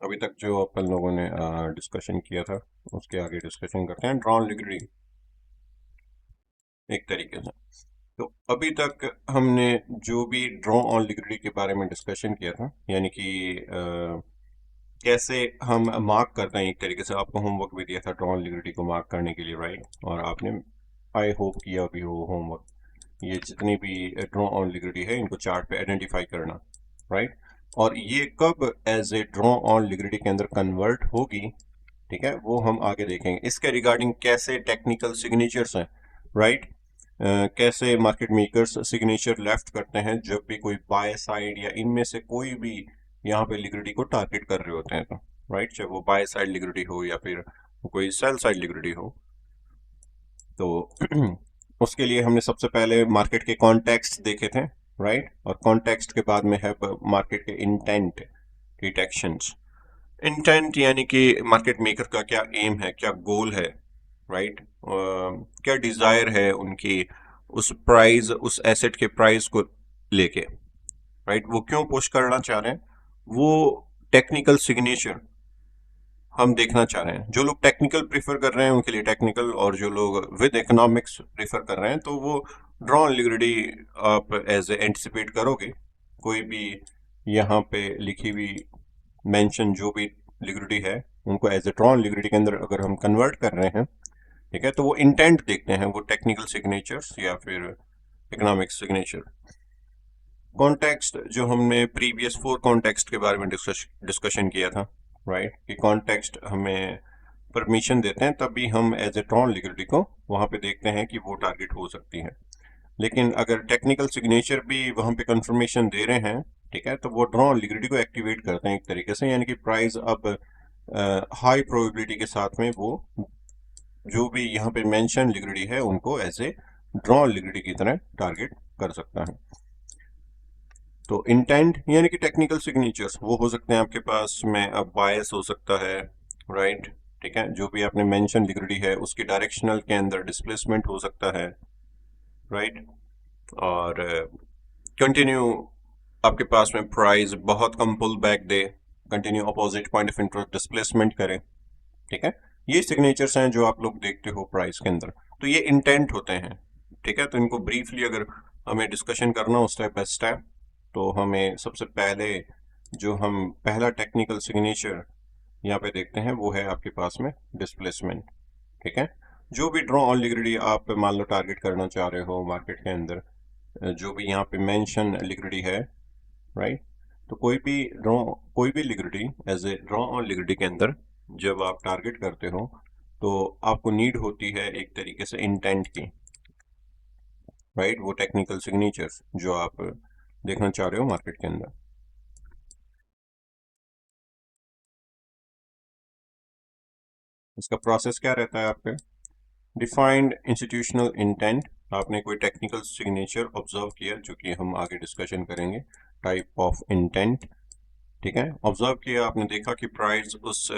अभी तक जो अपन लोगों ने डिस्कशन किया था उसके आगे डिस्कशन करते हैं ड्रॉन लिक्विडिटी एक तरीके से। तो अभी तक हमने जो भी ड्रॉ ऑन लिक्विडिटी के बारे में डिस्कशन किया था, यानी कि कैसे हम मार्क करते हैं। एक तरीके से आपको होमवर्क भी दिया था ड्रॉ ऑन लिक्विडिटी को मार्क करने के लिए, राइट? और आपने आई होप किया भी हो होमवर्क। ये जितनी भी ड्रॉ ऑन लिक्विडिटी है इनको चार्ट पे आइडेंटिफाई करना, राइट? और ये कब as a draw on liquidity के अंदर कन्वर्ट होगी, ठीक है, वो हम आगे देखेंगे। इसके रिगार्डिंग कैसे टेक्निकल सिग्नेचर्स हैं, राइट? कैसे मार्केट मेकर्स सिग्नेचर लेफ्ट करते हैं जब भी कोई बाय साइड या इनमें से कोई भी यहाँ पे लिक्विडिटी को टारगेट कर रहे होते हैं, तो राइट, चाहे वो बाय साइड लिक्विडिटी हो या फिर कोई सेल साइड लिक्विडिटी हो। तो उसके लिए हमने सबसे पहले मार्केट के कॉन्टेक्स्ट देखे थे, राइट? और कॉन्टेक्स्ट के बाद में है मार्केट के इंटेंट डिटेक्शंस। इंटेंट यानी कि मार्केट मेकर का क्या एम है, क्या गोल है, राइट? क्या डिजायर है उनकी उस प्राइस, उस एसेट के प्राइस को लेके, राइट? वो क्यों पुश करना चाह रहे हैं, वो टेक्निकल सिग्नेचर हम देखना चाह रहे हैं। जो लोग टेक्निकल प्रीफर कर रहे हैं उनके लिए टेक्निकल, और जो लोग विद इकोनॉमिक्स प्रीफर कर रहे हैं तो वो ड्रॉ ऑन लिक्विडिटी आप एज ए एंटिसिपेट करोगे। कोई भी यहाँ पे लिखी हुई मेंशन जो भी लिक्विडिटी है उनको as a draw on liquidity के अंदर अगर हम कन्वर्ट कर रहे हैं, ठीक है, तो वो इंटेंट देखते हैं, वो टेक्निकल सिग्नेचर्स या फिर इकोनॉमिक सिग्नेचर। कॉन्टेक्स्ट जो हमने प्रीवियस 4 कॉन्टेक्स्ट के बारे में डिस्कशन किया था, राइट? कि कॉन्टेक्स्ट हमें परमिशन देते हैं तभी हम एज ए ड्रॉन लिक्विडिटी को वहां पे देखते हैं कि वो टारगेट हो सकती है। लेकिन अगर टेक्निकल सिग्नेचर भी वहां पे कंफर्मेशन दे रहे हैं, ठीक है, तो वो ड्रॉन लिक्विडिटी को एक्टिवेट करते हैं एक तरीके से, यानी कि प्राइस अब हाई प्रोबेबिलिटी के साथ में वो जो भी यहाँ पे मेंशन लिक्विडिटी है उनको एज ए ड्रॉन लिक्विडिटी की तरह टारगेट कर सकता है। तो इंटेंट यानी कि टेक्निकल सिग्नेचर्स वो हो सकते हैं आपके पास में, अब बायस हो सकता है, राइट? ठीक है, जो भी आपने मेंशन लिक्विडिटी है उसकी डायरेक्शनल के अंदर डिस्प्लेसमेंट हो सकता है, राइट? और कंटिन्यू आपके पास में प्राइस बहुत कम पुल बैक दे, continue opposite point of interest displacement करे, ठीक है। ये सिग्नेचर्स हैं जो आप लोग देखते हो प्राइस के अंदर। तो ये इंटेंट होते हैं, ठीक है। तो इनको ब्रीफली अगर हमें डिस्कशन करना हो स्टेप बाय स्टेप, तो हमें सबसे पहले जो हम पहला टेक्निकल सिग्नेचर यहाँ पे देखते हैं वो है आपके पास में डिस्प्लेसमेंट, ठीक है। जो भी ड्रॉ ऑन लिक्विडिटी आप मान लो टारगेट करना चाह रहे हो मार्केट के अंदर, जो भी यहाँ पे मेंशन लिक्विडिटी है, राइट? तो कोई भी liquidity as a draw on liquidity के अंदर जब आप टारगेट करते हो तो आपको नीड होती है एक तरीके से इंटेंट की, राइट? वो टेक्निकल सिग्नेचर्स जो आप देखना चाह रहे हो मार्केट के अंदर। इसका प्रोसेस क्या रहता है आपके? डिफाइंड इंस्टीट्यूशनल इंटेंट, आपने कोई टेक्निकल सिग्नेचर ऑब्जर्व किया जो कि हम आगे डिस्कशन करेंगे, टाइप ऑफ इंटेंट, ठीक है। ऑब्जर्व किया आपने, देखा कि प्राइस उस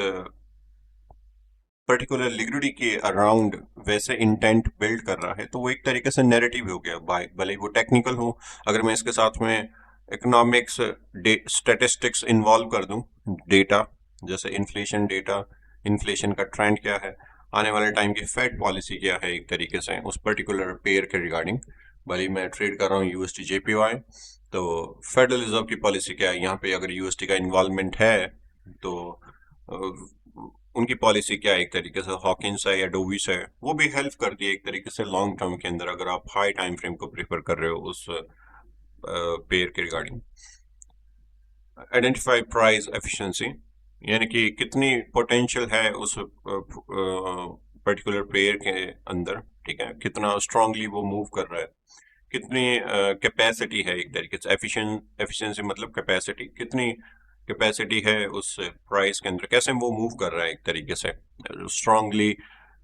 पर्टिकुलर लिक्विडिटी के अराउंड वैसे इंटेंट बिल्ड कर रहा है, तो वो एक तरीके से नैरेटिव हो गया, बाय भले ही वो टेक्निकल हो। अगर मैं इसके साथ में इकोनॉमिक्स स्टैटिस्टिक्स इन्वॉल्व कर दूं, डेटा जैसे इन्फ्लेशन डेटा, इन्फ्लेशन का ट्रेंड क्या है, आने वाले टाइम की फेड पॉलिसी क्या है, एक तरीके से उस पर्टिकुलर पेयर के रिगार्डिंग, भले ही मैं ट्रेड कर रहा हूँ यूएसटी जेपीवाई, तो फेडरल रिजर्व की पॉलिसी क्या है, यहाँ पे अगर यूएसटी का इन्वॉल्वमेंट है तो उनकी पॉलिसी क्या है, एक तरीके से हॉकिंस है या डोविस है, वो भी हेल्प करती है एक तरीके से लॉन्ग टर्म के अंदर, अगर आप हाई टाइम फ्रेम को प्रेफर कर रहे हो उस पेयर के रिगार्डिंग। आइडेंटिफाई प्राइस एफिशिएंसी, यानी कि कितनी पोटेंशियल है उस पर्टिकुलर पेयर के अंदर, ठीक है, कितना स्ट्रांगली वो मूव कर रहा है, कितनी कैपेसिटी है, एक तरीके से एफिशिएंसी मतलब कैपेसिटी, कितनी कैपेसिटी है उस प्राइस के अंदर, कैसे वो मूव कर रहा है एक तरीके से स्ट्रांगली,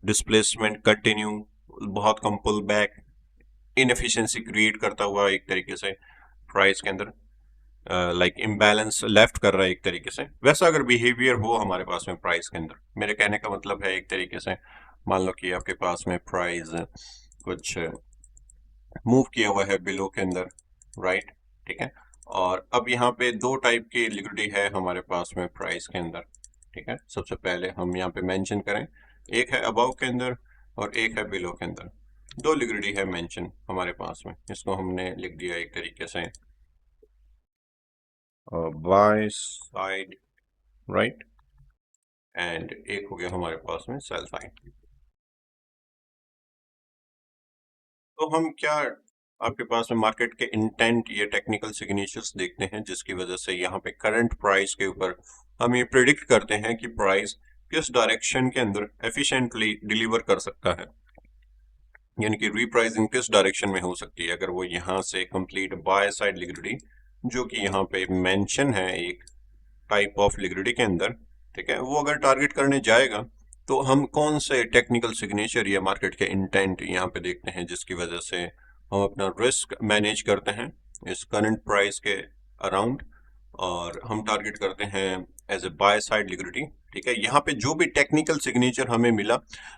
डिस्प्लेसमेंट कंटिन्यू, बहुत कम पुल बैक, इनएफिशिएंसी क्रिएट करता हुआ एक तरीके से प्राइस के अंदर, लाइक इम्बैलेंस लेफ्ट कर रहा है एक तरीके से, वैसा अगर बिहेवियर हो हमारे पास में प्राइस के अंदर। मेरे कहने का मतलब है एक तरीके से मान लो कि आपके पास में प्राइस कुछ मूव किया हुआ है बिलो के अंदर, राइट? ठीक है, और अब यहाँ पे दो टाइप की लिक्विडिटी है हमारे पास में प्राइस के अंदर। ठीक है, सबसे पहले हम यहाँ पे मेंशन करें, एक है अबव के अंदर और एक है बिलो के अंदर। दो लिक्विडिटी है मेंशन हमारे पास में, इसको हमने लिख दिया एक तरीके से बाय साइड राइट, एंड एक हो गया हमारे पास में सेल साइड। तो हम क्या आपके पास में मार्केट के इंटेंट या टेक्निकल सिग्नेचर्स देखते हैं, जिसकी वजह से यहाँ पे करंट प्राइस के ऊपर हम ये प्रिडिक्ट करते हैं कि प्राइस किस डायरेक्शन के अंदर एफिशिएंटली डिलीवर कर सकता है, यानी कि रीप्राइसिंग किस डायरेक्शन में हो सकती है। अगर वो यहाँ से कंप्लीट बाय साइड लिक्विडिटी जो कि यहाँ पे मेंशन है एक टाइप ऑफ लिक्विडिटी के अंदर, ठीक है, वो अगर टारगेट करने जाएगा तो हम कौन से टेक्निकल सिग्नेचर या मार्केट के इंटेंट यहाँ पे देखते हैं, जिसकी वजह से हम अपना रिस्क मैनेज करते हैं इस करंट प्राइस के अराउंड, और हम टारगेट करते हैं as a buy side liquidity. ठीक है, यहाँ पे जो भी टेक्निकल सिग्नेचर हमें मिला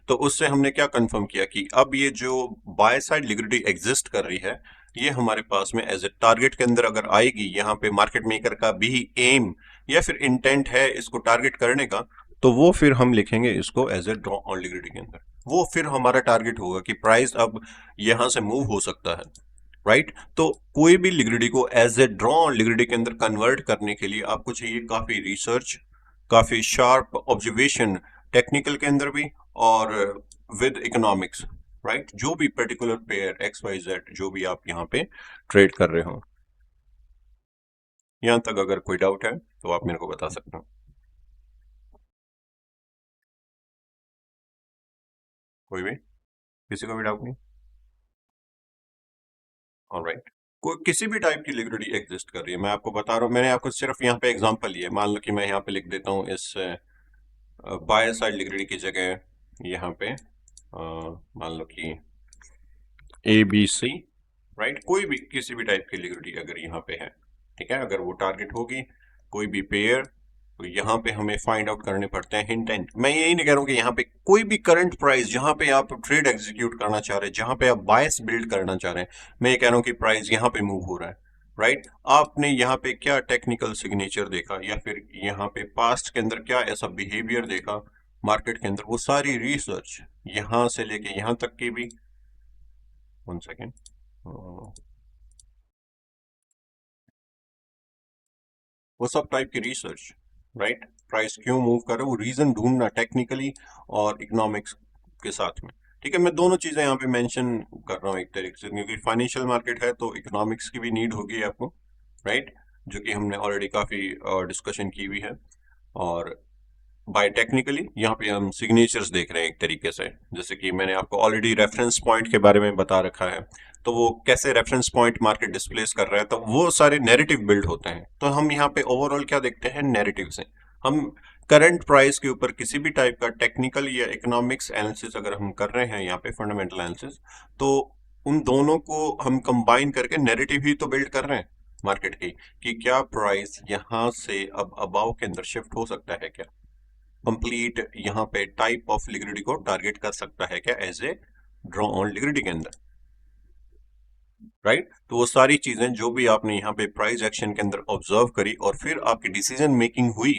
तो उससे हमने क्या कंफर्म किया कि अब ये जो बाय साइड लिक्विडिटी एग्जिस्ट कर रही है ये हमारे पास में एज ए टारगेट के अंदर अगर आएगी, यहाँ पे मार्केट मेकर का भी एम या फिर इंटेंट है इसको टारगेट करने का, तो वो फिर हम लिखेंगे इसको as a draw on liquidity के अंदर। वो फिर हमारा टारगेट होगा कि प्राइस अब यहां से मूव हो सकता है, राइट। तो कोई भी लिक्विडिटी को as a draw on liquidity के अंदर कन्वर्ट करने के लिए आपको चाहिए काफी रिसर्च, काफी शार्प ऑब्जर्वेशन टेक्निकल के अंदर भी, और विद इकोनॉमिक्स, राइट। जो भी particular pair X Y Z जो भी आप यहाँ पे ट्रेड कर रहे हो, यहां तक अगर कोई डाउट है तो आप मेरे को बता सकते हो। कोई भी, किसी को भी डाउट नहीं? ऑलराइट, कोई किसी भी टाइप की लिक्विडिटी एग्जिस्ट कर रही है, मैं आपको बता रहा हूँ, मैंने आपको सिर्फ यहाँ पे एग्जांपल लिया। मान लो कि मैं यहाँ पे लिख देता हूँ इस बाय साइड लिक्विडिटी की जगह यहाँ पे मान लो कि ए बी सी, राइट। कोई भी किसी भी टाइप की लिक्विडिटी अगर यहाँ पे है, ठीक है, अगर वो टारगेट होगी कोई भी पेयर, तो यहाँ पे हमें फाइंड आउट करने पड़ते हैं इंटेंट। मैं यही नहीं कह रहा हूँ कि यहाँ पे कोई भी करंट प्राइस जहां पे आप ट्रेड एग्जीक्यूट करना चाह रहे हैं, जहां पे आप बायस बिल्ड करना चाह रहे हैं, मैं ये कह रहा हूँ कि प्राइस यहाँ पे मूव हो रहा है, राइट। आपने यहाँ पे क्या टेक्निकल सिग्नेचर देखा या फिर यहाँ पे पास्ट के अंदर क्या ऐसा बिहेवियर देखा मार्केट के अंदर, वो सारी रिसर्च यहाँ से लेके यहाँ तक की भी, वन सेकेंड, वो सब टाइप की रिसर्च, राइट। प्राइस क्यों मूव कर रहा है वो रीजन ढूंढना टेक्निकली और इकोनॉमिक्स के साथ में। ठीक है, मैं दोनों चीजें यहाँ पे मेंशन कर रहा हूँ एक तरीके से, क्योंकि फाइनेंशियल मार्केट है तो इकोनॉमिक्स की भी नीड होगी आपको, राइट, जो कि हमने ऑलरेडी काफी डिस्कशन की हुई है। और बाय टेक्निकली यहाँ पे हम सिग्नेचर्स देख रहे हैं एक तरीके से, जैसे कि मैंने आपको ऑलरेडी रेफरेंस पॉइंट के बारे में बता रखा है, तो वो कैसे रेफरेंस पॉइंट मार्केट डिस्प्लेस कर रहा है, तो वो सारे नैरेटिव बिल्ड होते हैं। तो हम यहाँ पे ओवरऑल क्या देखते हैं, नैरेटिव से हम करंट प्राइस के ऊपर किसी भी टाइप का टेक्निकल या इकोनॉमिक्स एनालिसिस अगर हम कर रहे हैं यहाँ पे फंडामेंटल एनालिसिस, तो उन दोनों को हम कंबाइन करके नैरेटिव ही तो बिल्ड कर रहे हैं मार्केट की, कि क्या प्राइस यहाँ से अब अबाव के अंदर शिफ्ट हो सकता है, क्या कंप्लीट यहाँ पे टाइप ऑफ लिक्विडिटी को टारगेट कर सकता है क्या as a draw on liquidity के अंदर, राइट। तो वो सारी चीजें जो भी आपने यहाँ पे प्राइस एक्शन के अंदर ऑब्जर्व करी और फिर आपकी डिसीजन मेकिंग हुई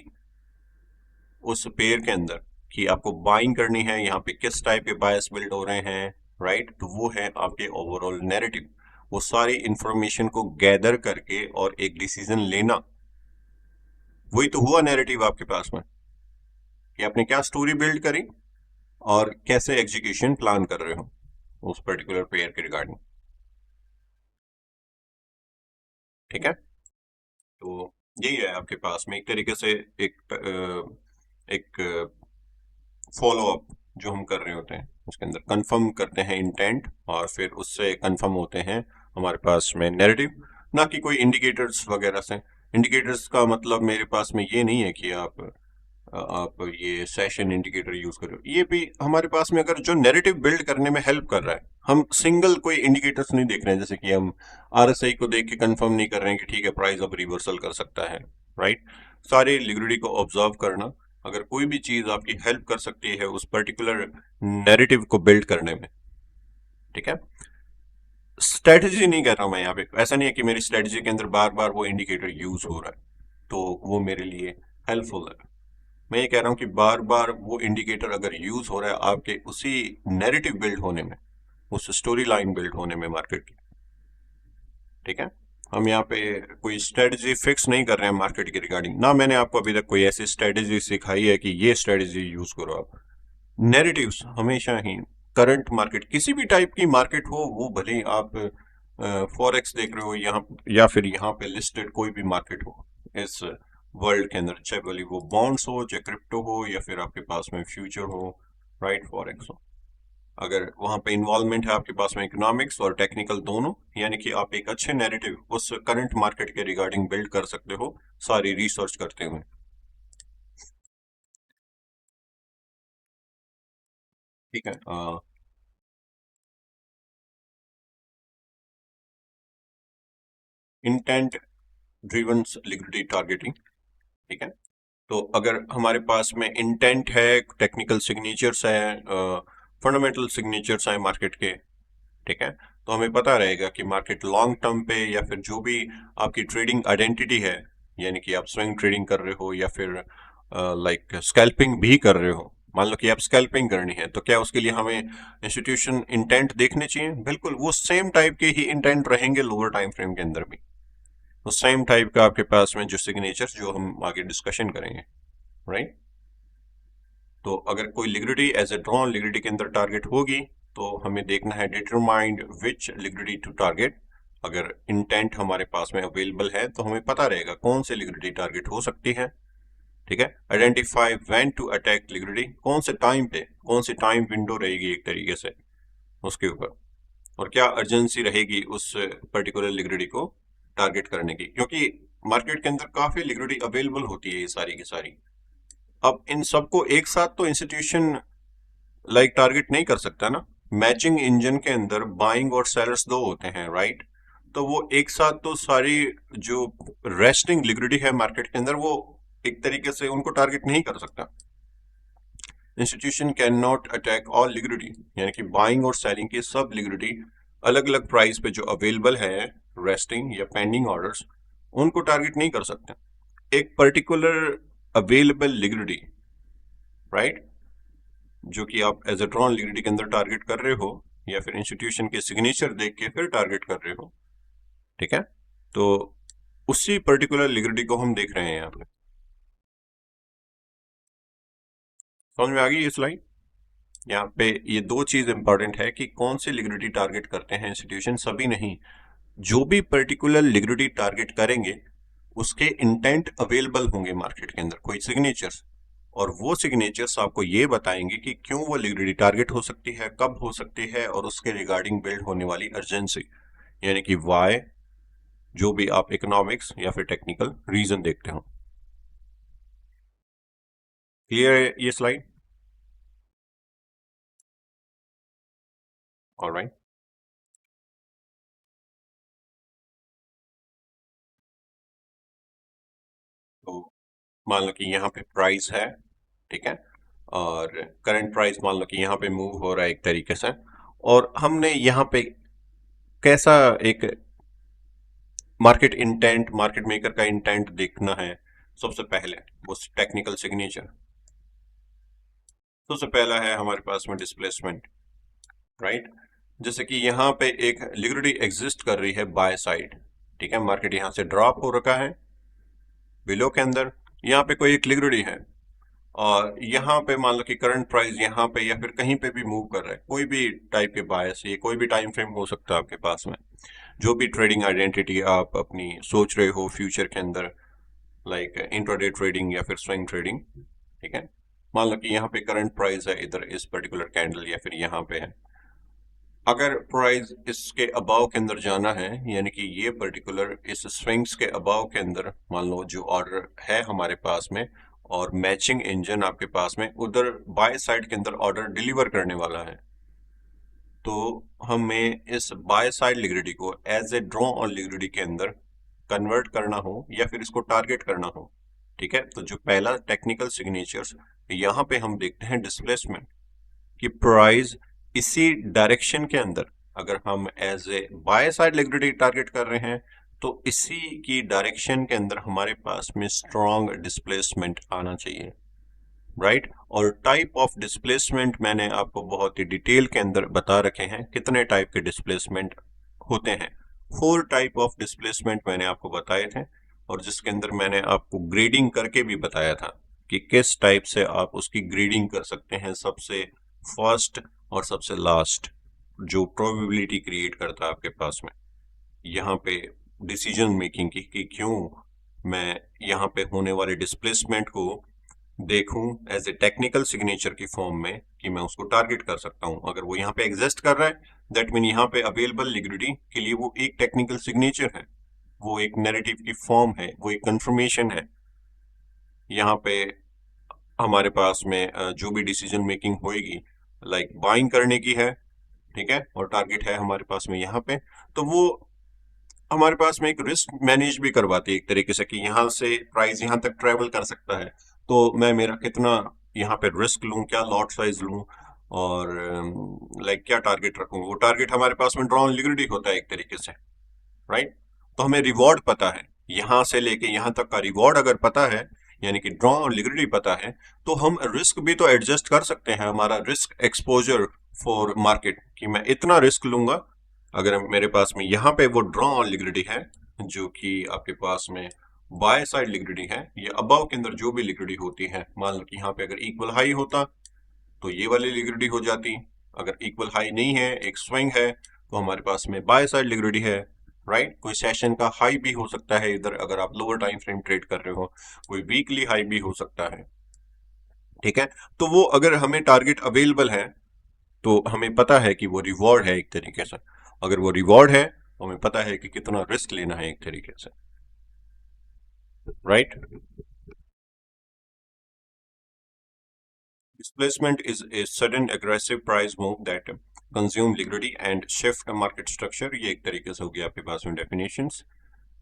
उस पेयर के अंदर कि आपको बाइंग करनी है, यहाँ पे किस टाइप के बायस बिल्ड हो रहे हैं, राइट, तो वो है आपके ओवरऑल नैरेटिव। वो सारी इंफॉर्मेशन को गैदर करके और एक डिसीजन लेना, वही तो हुआ नैरेटिव आपके पास में, कि आपने क्या स्टोरी बिल्ड करी और कैसे एग्जीक्यूशन प्लान कर रहे हो उस पर्टिकुलर पेयर के रिगार्डिंग। ठीक है, तो यही है आपके पास में एक तरीके से एक फॉलो अप जो हम कर रहे होते हैं, उसके अंदर कंफर्म करते हैं इंटेंट और फिर उससे कंफर्म होते हैं हमारे पास में नैरेटिव, ना कि कोई इंडिकेटर्स वगैरह से। इंडिकेटर्स का मतलब मेरे पास में ये नहीं है कि आप ये सेशन इंडिकेटर यूज करो, ये भी हमारे पास में अगर जो नैरेटिव बिल्ड करने में हेल्प कर रहा है, हम सिंगल कोई इंडिकेटर्स नहीं देख रहे हैं, जैसे कि हम आरएसआई को देख के कंफर्म नहीं कर रहे हैं कि ठीक है प्राइस अब रिवर्सल कर सकता है, राइट। सारे लिक्विडिटी को ऑब्जर्व करना, अगर कोई भी चीज आपकी हेल्प कर सकती है उस पर्टिकुलर नैरेटिव को बिल्ड करने में, ठीक है। स्ट्रेटजी नहीं कर रहा हूं मैं यहाँ पे, ऐसा नहीं है कि मेरी स्ट्रेटजी के अंदर बार बार वो इंडिकेटर यूज हो रहा है तो वो मेरे लिए हेल्पफुल है। मैं ये कह रहा हूँ कि बार बार वो इंडिकेटर अगर यूज हो रहा है आपके उसी नैरेटिव बिल्ड होने में, उस स्टोरी लाइन बिल्ड होने में मार्केट की, ठीक है। हम यहाँ पे कोई स्ट्रेटजी फिक्स नहीं कर रहे हैं मार्केट के रिगार्डिंग, ना मैंने आपको अभी तक कोई ऐसी स्ट्रेटजी सिखाई है कि ये स्ट्रेटजी यूज करो आप। नैरेटिव्स हमेशा ही करंट मार्केट, किसी भी टाइप की मार्केट हो, वो भले ही आप फॉरेक्स देख रहे हो यहाँ, या फिर यहाँ पे लिस्टेड कोई भी मार्केट हो इस वर्ल्ड के अंदर, चाहे भले वो बॉन्ड्स हो, चाहे क्रिप्टो हो, या फिर आपके पास में फ्यूचर हो, राइट, फॉरेक्स हो, अगर वहां पे इन्वॉल्वमेंट है आपके पास में इकोनॉमिक्स और टेक्निकल दोनों, यानी कि आप एक अच्छे नैरेटिव उस करंट मार्केट के रिगार्डिंग बिल्ड कर सकते हो सारी रिसर्च करते हुए, ठीक है। इंटेंट ड्रिवन लिक्विडिटी टारगेटिंग, ठीक है। तो अगर हमारे पास में इंटेंट है, टेक्निकल सिग्नेचर्स है, फंडामेंटल सिग्नेचर्स हैं मार्केट के, ठीक है, तो हमें पता रहेगा कि मार्केट लॉन्ग टर्म पे, या फिर जो भी आपकी ट्रेडिंग आइडेंटिटी है, यानी कि आप स्विंग ट्रेडिंग कर रहे हो या फिर लाइक स्कैल्पिंग भी कर रहे हो, मान लो कि आप स्कैल्पिंग करनी है, तो क्या उसके लिए हमें इंस्टीट्यूशन इंटेंट देखने चाहिए? बिल्कुल वो सेम टाइप के ही इंटेंट रहेंगे लोअर टाइम फ्रेम के अंदर भी, तो सेम टाइप का आपके पास में जो सिग्नेचर जो हम आगे डिस्कशन करेंगे, राइट। तो अगर कोई liquidity as a draw on liquidity के अंदर टारगेट होगी, तो हमें देखना है determine which liquidity to target. अगर इंटेंट हमारे पास में अवेलेबल है तो हमें पता रहेगा कौन से लिक्विडिटी टारगेट हो सकती है, ठीक है। Identify when to attack liquidity, कौन से टाइम पे, कौन सी टाइम विंडो रहेगी एक तरीके से उसके ऊपर, और क्या अर्जेंसी रहेगी उस पर्टिकुलर लिक्विडिटी को टारगेट करने की, क्योंकि मार्केट के अंदर काफी लिक्विडिटी अवेलेबल होती है ये सारी की सारी। अब इन सबको एक साथ तो इंस्टीट्यूशन लाइक टारगेट नहीं कर सकता ना, मैचिंग इंजन के अंदर बाइंग और सेलर्स दो होते हैं, राइट। तो वो एक साथ तो सारी जो रेस्टिंग लिक्विडिटी है मार्केट के अंदर, वो एक तरीके से उनको टारगेट नहीं कर सकता। Institution can not attack all liquidity, यानी कि बाइंग और सेलिंग की सब लिक्विडिटी अलग अलग प्राइस पे जो अवेलेबल है, रेस्टिंग या पेंडिंग ऑर्डर्स, उनको टारगेट नहीं कर सकते। एक पर्टिकुलर अवेलेबल लिक्विडिटी, राइट, जो कि आप एज ए ड्रॉन लिक्विडिटी के अंदर टारगेट कर रहे हो, या फिर इंस्टीट्यूशन के सिग्नेचर देख के फिर टारगेट कर रहे हो, ठीक है। तो उसी पर्टिकुलर लिक्विडिटी को हम देख रहे हैं यहाँ पे। समझ में आ गई ये स्लाइड? यहाँ पे ये दो चीज इंपॉर्टेंट है कि कौन सी लिक्विडिटी टारगेट करते हैं इंस्टीट्यूशन, सभी नहीं। जो भी पर्टिकुलर लिक्विडिटी टारगेट करेंगे उसके इंटेंट अवेलेबल होंगे मार्केट के अंदर, कोई सिग्नेचर्स, और वो सिग्नेचर्स आपको ये बताएंगे कि क्यों वो लिक्विडिटी टारगेट हो सकती है, कब हो सकती है, और उसके रिगार्डिंग बिल्ड होने वाली अर्जेंसी, यानी कि वाई, जो भी आप इकोनॉमिक्स या फिर टेक्निकल रीजन देखते हो। क्लियर है ये स्लाइड? ऑलराइट। तो मान लो कि यहाँ पे प्राइस है, ठीक है, और करंट प्राइस मान लो कि यहाँ पे मूव हो रहा है एक तरीके से, और हमने यहाँ पे कैसा एक मार्केट इंटेंट, मार्केट मेकर का इंटेंट देखना है। सबसे पहले वो टेक्निकल सिग्नेचर, सबसे पहला है हमारे पास में डिस्प्लेसमेंट, राइट। जैसे कि यहाँ पे एक लिक्विडिटी एग्जिस्ट कर रही है बाय साइड, ठीक है, मार्केट यहाँ से ड्रॉप हो रखा है बिलो के अंदर, यहाँ पे कोई एक लिक्विडिटी है, और यहाँ पे मान लो कि करंट प्राइस यहाँ पे या फिर कहीं पे भी मूव कर रहा है, कोई भी टाइप के बायस, ये कोई भी टाइम फ्रेम हो सकता है आपके पास में, जो भी ट्रेडिंग आइडेंटिटी आप अपनी सोच रहे हो फ्यूचर के अंदर, लाइक इंट्राडे ट्रेडिंग या फिर स्विंग ट्रेडिंग, ठीक है। मान लो कि यहाँ पे करंट प्राइस है इधर इस पर्टिकुलर कैंडल या फिर यहाँ पे है, अगर प्राइस इसके अबाव के अंदर जाना है, यानी कि ये पर्टिकुलर इस स्विंग्स के अबाव के अंदर मान लो जो ऑर्डर है हमारे पास में, और मैचिंग इंजन आपके पास में उधर बाय साइड के अंदर ऑर्डर डिलीवर करने वाला है, तो हमें इस बाय साइड लिक्विडिटी को as a draw on liquidity के अंदर कन्वर्ट करना हो या फिर इसको टारगेट करना हो, ठीक है। तो जो पहला टेक्निकल सिग्नेचर्स यहाँ पे हम देखते हैं डिस्प्लेसमेंट, कि प्राइस इसी डायरेक्शन के अंदर अगर हम as a buy side liquidity target कर रहे हैं तो इसी की डायरेक्शन के अंदर हमारे पास में स्ट्रॉन्ग डिस्प्लेसमेंट आना चाहिए, राइट। और टाइप ऑफ डिस्प्लेसमेंट मैंने आपको बहुत ही डिटेल के अंदर बता रखे हैं, कितने टाइप के डिस्प्लेसमेंट होते हैं। 4 टाइप ऑफ डिस्प्लेसमेंट मैंने आपको बताए थे, और जिसके अंदर मैंने आपको ग्रेडिंग करके भी बताया था कि किस टाइप से आप उसकी ग्रेडिंग कर सकते हैं, सबसे फर्स्ट और सबसे लास्ट, जो प्रोबेबिलिटी क्रिएट करता है आपके पास में यहाँ पे डिसीजन मेकिंग की, कि क्यों मैं यहाँ पे होने वाले डिस्प्लेसमेंट को देखूं एज ए टेक्निकल सिग्नेचर की फॉर्म में, कि मैं उसको टारगेट कर सकता हूं। अगर वो यहाँ पे एग्जिस्ट कर रहा है, दैट मीन यहाँ पे अवेलेबल लिक्विडिटी के लिए वो एक टेक्निकल सिग्नेचर है, वो एक नैरेटिव की फॉर्म है, वो एक कंफर्मेशन है। यहाँ पे हमारे पास में जो भी डिसीजन मेकिंग होगी, लाइक बाइंग करने की है, ठीक है, और टारगेट है हमारे पास में यहाँ पे, तो वो हमारे पास में एक रिस्क मैनेज भी करवाती है एक तरीके से, कि यहाँ से प्राइस यहाँ तक ट्रेवल कर सकता है, तो मैं मेरा कितना यहाँ पे रिस्क लूँ, क्या लॉट साइज लूँ, और लाइक क्या टारगेट रखूँ। वो टारगेट हमारे पास में ड्रॉन लिक्विडिटी होता है एक तरीके से, राइट। तो हमें रिवॉर्ड पता है, यहाँ से लेके यहाँ तक का रिवॉर्ड अगर पता है, यानी कि ड्रॉ और लिक्विडिटी पता है, तो हम रिस्क भी तो एडजस्ट कर सकते हैं, हमारा रिस्क एक्सपोजर फॉर मार्केट, कि मैं इतना रिस्क लूंगा। अगर मेरे पास में यहाँ पे वो ड्रॉ और लिक्विडिटी है, जो कि आपके पास में बाय साइड लिक्विडिटी है, ये अबव के अंदर जो भी लिक्विडिटी होती है, मान लो कि यहाँ पे अगर इक्वल हाई होता तो ये वाली लिक्विडिटी हो जाती, अगर इक्वल हाई नहीं है, एक स्विंग है, तो हमारे पास में बाय साइड लिक्विडिटी है, राइट। कोई सेशन का हाई भी हो सकता है इधर, अगर आप लोअर टाइम फ्रेम ट्रेड कर रहे हो, कोई वीकली हाई भी हो सकता है, ठीक है। तो वो अगर हमें टारगेट अवेलेबल है तो हमें पता है कि वो रिवॉर्ड है एक तरीके से, अगर वो रिवॉर्ड है तो हमें पता है कि कितना रिस्क लेना है एक तरीके से, right. Displacement is a sudden aggressive price move that consume liquidity and shift market structure। ये एक तरीके से हो गया आपके पास में डेफिनेशंस।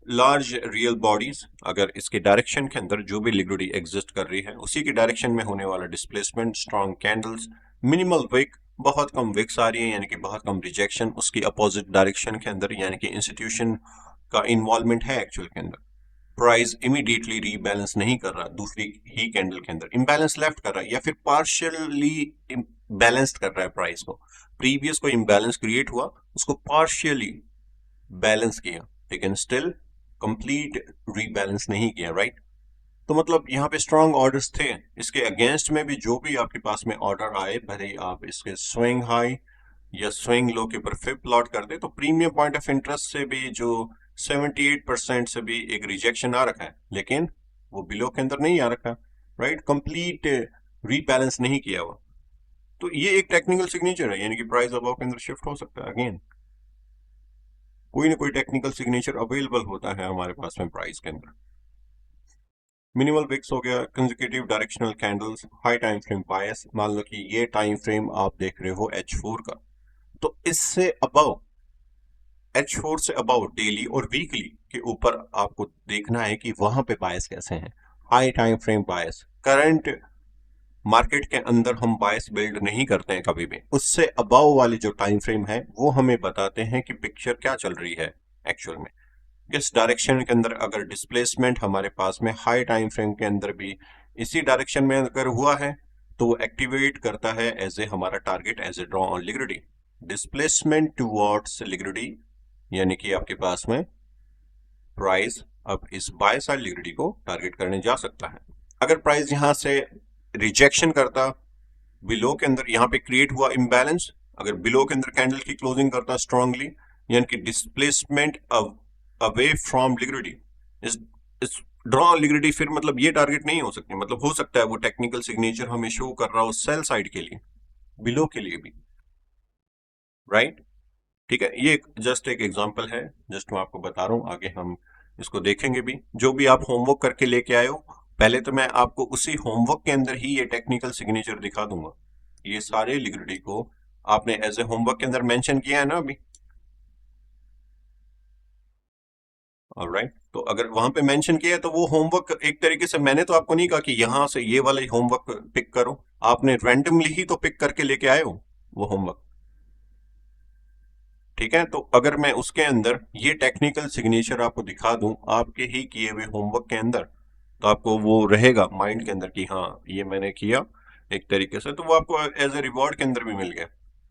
लार्ज रियल बॉडीज, अगर इसके डायरेक्शन के अंदर जो भी लिक्विडिटी एग्जिस्ट कर रही है उसी के डायरेक्शन में होने वाला displacement, strong candles, minimal wick, बहुत कम विक्स आ रही है, यानी कि बहुत कम रिजेक्शन उसकी अपोजिट डायरेक्शन के अंदर, यानी कि इंस्टीट्यूशन का इन्वॉल्वमेंट है एक्चुअल के अंदर। प्राइस इमीडिएटली रीबैलेंस नहीं कर रहा, दूसरी ही कैंडल के अंदर इम्बैलेंस लेफ्ट कर रहा है, या फिर पार्शियली बैलेंस्ड कर रहा है प्राइस को। प्रीवियस को इम्बैलेंस क्रिएट हुआ, उसको पार्शियली बैलेंस किया, लेकिन स्टिल कंप्लीट रीबैलेंस नहीं किया, राइट। तो मतलब यहाँ पे स्ट्रॉन्ग ऑर्डर्स थे, इसके अगेंस्ट में भी जो भी आपके पास में ऑर्डर आए, भले ही आप इसके स्विंग हाई या स्विंग लो के ऊपर फिर प्लॉट कर दे, तो प्रीमियम पॉइंट ऑफ इंटरेस्ट से भी जो 78% से भी एक रिजेक्शन आ रखा है, लेकिन वो बिलो के अंदर नहीं आ रखा, राइट, कंप्लीट रीबैलेंस नहीं किया हुआ। तो ये एक टेक्निकल सिग्नेचर है, यानी कि प्राइस अबाव के अंदर शिफ्ट हो सकता है। अगेन कोई ना कोई टेक्निकल सिग्नेचर अवेलेबल होता है हमारे पास में प्राइस के अंदर। मिनिमल विक्स हो गया, consecutive directional candles, high time frame bias, मान लो कि ये टाइम फ्रेम आप देख रहे हो H4 का, तो इससे अबव, H4 से अबव डेली और वीकली के ऊपर आपको देखना है कि वहां पे बायस कैसे हैं। हाई टाइम फ्रेम बायस, करंट मार्केट के अंदर हम बायस बिल्ड नहीं करते हैं कभी भी, उससे अबव वाले जो टाइम फ्रेम है वो हमें बताते हैं कि पिक्चर क्या चल रही है एक्चुअल में, इस डायरेक्शन के अंदर। अगर डिस्प्लेसमेंट हमारे पास में हाई टाइम फ्रेम के अंदर भी इसी डायरेक्शन में अगर हुआ है, तो वो एक्टिवेट करता है एज ए हमारा target, as a draw on liquidity. Displacement towards liquidity, यानी कि आपके पास में प्राइस अब इस बाय साइड लिक्विडिटी को टारगेट करने जा सकता है। अगर प्राइस यहां से रिजेक्शन करता, बिलो के अंदर यहाँ पे क्रिएट हुआ इम्बैलेंस, अगर बिलो के अंदर कैंडल की क्लोजिंग करता स्ट्रांगली, यानी कि डिस्प्लेसमेंट अवे फ्रॉम लिक्विडिटी, इस ड्रॉ लिक्विडिटी, फिर मतलब ये टारगेट नहीं हो सकती, मतलब हो सकता है वो टेक्निकल सिग्नेचर हमें शो कर रहा हो सेल साइड के लिए, बिलो के लिए भी, राइट। ठीक है, ये जस्ट एक एग्जांपल है, जस्ट मैं आपको बता रहा हूँ, आगे हम इसको देखेंगे भी। जो भी आप होमवर्क करके लेके आए हो, पहले तो मैं आपको उसी होमवर्क के अंदर ही ये टेक्निकल सिग्नेचर दिखा दूंगा। ये सारे लिक्विडिटी को आपने एज ए होमवर्क के अंदर मेंशन किया है ना अभी, ऑलराइट। तो अगर वहां पे मेंशन किया है तो वो होमवर्क एक तरीके से, मैंने तो आपको नहीं कहा कि यहां से ये वाला होमवर्क पिक करो, आपने रैंडमली ही तो पिक करके लेके आए हो वो होमवर्क, ठीक है। तो अगर मैं उसके अंदर ये टेक्निकल सिग्नेचर आपको दिखा दूं आपके ही किए हुए होमवर्क के अंदर, तो आपको वो रहेगा माइंड के अंदर कि हाँ ये मैंने किया एक तरीके से, तो वो आपको एज ए रिवॉर्ड के अंदर भी मिल गया,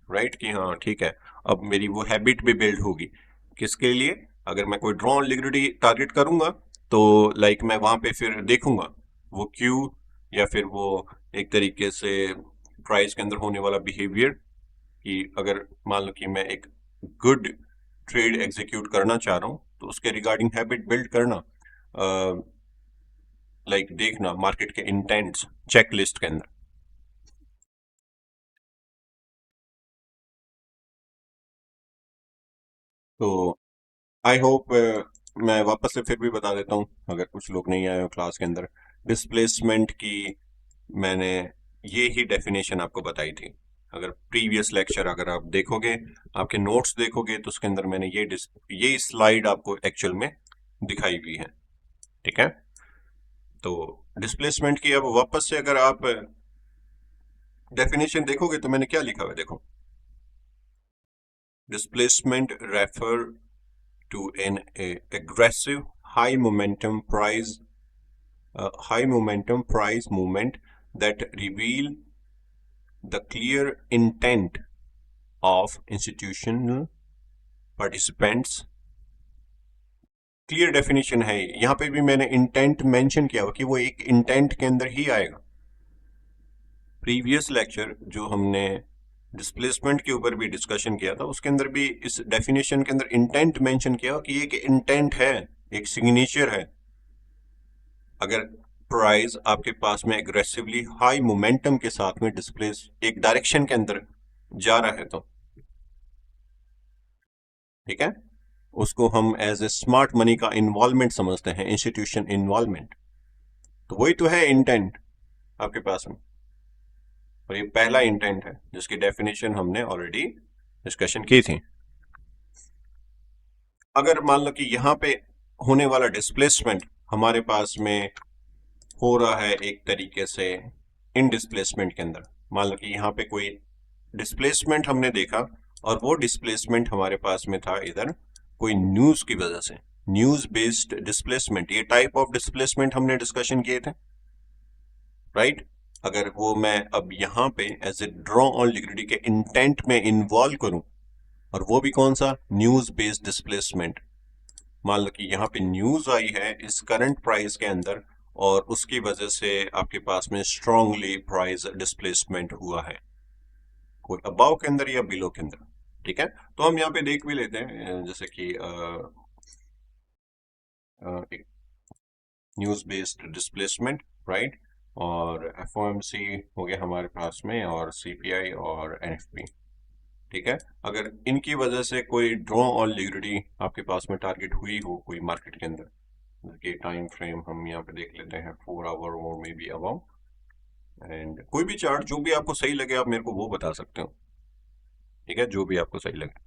राइट, कि हाँ ठीक है, अब मेरी वो हैबिट भी बिल्ड होगी। किसके लिए? अगर मैं कोई ड्रॉ ऑन लिक्विडिटी टारगेट करूंगा तो लाइक मैं वहां पे फिर देखूंगा वो क्यू, या फिर वो एक तरीके से प्राइस के अंदर होने वाला बिहेवियर, कि अगर मान लो कि मैं एक गुड ट्रेड एग्जीक्यूट करना चाह रहा हूँ तो उसके रिगार्डिंग हैबिट बिल्ड करना, लाइक देखना मार्केट के इंटेंट्स चेक लिस्ट के अंदर। तो आई होप, मैं वापस से फिर भी बता देता हूँ अगर कुछ लोग नहीं आए हो क्लास के अंदर। डिस्प्लेसमेंट की मैंने ये ही डेफिनेशन आपको बताई थी। अगर प्रीवियस लेक्चर अगर आप देखोगे, आपके नोट्स देखोगे, तो उसके अंदर मैंने ये स्लाइड आपको एक्चुअल में दिखाई हुई है। ठीक है। तो डिस्प्लेसमेंट की अब वापस से अगर आप डेफिनेशन देखोगे तो मैंने क्या लिखा हुआ है देखो। Displacement refer to an aggressive high momentum price high momentum price movement that reveal the clear intent of institutional participants। Clear definition है यहाँ पे भी मैंने इंटेंट मेंशन किया हुआ कि वो एक इंटेंट के अंदर ही आएगा। प्रीवियस लेक्चर जो हमने डिस्प्लेसमेंट के ऊपर भी डिस्कशन किया था उसके अंदर भी इस डेफिनेशन के अंदर इंटेंट मेंशन किया कि एक इंटेंट है, एक सिग्नेचर है। अगर प्राइस आपके पास में एग्रेसिवली हाई मोमेंटम के साथ में डिस्प्लेस एक डायरेक्शन के अंदर जा रहा है तो ठीक है, उसको हम एज ए स्मार्ट मनी का इन्वॉल्वमेंट समझते हैं, इंस्टीट्यूशन इन्वॉल्वमेंट। तो वही तो है इंटेंट आपके पास में, और ये पहला इंटेंट है जिसकी डेफिनेशन हमने ऑलरेडी डिस्कशन की थी। अगर मान लो कि यहाँ पे होने वाला डिस्प्लेसमेंट हमारे पास में हो रहा है एक तरीके से इन डिस्प्लेसमेंट के अंदर, मान लो कि यहाँ पे कोई डिस्प्लेसमेंट हमने देखा और वो डिस्प्लेसमेंट हमारे पास में था इधर कोई न्यूज की वजह से, न्यूज बेस्ड डिस्प्लेसमेंट, ये टाइप ऑफ डिस्प्लेसमेंट हमने डिस्कशन किए थे, राइट। अगर वो मैं अब यहाँ पे as a draw on liquidity के इंटेंट में इन्वॉल्व करूं, और वो भी कौन सा, न्यूज बेस्ड डिस्प्लेसमेंट। मान लो कि यहाँ पे न्यूज आई है इस करंट प्राइस के अंदर और उसकी वजह से आपके पास में स्ट्रांगली प्राइस डिस्प्लेसमेंट हुआ है, कोई अबाव के अंदर या बिलो के अंदर। ठीक है। तो हम यहाँ पे देख भी लेते हैं जैसे कि न्यूज बेस्ड डिस्प्लेसमेंट, राइट, और एफओएमसी हो गया हमारे पास में, और सीपीआई और एनएफपी। ठीक है। अगर इनकी वजह से कोई ड्रॉ ऑन लिक्विडिटी आपके पास में टारगेट हुई हो कोई मार्केट के अंदर, कि टाइम फ्रेम हम यहाँ पे देख लेते हैं 4 आवर और मे बी अबाउ, एंड कोई भी चार्ट जो भी आपको सही लगे आप मेरे को वो बता सकते हो। ठीक है, जो भी आपको सही लगे।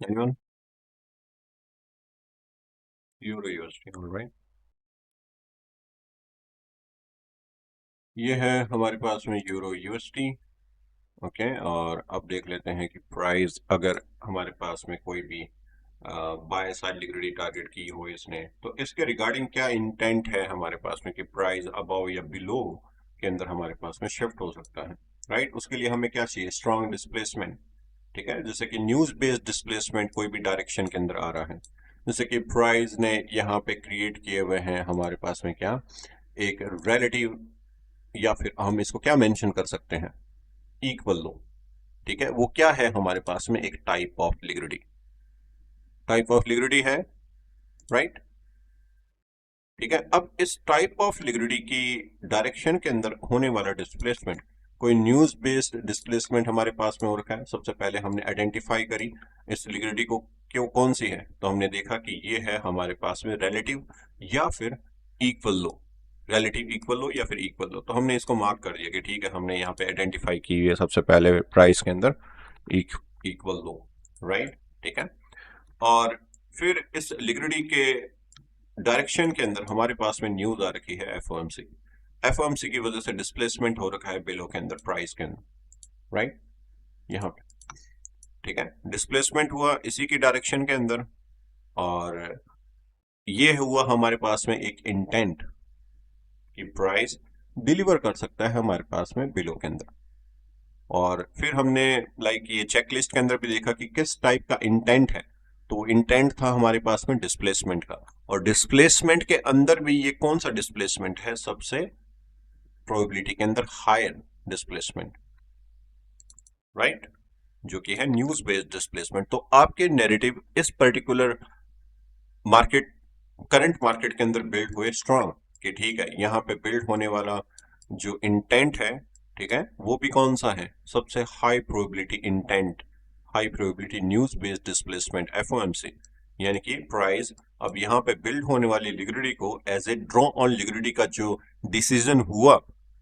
एनीवन? Euro USD, alright. ये है हमारे पास में यूरो यूएसडी। ओके, और अब देख लेते हैं कि प्राइस अगर हमारे पास में कोई भी बाय साइड लिक्विडिटी टारगेट की हो इसने, तो इसके रिगार्डिंग क्या इंटेंट है हमारे पास में कि प्राइस अबव या बिलो के अंदर हमारे पास में शिफ्ट हो सकता है, राइट। उसके लिए हमें क्या चाहिए, स्ट्रॉन्ग डिस्प्लेसमेंट। ठीक है, जैसे कि न्यूज बेस्ड डिस्प्लेसमेंट कोई भी डायरेक्शन के अंदर आ रहा है, जैसे कि प्राइस ने यहाँ पे क्रिएट किए हुए हैं हमारे पास में क्या, एक रिलेटिव, या फिर हम इसको क्या मेंशन कर सकते हैं, इक्वल लो। ठीक है, वो क्या है हमारे पास में, एक type of liquidity, type of liquidity है, राइट। ठीक है, अब इस टाइप ऑफ लिक्विडिटी की डायरेक्शन के अंदर होने वाला डिस्प्लेसमेंट, कोई न्यूज बेस्ड डिस्प्लेसमेंट हमारे पास में हो रखा है। सबसे पहले हमने आइडेंटिफाई करी इस लिक्विडिटी को क्यों, कौन सी है, तो हमने देखा कि ये है हमारे पास में रिलेटिव या फिर इक्वल लो, रिलेटिव इक्वल लो या फिर इक्वल लो। तो हमने इसको मार्क कर दिया कि ठीक है, हमने यहाँ पे आइडेंटिफाई की है सबसे पहले प्राइस के अंदर इक्वल लो, राइट। ठीक है, और फिर इस लिक्विडिटी के डायरेक्शन के अंदर हमारे पास में न्यूज आ रखी है एफओएमसी। एफओएमसी की वजह से डिस्प्लेसमेंट हो रखा है बिलो के अंदर, प्राइस के अंदर, राइट, यहाँ पे, ठीक है, डिस्प्लेसमेंट हुआ इसी की डायरेक्शन के अंदर, और ये हुआ हमारे पास में एक इंटेंट कि प्राइस डिलीवर कर सकता है हमारे पास में बिलो के अंदर। और फिर हमने ये चेकलिस्ट के अंदर भी देखा कि किस टाइप का इंटेंट है, तो इंटेंट था हमारे पास में डिस्प्लेसमेंट का, और डिस्प्लेसमेंट के अंदर भी ये कौन सा डिस्प्लेसमेंट है, सबसे प्रोबेबिलिटी के अंदर हायर डिस्प्लेसमेंट, राइट, जो कि है न्यूज बेस्ड डिस्प्लेसमेंट। तो आपके नैरेटिव इस पर्टिकुलर मार्केट, करंट मार्केट के अंदर बिल्ड हुए स्ट्रांग, कि ठीक है यहाँ पे बिल्ड होने वाला जो इंटेंट है, ठीक है, वो भी कौन सा है, सबसे high probability intent, high probability news based displacement, FOMC, यानी कि प्राइस अब यहाँ पे बिल्ड होने वाली लिक्विडिटी को as a draw on liquidity का जो डिसीजन हुआ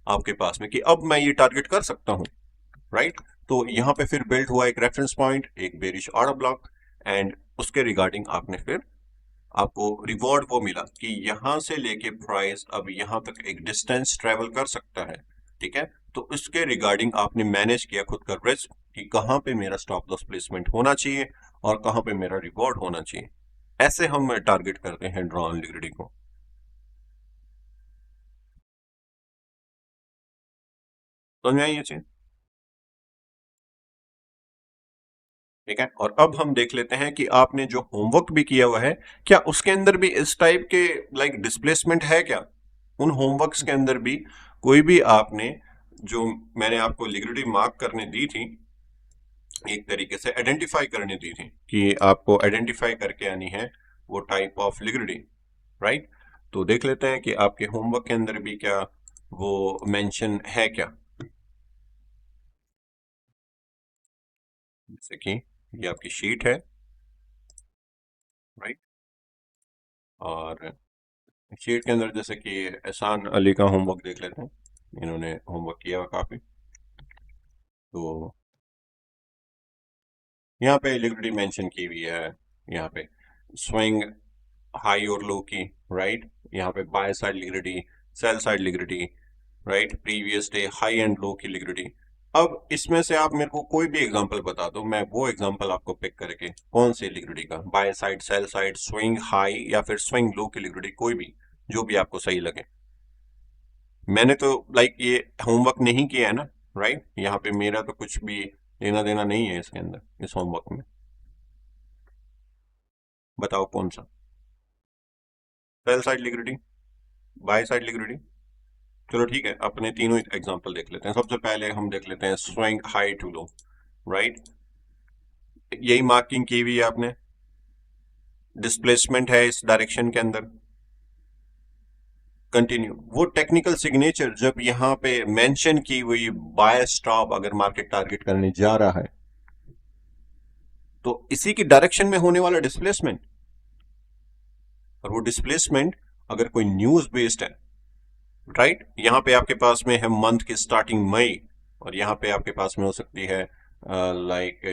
आपके पास में कि अब मैं ये टारगेट कर सकता हूं, राइट, तो यहाँ पे फिर बिल्ड हुआ एक रेफरेंस पॉइंट, एक बेरिश ऑर्डर ब्लॉक, एंड उसके रिगार्डिंग आपने फिर आपको रिवॉर्ड वो मिला कि यहां से लेके प्राइस अब यहां तक एक डिस्टेंस ट्रेवल कर सकता है, ठीक है, तो इसके रिगार्डिंग आपने मैनेज किया खुद का रिस्क कि कहां पे मेरा स्टॉप लॉस प्लेसमेंट होना चाहिए और कहां पे मेरा रिवॉर्ड होना चाहिए। ऐसे हम टारगेट करते हैं ड्रॉ ऑन लिक्विडिटी को। समझ में आई ये चीज, ठीक है, और अब हम देख लेते हैं कि आपने जो होमवर्क भी किया हुआ है, क्या उसके अंदर भी इस टाइप के डिस्प्लेसमेंट है क्या, उन होमवर्क्स के अंदर भी कोई भी आपने, जो मैंने आपको लिक्विडिटी मार्क करने दी थी, एक तरीके से आइडेंटिफाई करने दी थी कि आपको आइडेंटिफाई करके आनी है वो टाइप ऑफ लिक्विडिटी, राइट, तो देख लेते हैं कि आपके होमवर्क के अंदर भी क्या वो मेंशन है क्या। जैसे कि ये आपकी शीट है, राइट, और शीट के अंदर जैसे कि एहसान अली का होमवर्क देख लेते हैं, इन्होंने होमवर्क किया हुआ काफी। तो यहाँ पे लिक्विडिटी मेंशन की हुई है, यहाँ पे स्विंग हाई और लो की, राइट, यहाँ पे bye side liquidity, sell side liquidity, right, previous day high and low की लिक्विडिटी। अब इसमें से आप मेरे को कोई भी एग्जांपल बता दो, मैं वो एग्जांपल आपको पिक करके, कौन सी लिक्विडिटी का, by side, sell side, swing high या फिर स्विंग लो की लिक्विडिटी, कोई भी जो भी आपको सही लगे। मैंने तो ये होमवर्क नहीं किया है ना, राइट, यहाँ पे मेरा तो कुछ भी लेना देना नहीं है इसके अंदर, इस होमवर्क में। बताओ कौन सा, sell side liquidity, bye side liquidity, चलो ठीक है, अपने तीनों एग्जांपल देख लेते हैं। सबसे पहले हम देख लेते हैं swing high to low, right, यही मार्किंग की हुई है आपने, डिस्प्लेसमेंट है इस डायरेक्शन के अंदर, कंटिन्यू, वो टेक्निकल सिग्नेचर जब यहां पे मेंशन की हुई बाय स्टॉप अगर मार्केट टारगेट करने जा रहा है, तो इसी की डायरेक्शन में होने वाला डिस्प्लेसमेंट, और वो डिस्प्लेसमेंट अगर कोई न्यूज बेस्ड है, राइट, यहां पे आपके पास में है मंथ की स्टार्टिंग मई, और यहां पे आपके पास में हो सकती है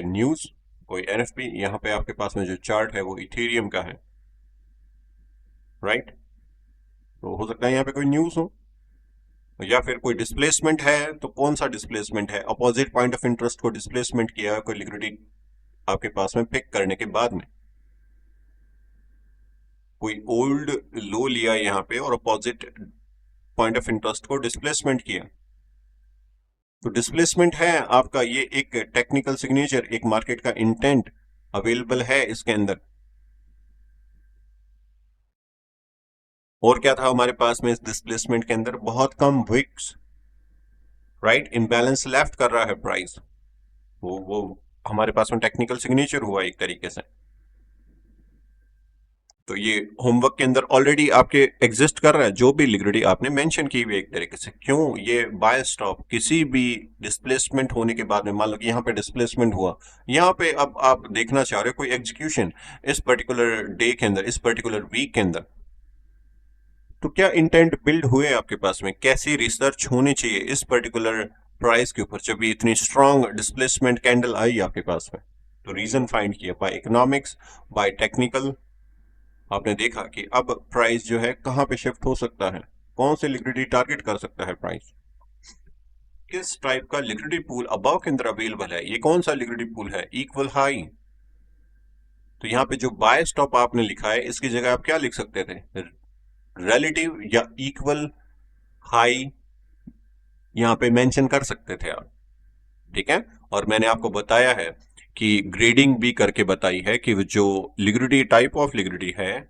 न्यूज कोई एनएफपी, यहां पे आपके पास में जो चार्ट है वो इथेरियम का है, राइट, तो हो सकता है यहाँ पे कोई न्यूज हो, या फिर कोई डिस्प्लेसमेंट है, तो कौन सा डिस्प्लेसमेंट है, अपोजिट पॉइंट ऑफ इंटरेस्ट को डिस्प्लेसमेंट किया है कोई लिक्विडिटी आपके पास में पिक करने के बाद में, कोई ओल्ड लो लिया यहाँ पे और अपोजिट पॉइंट ऑफ इंटरेस्ट को डिस्प्लेसमेंट किया, तो डिस्प्लेसमेंट है आपका, ये एक टेक्निकल सिग्नेचर, एक मार्केट का इंटेंट अवेलेबल है इसके अंदर। और क्या था हमारे पास में इस डिस्प्लेसमेंट के अंदर, बहुत कम विक्स, राइट, इम्बैलेंस लेफ्ट कर रहा है प्राइस, वो हमारे पास में टेक्निकल सिग्नेचर हुआ एक तरीके से। तो ये होमवर्क के अंदर ऑलरेडी आपके एग्जिस्ट कर रहा है, जो भी लिक्विडिटी आपने मेंशन की हुई एक तरीके से। क्यों, ये बाय स्टॉप किसी भी डिस्प्लेसमेंट होने के बाद में, मान लो कि यहाँ पे डिस्प्लेसमेंट हुआ, यहाँ पे अब आप देखना चाह रहे हो कोई एग्जीक्यूशन इस पर्टिकुलर डे के अंदर, इस पर्टिकुलर वीक के अंदर, तो क्या इंटेंट बिल्ड हुए आपके पास में, कैसी रिसर्च होनी चाहिए इस पर्टिकुलर प्राइस के ऊपर जब इतनी स्ट्रॉन्ग डिस्प्लेसमेंट कैंडल आई आपके पास में, तो रीजन फाइंड किया बाय इकोनॉमिक्स, बाय टेक्निकल, आपने देखा कि अब प्राइस जो है कहां पे शिफ्ट हो सकता है, कौन से लिक्विडिटी टारगेट कर सकता है प्राइस, किस टाइप का लिक्विडिटी पूल अबव के अंदर अवेलेबल है, ये कौन सा लिक्विडिटी पूल है, इक्वल हाई। तो यहाँ पे जो बाय स्टॉप आपने लिखा है इसकी जगह आप क्या लिख सकते थे, रिलेटिव या इक्वल हाई यहाँ पे मेंशन कर सकते थे आप। ठीक है, और मैंने आपको बताया है कि ग्रेडिंग भी करके बताई है कि जो लिक्विडिटी टाइप ऑफ लिक्विडिटी है,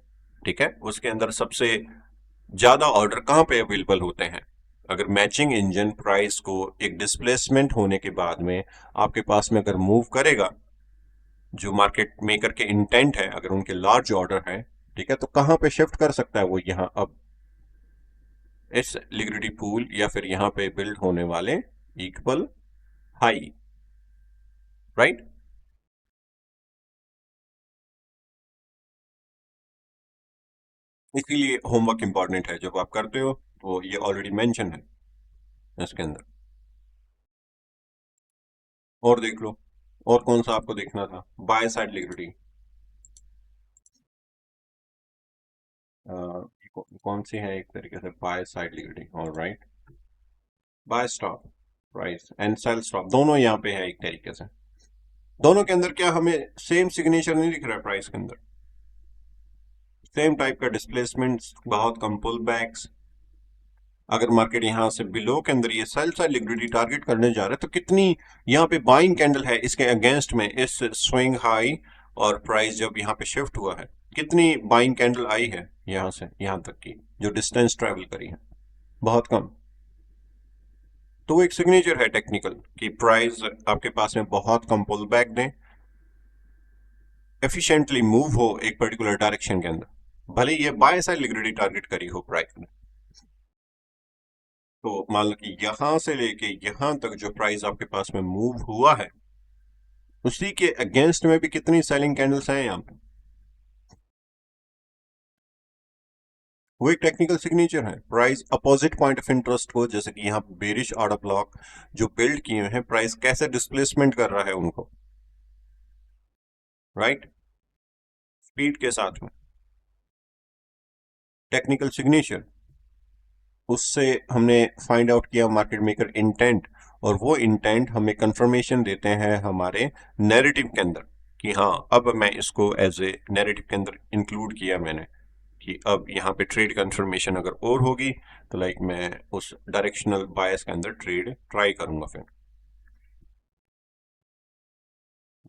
ठीक है, उसके अंदर सबसे ज्यादा ऑर्डर कहां पे अवेलेबल होते हैं। अगर मैचिंग इंजन प्राइस को एक डिस्प्लेसमेंट होने के बाद में आपके पास में अगर मूव करेगा, जो मार्केट मेकर के इंटेंट है, अगर उनके लार्ज ऑर्डर है, ठीक है, तो कहां पे शिफ्ट कर सकता है वो, यहां अब इस लिक्विडिटी पूल या फिर यहां पे बिल्ड होने वाले इक्वल हाई, राइट। इसीलिए होमवर्क इंपॉर्टेंट है, जब आप करते हो तो ये ऑलरेडी मेंशन है इसके अंदर। और देख लो, और कौन सा आपको देखना था, बाय साइड लिक्विडिटी, कौन सी है एक तरीके से buy side liquidity, alright. Buy stop price and sell stop दोनों यहाँ पे है एक तरीके से। दोनों के अंदर क्या हमें सेम सिग्नेचर नहीं दिख रहा है, प्राइस के अंदर सेम टाइप का डिस्प्लेसमेंट, बहुत कम पुल बैक्स। अगर मार्केट यहां से बिलो के अंदर ये सेल साइड लिक्विडिटी टारगेट करने जा रहा है, तो कितनी यहाँ पे बाइंग कैंडल है इसके अगेंस्ट में, इस स्विंग हाई और प्राइस जब यहाँ पे शिफ्ट हुआ है, कितनी बाइंग कैंडल आई है यहां से यहां तक की, जो डिस्टेंस ट्रेवल करी है, बहुत कम। तो वो एक सिग्नेचर है टेक्निकल कि प्राइस आपके पास में बहुत कम पुल बैक दें, एफिशिएंटली मूव हो एक पर्टिकुलर डायरेक्शन के अंदर, भले ये बाय साइड लिक्विडिटी टारगेट करी हो प्राइस ने। तो मान लो कि यहां से लेके यहां तक जो प्राइस आपके पास में मूव हुआ है, उसी के अगेंस्ट में भी कितनी सेलिंग कैंडल्स हैं यहाँ पे, वो एक टेक्निकल सिग्नेचर है। Price opposite point of interest को, जैसे कि यहाँ बेरिश ऑर्डर ब्लॉक जो बिल्ड किए हैं, प्राइस कैसे डिस्प्लेसमेंट कर रहा है उनको, राइट, स्पीड के साथ में टेक्निकल सिग्नेचर, उससे हमने फाइंड आउट किया मार्केट मेकर इंटेंट, और वो इंटेंट हमें कंफर्मेशन देते हैं हमारे नैरेटिव के अंदर कि हाँ अब मैं इसको एज ए नैरेटिव के अंदर इंक्लूड किया मैंने, कि अब यहाँ पे ट्रेड कंफर्मेशन अगर और होगी तो लाइक मैं उस डायरेक्शनल बायस के अंदर ट्रेड ट्राई करूंगा फिर,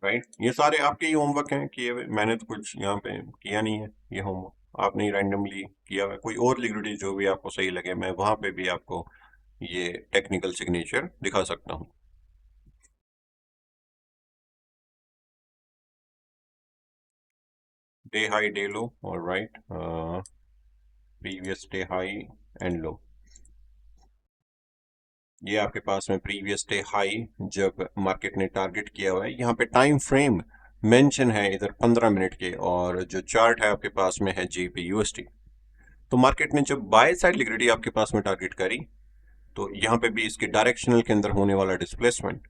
राइट। ये सारे आपके ही होमवर्क हैं किए हुए, मैंने तो कुछ यहाँ पे किया नहीं है, ये होमवर्क आपने ही रैंडमली किया हुआ है। कोई और लिक्विडिटी जो भी आपको सही लगे, मैं वहां पे भी आपको ये टेक्निकल सिग्नेचर दिखा सकता हूँ। डे हाई डे लो, और right, previous day high and low, ये आपके पास में प्रीवियस डे हाई जब मार्केट ने टारगेट किया हुआ है। यहाँ पे टाइम फ्रेम मेंशन है इधर 15 मिनट के, और जो चार्ट है आपके पास में है जीबी यूएसटी। तो मार्केट ने जब बाय साइड लिक्विडिटी आपके पास में टारगेट करी, तो यहाँ पे भी इसके डायरेक्शनल के अंदर होने वाला डिस्प्लेसमेंट,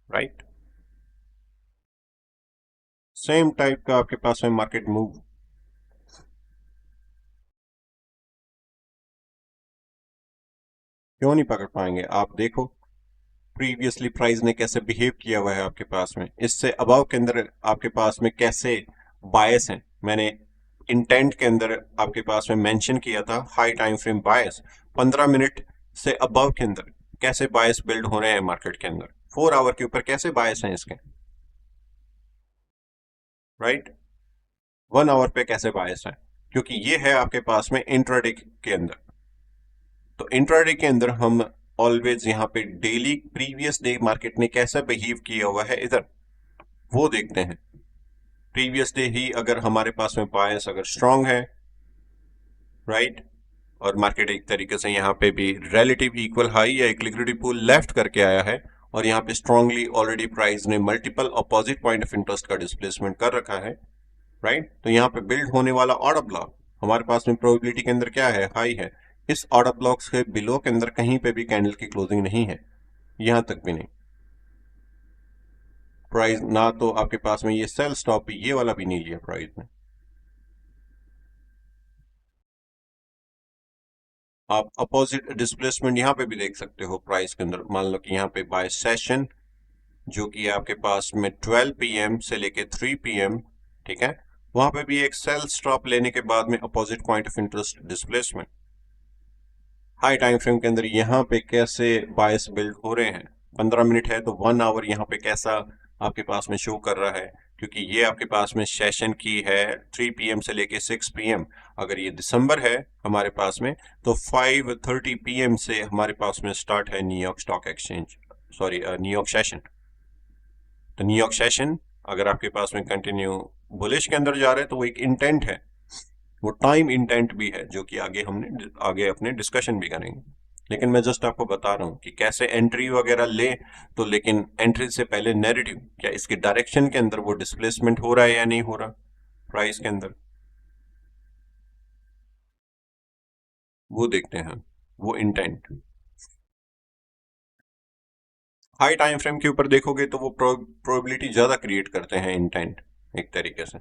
राइट, सेम टाइप का आपके पास में मार्केट मूव। क्यों नहीं पकड़ पाएंगे, आप देखो प्रीवियसली प्राइस ने कैसे बिहेव किया हुआ है आपके पास में, इससे अबाव के अंदर आपके पास में कैसे बायस हैं। मैंने इंटेंट के अंदर आपके पास में मेंशन किया था हाई टाइम फ्रेम बायस, 15 मिनट से अबव के अंदर कैसे बायस बिल्ड हो रहे हैं मार्केट के अंदर, 4 आवर के ऊपर कैसे बायस हैं इसके, राइट, 1 आवर पे कैसे बायस है, क्योंकि ये है आपके पास में इंट्राडे के अंदर। तो इंट्राडे के अंदर हम ऑलवेज यहाँ पे डेली प्रीवियस डे मार्केट ने कैसा बिहेव किया हुआ है इधर वो देखते हैं। प्रीवियस डे ही अगर हमारे पास में बायस अगर स्ट्रांग है, राइट, और मार्केट एक तरीके से यहाँ पे भी रिलेटिव इक्वल हाई या एक लिक्विडिटी पूल लेफ्ट करके आया है, और यहाँ पे स्ट्रांगली ऑलरेडी प्राइस ने multiple opposite point of interest का डिस्प्लेसमेंट कर रखा है, राइट, तो यहाँ पे बिल्ड होने वाला ऑर्डर ब्लॉक हमारे पास में प्रोबेबिलिटी के अंदर क्या है, हाई है। इस ऑर्डर ब्लॉक्स के बिलो के अंदर कहीं पे भी कैंडल की क्लोजिंग नहीं है, यहां तक भी नहीं, प्राइस ना तो आपके पास में ये सेल स्टॉप भी ये वाला भी नहीं लिया प्राइस ने। आप अपोजिट डिस्प्लेसमेंट यहाँ पे भी देख सकते हो प्राइस के अंदर। मान लो कि यहाँ पे बाय सेशन जो कि है आपके पास में 12 पीएम से लेके 3 पीएम, ठीक है, वहां पे भी एक सेल स्टॉप लेने के बाद में opposite point of interest displacement. High time frame के अंदर यहाँ पे कैसे बायस बिल्ड हो रहे हैं। 15 मिनट है तो 1 आवर यहाँ पे कैसा आपके पास में शो कर रहा है, क्योंकि ये आपके पास में सेशन की है 3 पीएम से लेके 6 पीएम। अगर ये दिसंबर है हमारे पास में तो 5:30 पीएम से हमारे पास में स्टार्ट है New York stock exchange, sorry New York session. तो न्यूयॉर्क सेशन अगर आपके पास में कंटिन्यू बुलिश के अंदर जा रहे हैं तो वो एक इंटेंट है, वो टाइम इंटेंट भी है, जो कि हमने आगे अपने डिस्कशन भी करेंगे। लेकिन मैं जस्ट आपको बता रहा हूं कि कैसे एंट्री वगैरह ले। तो लेकिन एंट्री से पहले नैरेटिव, क्या इसके डायरेक्शन के अंदर वो डिस्प्लेसमेंट हो रहा है या नहीं हो रहा प्राइस के अंदर, वो देखते हैं, वो इंटेंट। हाई टाइम फ्रेम के ऊपर देखोगे तो वो प्रोबेबिलिटी ज्यादा क्रिएट करते हैं इंटेंट एक तरीके से।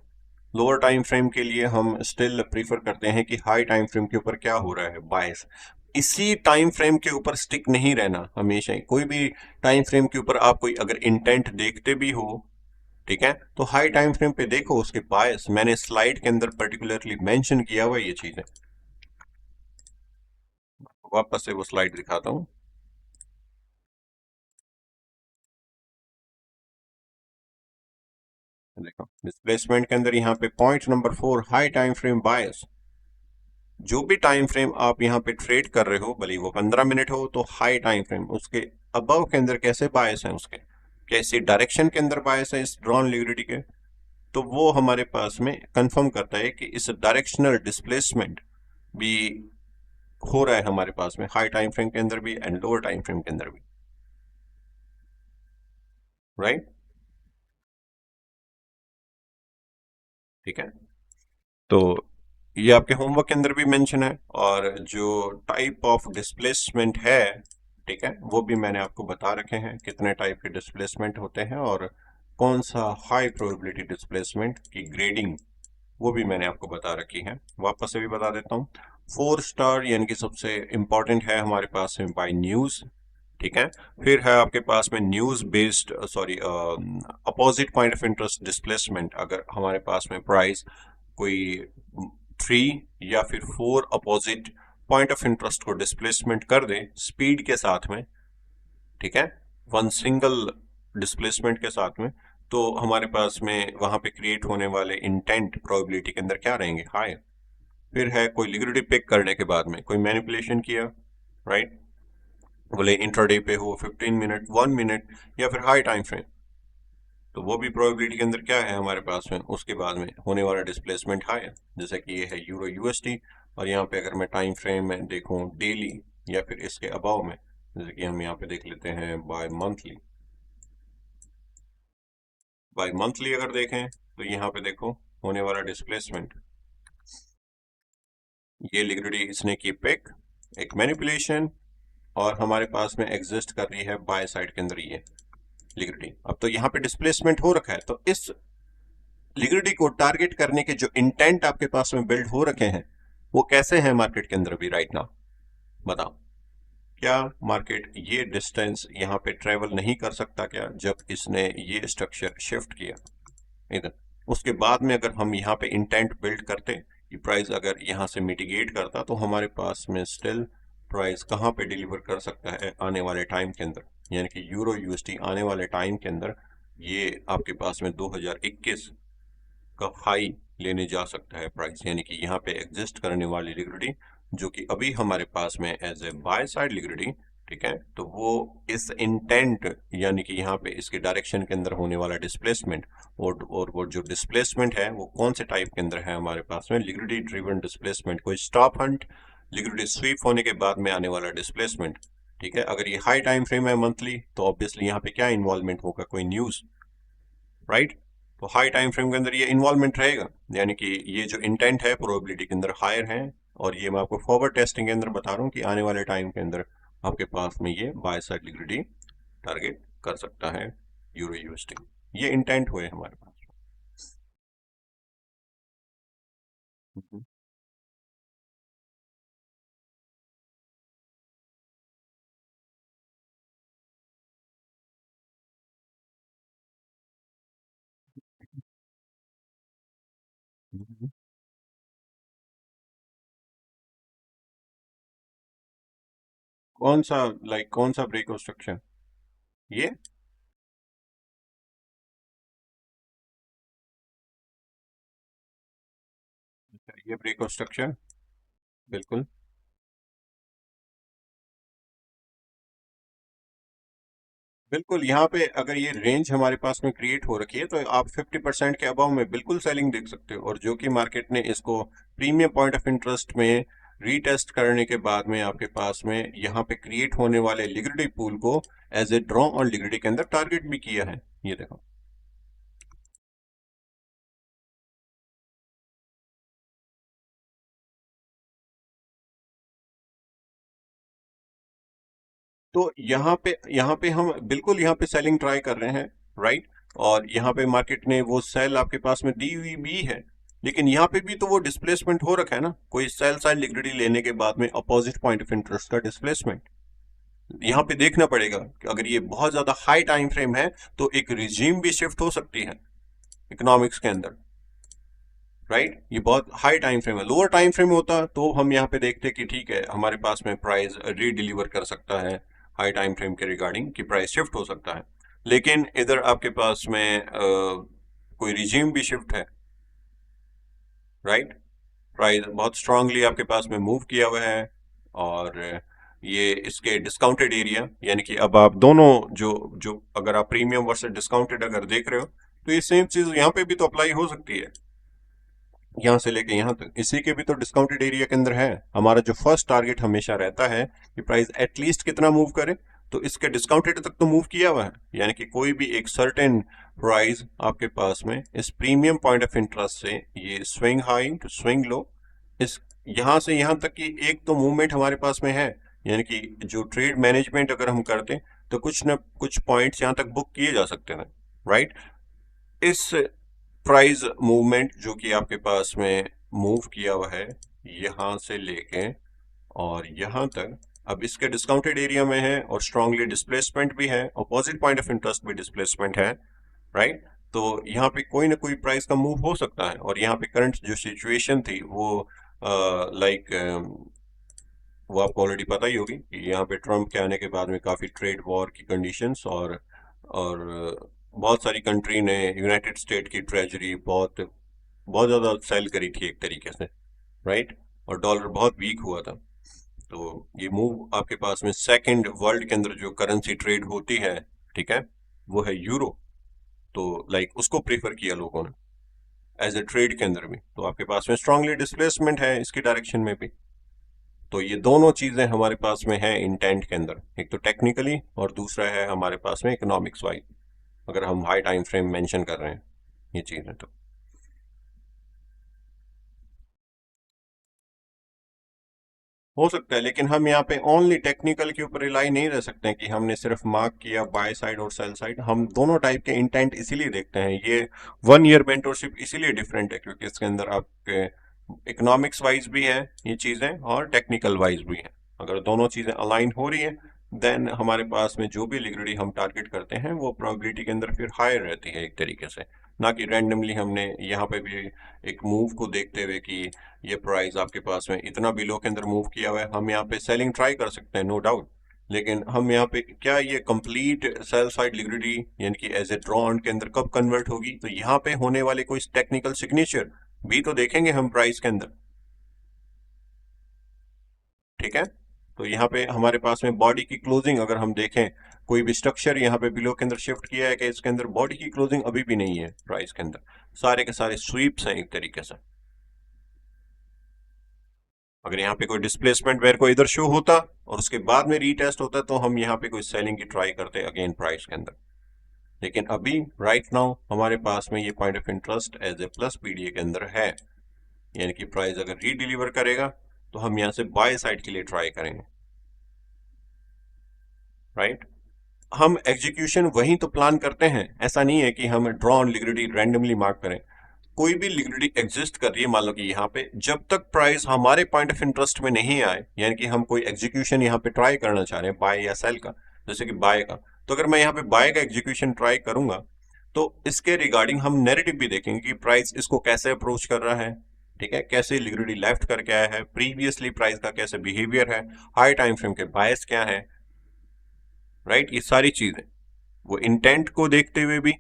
लोअर टाइम फ्रेम के लिए हम स्टिल प्रीफर करते हैं कि हाई टाइम फ्रेम के ऊपर क्या हो रहा है, बायस। इसी टाइम फ्रेम के ऊपर स्टिक नहीं रहना हमेशा ही। कोई भी टाइम फ्रेम के ऊपर आप कोई अगर इंटेंट देखते भी हो, ठीक है, तो हाई टाइम फ्रेम पे देखो उसके बायस। मैंने स्लाइड के अंदर पर्टिकुलरली मेंशन किया हुआ ये चीजें, वापस से वो स्लाइड दिखाता हूँ। देखो डिस्प्लेसमेंट के अंदर यहाँ पे point number 4 high time frame bias. जो भी टाइम फ्रेम आप यहाँ पे ट्रेड कर रहे हो, भले वो 15 मिनट हो, तो हाई टाइम फ्रेम उसके अबव के अंदर कैसे बायस है, उसके कैसे डायरेक्शन के अंदर बायस है इस ड्रॉन लिक्विडिटी के, तो वो हमारे पास में कंफर्म करता है कि इस डायरेक्शनल डिस्प्लेसमेंट भी हो रहा है हमारे पास में हाई टाइम फ्रेम के अंदर भी एंड लोअर टाइम फ्रेम के अंदर भी, राइट। ठीक है, तो ये आपके होमवर्क के अंदर भी मेंशन है। और जो टाइप ऑफ डिस्प्लेसमेंट है, ठीक है, वो भी मैंने आपको बता रखे हैं कितने टाइप के डिस्प्लेसमेंट होते हैं और कौन सा हाई प्रोबेबिलिटी डिस्प्लेसमेंट की ग्रेडिंग, वो भी मैंने आपको बता रखी है। वापस से भी बता देता हूँ। 4 स्टार यानी कि सबसे इंपॉर्टेंट है हमारे पास में बाय न्यूज, ठीक है। फिर है आपके पास में news based, sorry, opposite point of interest displacement. अगर हमारे पास में प्राइस कोई 3 या फिर 4 अपोजिट पॉइंट ऑफ इंटरेस्ट को डिस्प्लेसमेंट कर दे स्पीड के साथ में, ठीक है, वन सिंगल डिस्प्लेसमेंट के साथ में, तो हमारे पास में वहां पे क्रिएट होने वाले इंटेंट प्रोबेबिलिटी के अंदर क्या रहेंगे, हाई। फिर है कोई लिक्विडिटी पिक करने के बाद में कोई मैनिपुलेशन किया, राइट, बोले इंट्राडे पे हो 15 मिनट, 1 मिनट या फिर हाई टाइम फ्रेम, तो वो भी प्रोबेबिलिटी के अंदर क्या है हमारे पास में उसके बाद में होने वाला डिस्प्लेसमेंट हाई है। जैसे कि ये है यूरो यूएसडी, और यहाँ पे अगर मैं टाइम फ्रेम में देखूं डेली या फिर इसके अबाव में, जैसे कि हम यहाँ पे देख लेते हैं बाय मंथली। बाय मंथली अगर देखें तो यहाँ पे देखो होने वाला डिस्प्लेसमेंट, ये लिक्विडिटी इसने की पिक, एक मैनिपुलेशन, और हमारे पास में एग्जिस्ट कर रही है बाय साइड के अंदर ये लिक्विडिटी। अब तो यहाँ पे डिस्प्लेसमेंट हो रखा है, तो इस लिक्विडिटी को टारगेट करने के जो इंटेंट आपके पास में बिल्ड हो रखे हैं वो कैसे हैं मार्केट के अंदर भी राइट नाउ, बताओ। क्या मार्केट ये डिस्टेंस यहाँ पे ट्रेवल नहीं कर सकता क्या, जब इसने ये स्ट्रक्चर शिफ्ट किया इधर। उसके बाद में अगर हम यहाँ पे इंटेंट बिल्ड करते कि प्राइस अगर यहाँ से मिटिगेट करता, तो हमारे पास में स्टिल प्राइस कहाँ पे डिलीवर कर सकता है आने वाले टाइम के अंदर, यानी कि यूरो यूएसडी आने वाले टाइम के अंदर ये आपके पास में 2021 का हाई लेने जा सकता है प्राइस। यानी कि यहाँ पे एग्जिस्ट करने वाली लिक्विडिटी जो कि अभी हमारे पास में as a buy side liquidity, ठीक है, तो वो इस इंटेंट यानी कि यहाँ पे इसके डायरेक्शन के अंदर होने वाला डिस्प्लेसमेंट, और वो जो डिस्प्लेसमेंट है वो कौन से टाइप के अंदर है हमारे पास में, लिक्विडिटी ड्रिवन डिस्प्लेसमेंट, कोई स्टॉप हंट, लिक्विडिटी स्वीप होने के बाद में आने वाला डिस्प्लेसमेंट, ठीक है। अगर ये हाई टाइम फ्रेम है मंथली, तो ऑब्वियसली यहाँ पे क्या इन्वॉल्वमेंट होगा, कोई न्यूज, राइट। तो हाई टाइम फ्रेम के अंदर ये इन्वॉल्वमेंट रहेगा, यानी कि ये जो इंटेंट है प्रोबेबिलिटी के अंदर हायर है। और ये मैं आपको फॉरवर्ड टेस्टिंग के अंदर बता रहा हूँ कि आने वाले टाइम के अंदर आपके पास में ये बाय साइड लिक्विडिटी टारगेट कर सकता है यूरो यूएसडी। ये इंटेंट हुए हमारे पास। हम्म। कौन सा, कौन सा ब्रेक ऑब्स्ट्रक्शन? ये ये ब्रेक ऑब्स्ट्रक्शन, बिल्कुल। बिल्कुल, यहाँ पे अगर ये रेंज हमारे पास में क्रिएट हो रखी है तो आप 50% के अबव में बिल्कुल सेलिंग देख सकते हो, और जो कि मार्केट ने इसको प्रीमियम पॉइंट ऑफ इंटरेस्ट में रीटेस्ट करने के बाद में आपके पास में यहाँ पे क्रिएट होने वाले लिक्विडिटी पूल को as a draw on liquidity के अंदर टारगेट भी किया है। ये देखो, तो यहाँ पे हम बिल्कुल यहाँ पे सेलिंग ट्राई कर रहे हैं, राइट। और यहाँ पे मार्केट ने वो सेल आपके पास में दी हुई भी है, लेकिन यहाँ पे भी तो वो डिस्प्लेसमेंट हो रखा है ना, कोई सेल साइड लिक्विडिटी लेने के बाद में अपोजिट पॉइंट ऑफ इंटरेस्ट का डिस्प्लेसमेंट यहाँ पे देखना पड़ेगा कि अगर ये बहुत ज्यादा हाई टाइम फ्रेम है तो एक रिजीम भी शिफ्ट हो सकती है इकोनॉमिक्स के अंदर, राइट। ये बहुत हाई टाइम फ्रेम है, लोअर टाइम फ्रेम होता तो हम यहाँ पे देखते कि ठीक है हमारे पास में प्राइस रीडिलीवर कर सकता है, हाई टाइम फ्रेम के रिगार्डिंग कि प्राइस शिफ्ट हो सकता है। लेकिन इधर आपके पास में कोई रिजीम भी शिफ्ट है, राइट। प्राइस बहुत स्ट्रांगली आपके पास में मूव किया हुआ है, और ये इसके डिस्काउंटेड एरिया, यानी कि अब आप दोनों जो जो अगर आप प्रीमियम वर्सेस डिस्काउंटेड अगर देख रहे हो तो ये सेम चीज यहाँ पे भी तो अप्लाई हो सकती है, यहाँ से लेके यहाँ तक इसी के भी तो डिस्काउंटेड एरिया के अंदर है। हमारा जो फर्स्ट टारगेट हमेशा रहता है कि प्राइस एटलीस्ट कितना मूव करे, तो इसके डिस्काउंटेड तक तो मूव किया हुआ है, यानी कि कोई भी एक सर्टेन प्राइस आपके पास में इस प्रीमियम पॉइंट ऑफ इंटरेस्ट से ये swing high to swing low, इस यहाँ से यहाँ तक की एक तो मूवमेंट हमारे पास में है, यानी कि जो ट्रेड मैनेजमेंट अगर हम करते तो कुछ ना कुछ पॉइंट्स यहाँ तक बुक किए जा सकते हैं, राइट। इस प्राइस मूवमेंट जो कि आपके पास में मूव किया हुआ है यहाँ से लेके और यहाँ तक, अब इसके डिस्काउंटेड एरिया में है और स्ट्रांगली डिस्प्लेसमेंट भी है, अपोजिट पॉइंट ऑफ इंटरेस्ट भी डिस्प्लेसमेंट है, राइट। तो यहाँ पे कोई ना कोई प्राइस का मूव हो सकता है, और यहाँ पे करंट जो सिचुएशन थी वो लाइक वो आपको ऑलरेडी पता ही होगी कि यहाँ पे ट्रम्प के आने के बाद में काफ़ी ट्रेड वॉर की कंडीशंस, और बहुत सारी कंट्री ने यूनाइटेड स्टेट की ट्रेजरी बहुत बहुत ज़्यादा सेल करी थी एक तरीके से, राइट। और डॉलर बहुत वीक हुआ था, तो ये मूव आपके पास में सेकंड वर्ल्ड के अंदर जो करेंसी ट्रेड होती है, ठीक है, वो है यूरो। तो उसको प्रेफर किया लोगों ने एज ए ट्रेड के अंदर भी, तो आपके पास में स्ट्रांगली डिस्प्लेसमेंट है इसकी डायरेक्शन में भी। तो ये दोनों चीजें हमारे पास में है इंटेंट के अंदर, एक तो टेक्निकली और दूसरा है हमारे पास में इकोनॉमिक्स वाइज, अगर हम हाई टाइम फ्रेम मेंशन कर रहे हैं ये चीजें तो। हो सकता है, लेकिन हम यहाँ पे ओनली टेक्निकल के ऊपर रिलाई नहीं रह सकते हैं कि हमने सिर्फ मार्क किया बाय साइड और सेल साइड, हम दोनों टाइप के इंटेंट इसीलिए देखते हैं। ये 1 ईयर मेंटरशिप इसीलिए डिफरेंट है क्योंकि इसके अंदर आपके इकोनॉमिक्स वाइज भी है ये चीजें और टेक्निकल वाइज भी है। अगर दोनों चीजें अलाइन हो रही है देन हमारे पास में जो भी लिक्विडिटी हम टारगेट करते हैं वो प्रोबेबिलिटी के अंदर फिर हायर रहती है एक तरीके से, ना कि रैंडमली हमने यहाँ पे भी एक मूव को देखते हुए कि ये प्राइस आपके पास में इतना बिलो के अंदर मूव किया हुआ है, हम यहाँ पे सेलिंग ट्राई कर सकते हैं नो डाउट, लेकिन हम यहाँ पे क्या ये कंप्लीट सेल साइड लिक्विडिटी यानी कि एज ए ड्रॉन के अंदर कब कन्वर्ट होगी, तो यहाँ पे होने वाले कोई टेक्निकल सिग्नेचर भी तो देखेंगे हम प्राइस के अंदर, ठीक है। तो यहाँ पे हमारे पास में बॉडी की क्लोजिंग अगर हम देखें, कोई भी स्ट्रक्चर यहाँ पे बिलो के अंदर शिफ्ट किया है कि इसके अंदर बॉडी की क्लोजिंग अभी भी नहीं है प्राइस के अंदर, सारे के सारे स्वीप्स हैं एक तरीके से। अगर यहाँ पे कोई डिस्प्लेसमेंट वेयर को इधर शो होता और उसके बाद में रीटेस्ट होता तो हम यहाँ पे कोई सेलिंग की ट्राई करते अगेन प्राइस के अंदर, लेकिन अभी राइट नाउ हमारे पास में ये point of interest as a plus PDA के अंदर है, यानी कि प्राइस अगर रीडिलीवर करेगा तो हम यहाँ से बाय साइड के लिए ट्राई करेंगे, राइट। हम एग्जीक्यूशन वही तो प्लान करते हैं, ऐसा नहीं है कि हम draw on liquidity randomly mark करें। कोई भी लिक्विडिटी एग्जिस्ट कर रही है मान लो कि यहाँ पे, जब तक प्राइस हमारे पॉइंट ऑफ इंटरेस्ट में नहीं आए, यानी कि हम कोई एग्जीक्यूशन यहाँ पे ट्राई करना चाह रहे हैं बाय या सेल का, जैसे कि बाय का, तो अगर मैं यहाँ पे बाय का एग्जीक्यूशन ट्राई करूंगा तो इसके रिगार्डिंग हम नैरेटिव भी देखेंगे कि प्राइस इसको कैसे अप्रोच कर रहा है, ठीक है, कैसे लिक्विडिटी लेफ्ट करके आया है, प्रीवियसली प्राइस का कैसे बिहेवियर है, हाई टाइम फ्रेम के बायस क्या है, राइट, ये सारी चीजें वो इंटेंट को देखते हुए भी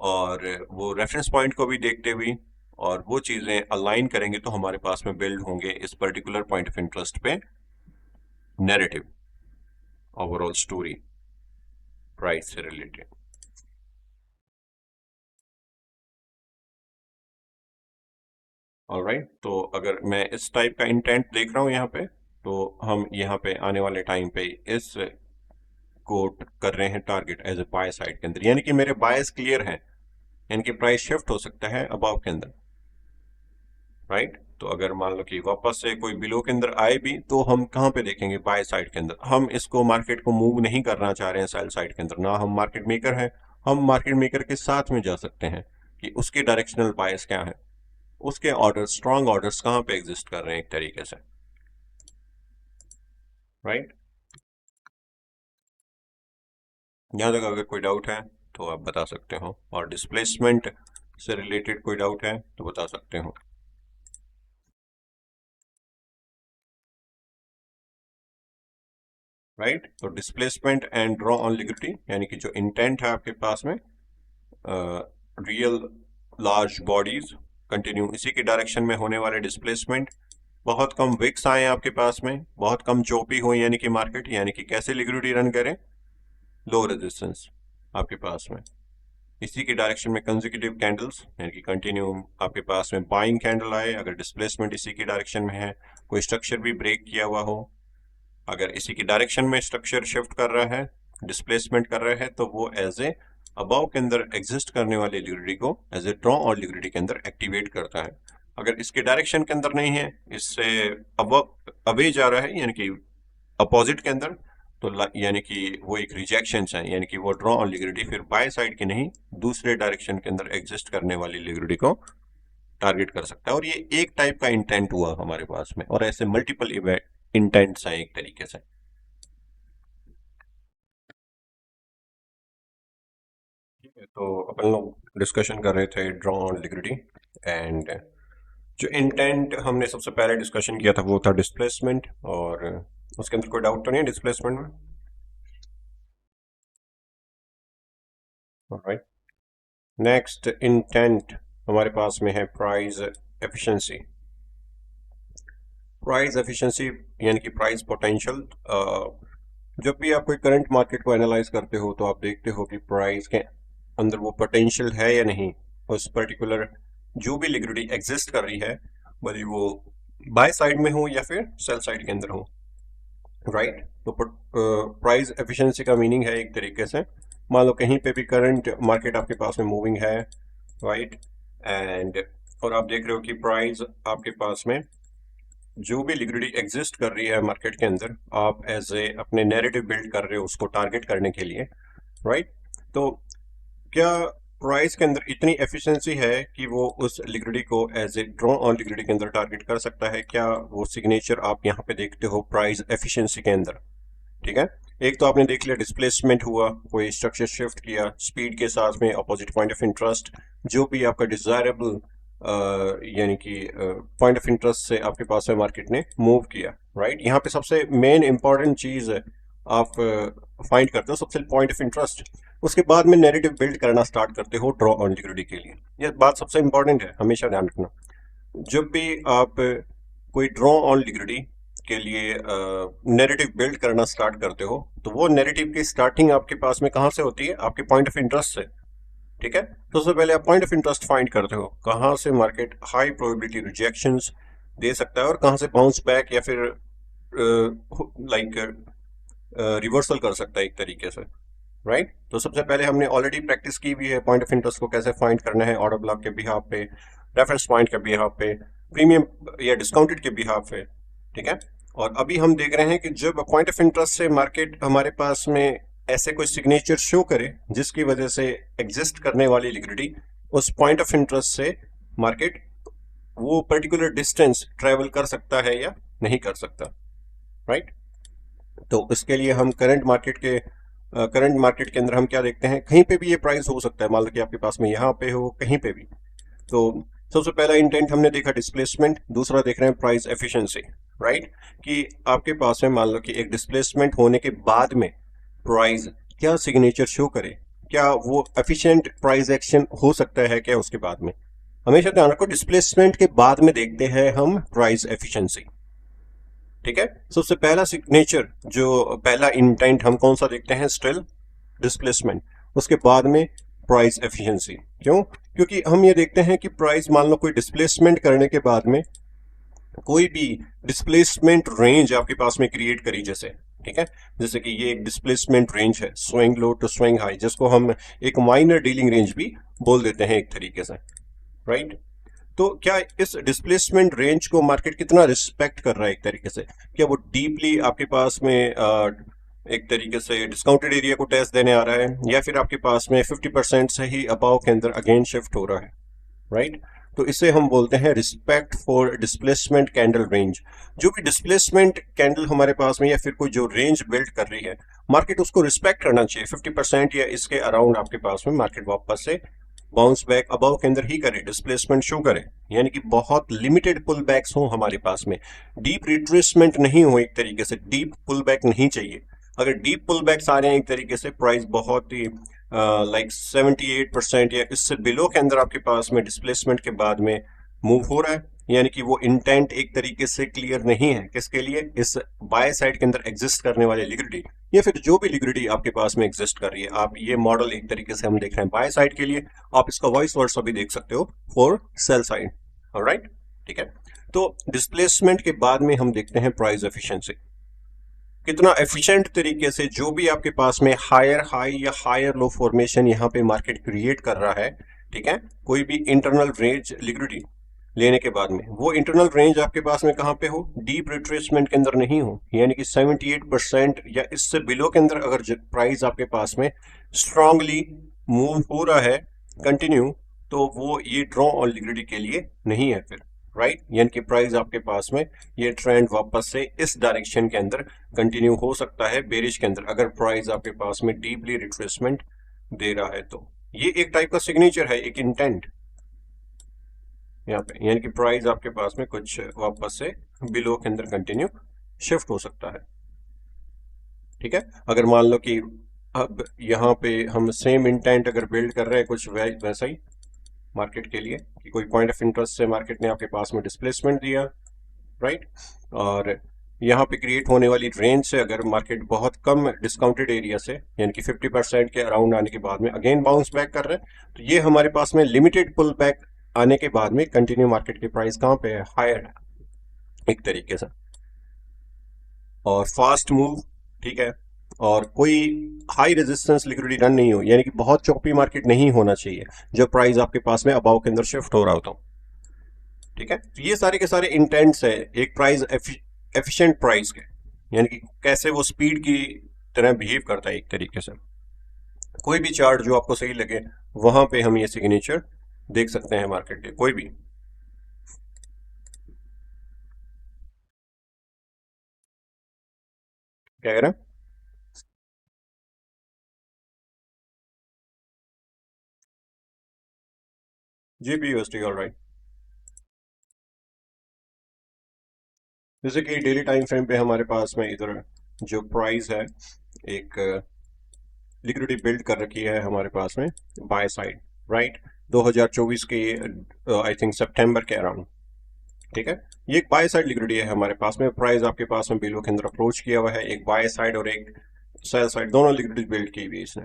और वो रेफरेंस पॉइंट को भी देखते हुए और वो चीजें अलाइन करेंगे तो हमारे पास में बिल्ड होंगे इस पर्टिकुलर पॉइंट ऑफ इंटरेस्ट पे नैरेटिव, ओवरऑल स्टोरी प्राइस से रिलेटेड। ऑलराइट, तो अगर मैं इस टाइप का इंटेंट देख रहा हूं यहाँ पे, तो हम यहाँ पे आने वाले टाइम पे इस कोट कर रहे हैं target as a buy side के अंदर, यानी कि मेरे बायस क्लियर हैं, यानी कि प्राइस शिफ्ट हो सकता है अबाव के अंदर, राइट। तो अगर मान लो कि वापस से कोई बिलो के अंदर आए भी तो हम कहाँ पे देखेंगे, बाय साइड के अंदर। हम इसको मार्केट को मूव नहीं करना चाह रहे हैं सेल साइड के अंदर, ना हम मार्केट मेकर हैं, हम मार्केट मेकर के साथ में जा सकते हैं कि उसके डायरेक्शनल बायस क्या है, उसके ऑर्डर, स्ट्रॉन्ग ऑर्डर्स कहाँ पे एग्जिस्ट कर रहे हैं एक तरीके से, राइट। यहाँ तक अगर कोई डाउट है तो आप बता सकते हो, और डिस्प्लेसमेंट से रिलेटेड कोई डाउट है तो बता सकते हो। राइट, तो displacement and draw on liquidity, यानी कि जो इंटेंट है आपके पास में, रियल लार्ज बॉडीज कंटिन्यू इसी के डायरेक्शन में होने वाले डिस्प्लेसमेंट, बहुत कम विक्स आए आपके पास में, बहुत कम चोपी हो यानी कि मार्केट, यानी कि कैसे लिक्विडिटी रन करें, लो रेजिस्टेंस आपके पास में, इसी के डायरेक्शन में कंसेक्यूटिव कैंडल्स, यानी कि कंटिन्यू आपके पास में बाइंग कैंडल आए, अगर डिस्प्लेसमेंट इसी के डायरेक्शन में है, कोई स्ट्रक्चर भी ब्रेक किया हुआ हो, अगर इसी की डायरेक्शन में स्ट्रक्चर शिफ्ट कर रहा है, डिस्प्लेसमेंट कर रहा है, तो वो एज ए अबाव के अंदर एग्जिस्ट करने वाली लिक्विडिटी को एज ए ड्रॉ और लिक्विडिटी के अंदर एक्टिवेट करता है। अगर इसके डायरेक्शन के अंदर नहीं है, इससे अबव अवे जा रहा है यानी कि अपोजिट के अंदर, तो यानी कि वो एक रिजेक्शन है, यानी कि वो ड्रॉ ऑन लिक्विडिटी फिर बाय साइड की नहीं, दूसरे डायरेक्शन के अंदर एग्जिस्ट करने वाली लिक्विडिटी को टारगेट कर सकता है। और ये एक टाइप का इंटेंट हुआ हमारे पास में, और ऐसे मल्टीपल इंटेंट्स हैं एक तरीके से। ठीक है, तो अपन लोग डिस्कशन कर रहे थे ड्रॉ ऑन लिक्विडिटी, एंड जो इंटेंट हमने सबसे पहले डिस्कशन किया था वो था डिस्प्लेसमेंट, और उसके अंदर कोई डाउट तो नहीं है डिस्प्लेसमेंट में, राइट। नेक्स्ट इंटेंट हमारे पास में है प्राइस एफिशिएंसी। प्राइस एफिशिएंसी यानी कि प्राइस पोटेंशियल। जब भी आप कोई करंट मार्केट को एनालाइज करते हो तो आप देखते हो कि प्राइस के अंदर वो पोटेंशियल है या नहीं, उस पर्टिकुलर जो भी लिक्विडिटी एग्जिस्ट कर रही है, भले वो बाय साइड में हो या फिर सेल साइड के अंदर हो, राइट। तो प्राइस एफिशिएंसी का मीनिंग है एक तरीके से, मान लो कहीं पे भी करंट मार्केट आपके पास में मूविंग है, राइट, एंड और आप देख रहे हो कि प्राइस आपके पास में जो भी लिक्विडिटी एग्जिस्ट कर रही है मार्केट के अंदर, आप एज ए अपने नैरेटिव बिल्ड कर रहे हो उसको टारगेट करने के लिए, राइट। तो क्या प्राइस के अंदर इतनी एफिशिएंसी है कि वो उस लिक्विडिटी को as a draw on liquidity के अंदर टारगेट कर सकता है? क्या वो सिग्नेचर आप यहाँ पे देखते हो प्राइस एफिशिएंसी के अंदर? ठीक है, एक तो आपने देख लिया डिस्प्लेसमेंट हुआ, कोई स्ट्रक्चर शिफ्ट किया स्पीड के साथ में अपोजिट पॉइंट ऑफ इंटरेस्ट, जो भी आपका डिजायरेबल यानी कि पॉइंट ऑफ इंटरेस्ट से आपके पास में मार्केट ने मूव किया, राइट। यहाँ पे सबसे मेन इंपॉर्टेंट चीज आप फाइंड करते हो, सबसे पॉइंट ऑफ इंटरेस्ट, उसके बाद में नैरेटिव बिल्ड करना स्टार्ट करते हो ड्रॉ ऑन लिक्विडिटी के लिए। ये बात सबसे इंपॉर्टेंट है, हमेशा ध्यान रखना। जब भी आप कोई ड्रॉ ऑन लिक्विडिटी के लिए नैरेटिव बिल्ड करना स्टार्ट करते हो, तो वो नैरेटिव की स्टार्टिंग आपके पास में कहाँ से होती है? आपके पॉइंट ऑफ इंटरेस्ट से, ठीक है। तो सबसे पहले आप पॉइंट ऑफ इंटरेस्ट फाइंड करते हो, कहाँ से मार्केट हाई प्रोबेबिलिटी रिजेक्शंस दे सकता है और कहाँ से बाउंस बैक या फिर लाइक रिवर्सल कर सकता है एक तरीके से, राइट। तो सबसे पहले हमने ऑलरेडी प्रैक्टिस की हुई है पॉइंट ऑफ इंटरेस्ट को कैसे फाइंड करना है, ऑर्डर ब्लॉक के बिहाफ पे, रेफरेंस पॉइंट के बिहाफ पे, प्रीमियम या डिस्काउंटेड के बिहाफ पे, ठीक है। और अभी हम देख रहे हैं कि जब पॉइंट ऑफ इंटरेस्ट से मार्केट हमारे पास में ऐसे कोई सिग्नेचर शो करे जिसकी वजह से एग्जिस्ट करने वाली लिक्विडिटी उस पॉइंट ऑफ इंटरेस्ट से मार्केट वो पर्टिकुलर डिस्टेंस ट्रेवल कर सकता है या नहीं कर सकता, राइट। तो इसके लिए हम करंट मार्केट के अंदर हम क्या देखते हैं, कहीं पे भी ये प्राइस हो सकता है, मान लो कि आपके पास में यहाँ पे हो, कहीं पे भी, तो सबसे पहला इंटेंट हमने देखा डिस्प्लेसमेंट, दूसरा देख रहे हैं प्राइस एफिशिएंसी, राइट। कि आपके पास में मान लो कि एक डिस्प्लेसमेंट होने के बाद में प्राइस क्या सिग्नेचर शो करे, क्या वो एफिशिएंट प्राइस एक्शन हो सकता है क्या उसके बाद में। हमेशा ध्यान रखो डिस्प्लेसमेंट के बाद में देखते हैं हम प्राइस एफिशिएंसी, ठीक है। सबसे पहला सिग्नेचर जो पहला इंटेंट हम कौन सा देखते हैं, स्टिल डिस्प्लेसमेंट, उसके बाद में प्राइस एफिशिएंसी। क्यों? क्योंकि हम ये देखते हैं कि प्राइस मान लो कोई डिस्प्लेसमेंट करने के बाद में कोई भी डिस्प्लेसमेंट रेंज आपके पास में क्रिएट करी, जैसे ठीक है, जैसे कि ये एक डिस्प्लेसमेंट रेंज है, swing low to swing high, जिसको हम एक माइनर डीलिंग रेंज भी बोल देते हैं एक तरीके से, राइट। तो क्या इस डिस्प्लेसमेंट रेंज को मार्केट कितना रिस्पेक्ट कर रहा है एक तरीके से, क्या वो डीपली आपके पास में एक तरीके से डिस्काउंटेड एरिया को टेस्ट देने आ रहा है, या फिर आपके पास में 50% से ही अबाव के अंदर अगेन शिफ्ट हो रहा है, राइट। तो इसे हम बोलते हैं respect for displacement candle range. जो भी डिस्प्लेसमेंट कैंडल हमारे पास में या फिर कोई जो रेंज बिल्ड कर रही है, मार्केट उसको रिस्पेक्ट करना चाहिए। 50% या इसके अराउंड आपके पास में मार्केट वापस से बाउंस बैक अबाव के अंदर ही करे, डिस्प्लेसमेंट शो करे, यानी कि बहुत लिमिटेड पुल बैक्स हो हमारे पास में, डीप रिट्रेसमेंट नहीं हो, एक तरीके से डीप पुल बैक नहीं चाहिए। अगर डीप पुल बैक्स आ रहे हैं एक तरीके से, प्राइस बहुत ही लाइक 78% या इससे बिलो के अंदर आपके पास में डिस्प्लेसमेंट के बाद में मूव हो रहा है, यानी कि वो इंटेंट एक तरीके से क्लियर नहीं है किसके लिए, इस बाय साइड के अंदर एग्जिस्ट करने वाले लिक्विडिटी या फिर जो भी लिक्विडिटी आपके पास में एग्जिस्ट कर रही है। आप ये मॉडल एक तरीके से हम देख रहे हैं बाय साइड के लिए, आप इसका वॉइस वर्ड्स भी देख सकते हो फॉर सेल साइड, ऑलराइट, ठीक है। तो डिस्प्लेसमेंट के बाद में हम देखते हैं प्राइस एफिशिएंसी, कितना एफिशिएंट तरीके से जो भी आपके पास में हायर हाई या हायर लो फॉर्मेशन यहाँ पे मार्केट क्रिएट कर रहा है, ठीक है, कोई भी इंटरनल रेंज लिक्विडिटी लेने के बाद में, वो इंटरनल रेंज आपके पास में कहां पे हो, डीप रिट्रेसमेंट के अंदर नहीं हो, यानी कि 78% या इससे बिलो के अंदर अगर प्राइस आपके पास में स्ट्रांगली मूव हो रहा है कंटिन्यू, तो वो ये ड्रॉ ऑन लिक्विडिटी के लिए नहीं है फिर, राइट। यानी कि प्राइस आपके पास में ये ट्रेंड वापस से इस डायरेक्शन के अंदर कंटिन्यू हो सकता है बेरिश के अंदर, अगर प्राइस आपके पास में डीपली रिट्रेसमेंट दे रहा है। तो ये एक टाइप का सिग्नेचर है, एक इंटेंट यहाँ पे, यानी कि प्राइस आपके पास में कुछ वापस से बिलो के अंदर कंटिन्यू शिफ्ट हो सकता है, ठीक है। अगर मान लो कि अब यहाँ पे हम सेम इंटेंट अगर बिल्ड कर रहे हैं कुछ वैसा ही मार्केट के लिए, कि कोई पॉइंट ऑफ इंटरेस्ट से मार्केट ने आपके पास में डिस्प्लेसमेंट दिया, राइट, और यहाँ पे क्रिएट होने वाली रेंज से अगर मार्केट बहुत कम डिस्काउंटेड एरिया से यानी कि 50% के अराउंड आने के बाद में अगेन बाउंस बैक कर रहे हैं, तो ये हमारे पास में लिमिटेड पुल बैक आने के बाद में कंटिन्यू मार्केट की प्राइस कहाँ पे है, हायर एक तरीके से, और फास्ट मूव, ठीक है, और कोई हाई रेजिस्टेंस लिक्विडिटी रन नहीं हो, यानी कि बहुत चौपी मार्केट नहीं होना चाहिए जब प्राइस आपके पास में अबाव के अंदर शिफ्ट हो रहा होता हो, ठीक है। तो ये सारे के सारे इंटेंट्स है एक प्राइस एफिशिएंट प्राइस के, यानी कि कैसे वो स्पीड की तरह बिहेव करता है एक तरीके से। कोई भी चार्ट जो आपको सही लगे वहां पे हम ये सिग्नेचर देख सकते हैं मार्केट के, कोई भी। क्या कह रहे हैं? GBUSD, alright. जैसे कि डेली टाइम फ्रेम पे हमारे पास में इधर जो प्राइस है एक लिक्विडिटी बिल्ड कर रखी है हमारे पास में बाय साइड, राइट, 2024 के आई थिंक सितंबर के अराउंड, ठीक है। ये एक बाय साइड लिक्विडिटी है हमारे पास में, प्राइस आपके पास में बिलो के अंदर अप्रोच किया हुआ है, एक बाय साइड और एक सेल साइड दोनों लिक्विडिटी बिल्ड की हुई इसने,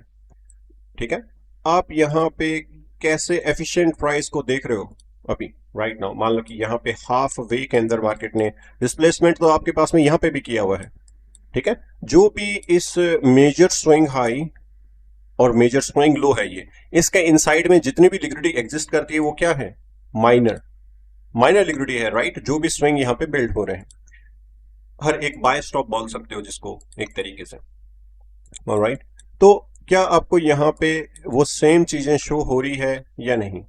ठीक है। आप यहाँ पे कैसे एफिशिएंट प्राइस को देख रहे हो अभी राइट नाउ, मान लो कि यहाँ पे हाफ वे के अंदर मार्केट ने डिस्प्लेसमेंट तो आपके पास में यहाँ पे भी किया हुआ है, ठीक है। जो भी इस मेजर स्विंग हाई और मेजर स्विंग लो है, ये इसके इनसाइड में जितनी भी लिक्विडिटी एग्जिस्ट करती है वो क्या है, माइनर माइनर लिक्विडिटी है, राइट। जो भी स्विंग यहाँ पे बिल्ड हो रहे हैं, हर एक बाय स्टॉप बोल सकते हो जिसको एक तरीके से, ऑलराइट। तो क्या आपको यहाँ पे वो सेम चीजें शो हो रही है या नहीं,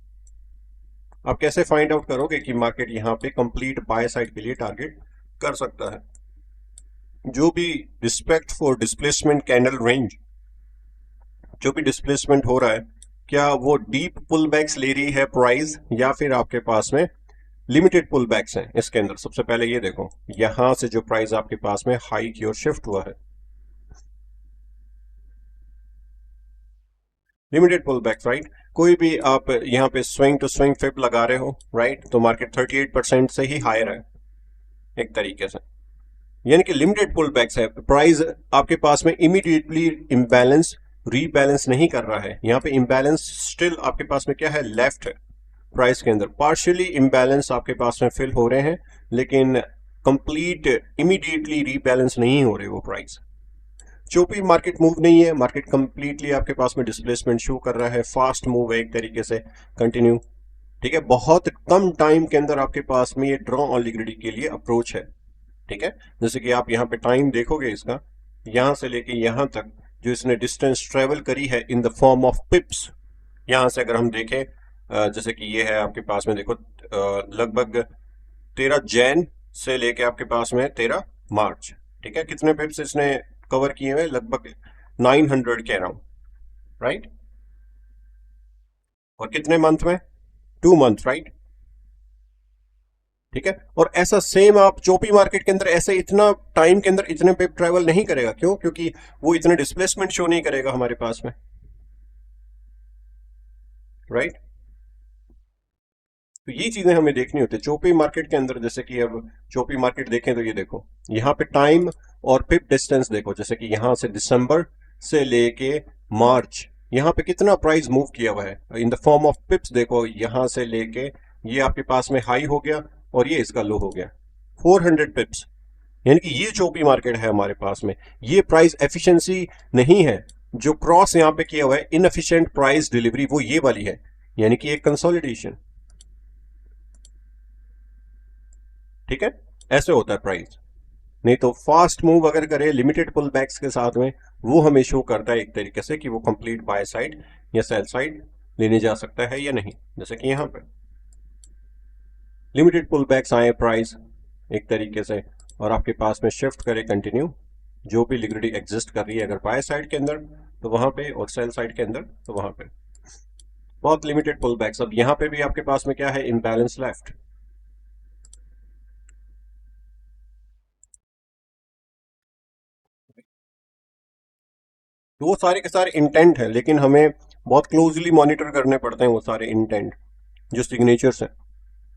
आप कैसे फाइंड आउट करोगे कि मार्केट यहाँ पे कंप्लीट बाय साइड के लिए टारगेट कर सकता है। जो भी respect for displacement candle range, जो भी डिस्प्लेसमेंट हो रहा है क्या वो डीप पुल बैक्स ले रही है प्राइस, या फिर आपके पास में लिमिटेड पुल बैक्स हैं इसके अंदर। सबसे पहले ये देखो, यहां से जो प्राइस आपके पास में हाई की ओर शिफ्ट हुआ है, लिमिटेड पुल बैक, राइट। कोई भी आप यहाँ पे स्विंग टू स्विंग फिप लगा रहे हो, राइट, तो मार्केट 38% से ही हायर है एक तरीके से, यानी कि लिमिटेड पुल बैक्स है। प्राइस आपके पास में इमीडिएटली इम्बैलेंस रीबैलेंस नहीं कर रहा है, यहाँ पे इम्बैलेंस स्टिल आपके पास में क्या है, लेफ्ट है। प्राइस के अंदर पार्शियली इम्बैलेंस आपके पास में फिल हो रहे हैं, लेकिन कंप्लीट इमीडिएटली रीबैलेंस नहीं हो रहे वो प्राइस। चोपी मार्केट मूव नहीं है, मार्केट कंप्लीटली आपके पास में डिस्प्लेसमेंट शो कर रहा है, फास्ट मूव है एक तरीके से, कंटिन्यू। ठीक है, बहुत कम टाइम के अंदर आपके पास में ये ड्रॉ ऑन लिक्विडिटी के लिए अप्रोच है। ठीक है, जैसे कि आप यहाँ पे टाइम देखोगे इसका, यहां से लेके यहां तक जो इसने डिस्टेंस ट्रेवल करी है इन द फॉर्म ऑफ पिप्स, यहां से अगर हम देखें, जैसे कि ये है आपके पास में देखो, लगभग 13 जैन से लेके आपके पास में 13 मार्च। ठीक है, कितने पिप्स इसने कवर किए हुए, लगभग 900 के अराउंड, राइट। और कितने मंथ में, 2 मंथ, राइट। ठीक है, और ऐसा सेम आप चोपी मार्केट के अंदर ऐसे इतना टाइम के अंदर इतने पिप ट्रेवल नहीं करेगा। क्यों? क्योंकि वो इतने डिस्प्लेसमेंट शो नहीं करेगा हमारे पास में, राइट। तो ये चीजें हमें देखनी होती है चोपी मार्केट के अंदर। जैसे कि अब चोपी मार्केट देखें तो ये देखो, यहाँ पे टाइम और पिप डिस्टेंस देखो, जैसे कि यहां से दिसंबर से लेके मार्च, यहाँ पे कितना प्राइस मूव किया हुआ है इन द फॉर्म ऑफ पिप्स। देखो यहां से लेके ये आपके पास में हाई हो गया और ये इसका लो हो गया, 400 पिप्स। यानी कि ये चोपी मार्केट है हमारे पास में। ये प्राइस एफिशिएंसी नहीं है, जो क्रॉस यहाँ पे किया हुआ है इनएफिशिएंट प्राइस डिलीवरी, वो ये वाली है, यानी कि एक कंसोलिडेशन। ठीक है, ऐसे होता है प्राइस। नहीं तो फास्ट मूव अगर करे लिमिटेड पुल बैक्स के साथ में, वो हमें शो करता है एक तरीके से कि वो कंप्लीट बाय साइड या सेल साइड लेने जा सकता है या नहीं। जैसे कि यहां पर लिमिटेड पुल बैक्स आए प्राइस एक तरीके से, और आपके पास में शिफ्ट करे कंटिन्यू, जो भी लिक्विडिटी एग्जिस्ट कर रही है अगर बाय साइड के अंदर तो वहां पे, और सेल साइड के अंदर तो वहां पे बहुत लिमिटेड पुल बैक्स। अब यहां पे भी आपके पास में क्या है, इम्बैलेंस लेफ्ट। तो वो सारे के सारे इंटेंट है, लेकिन हमें बहुत क्लोजली मॉनिटर करने पड़ते हैं वो सारे इंटेंट जो सिग्नेचर्स हैं।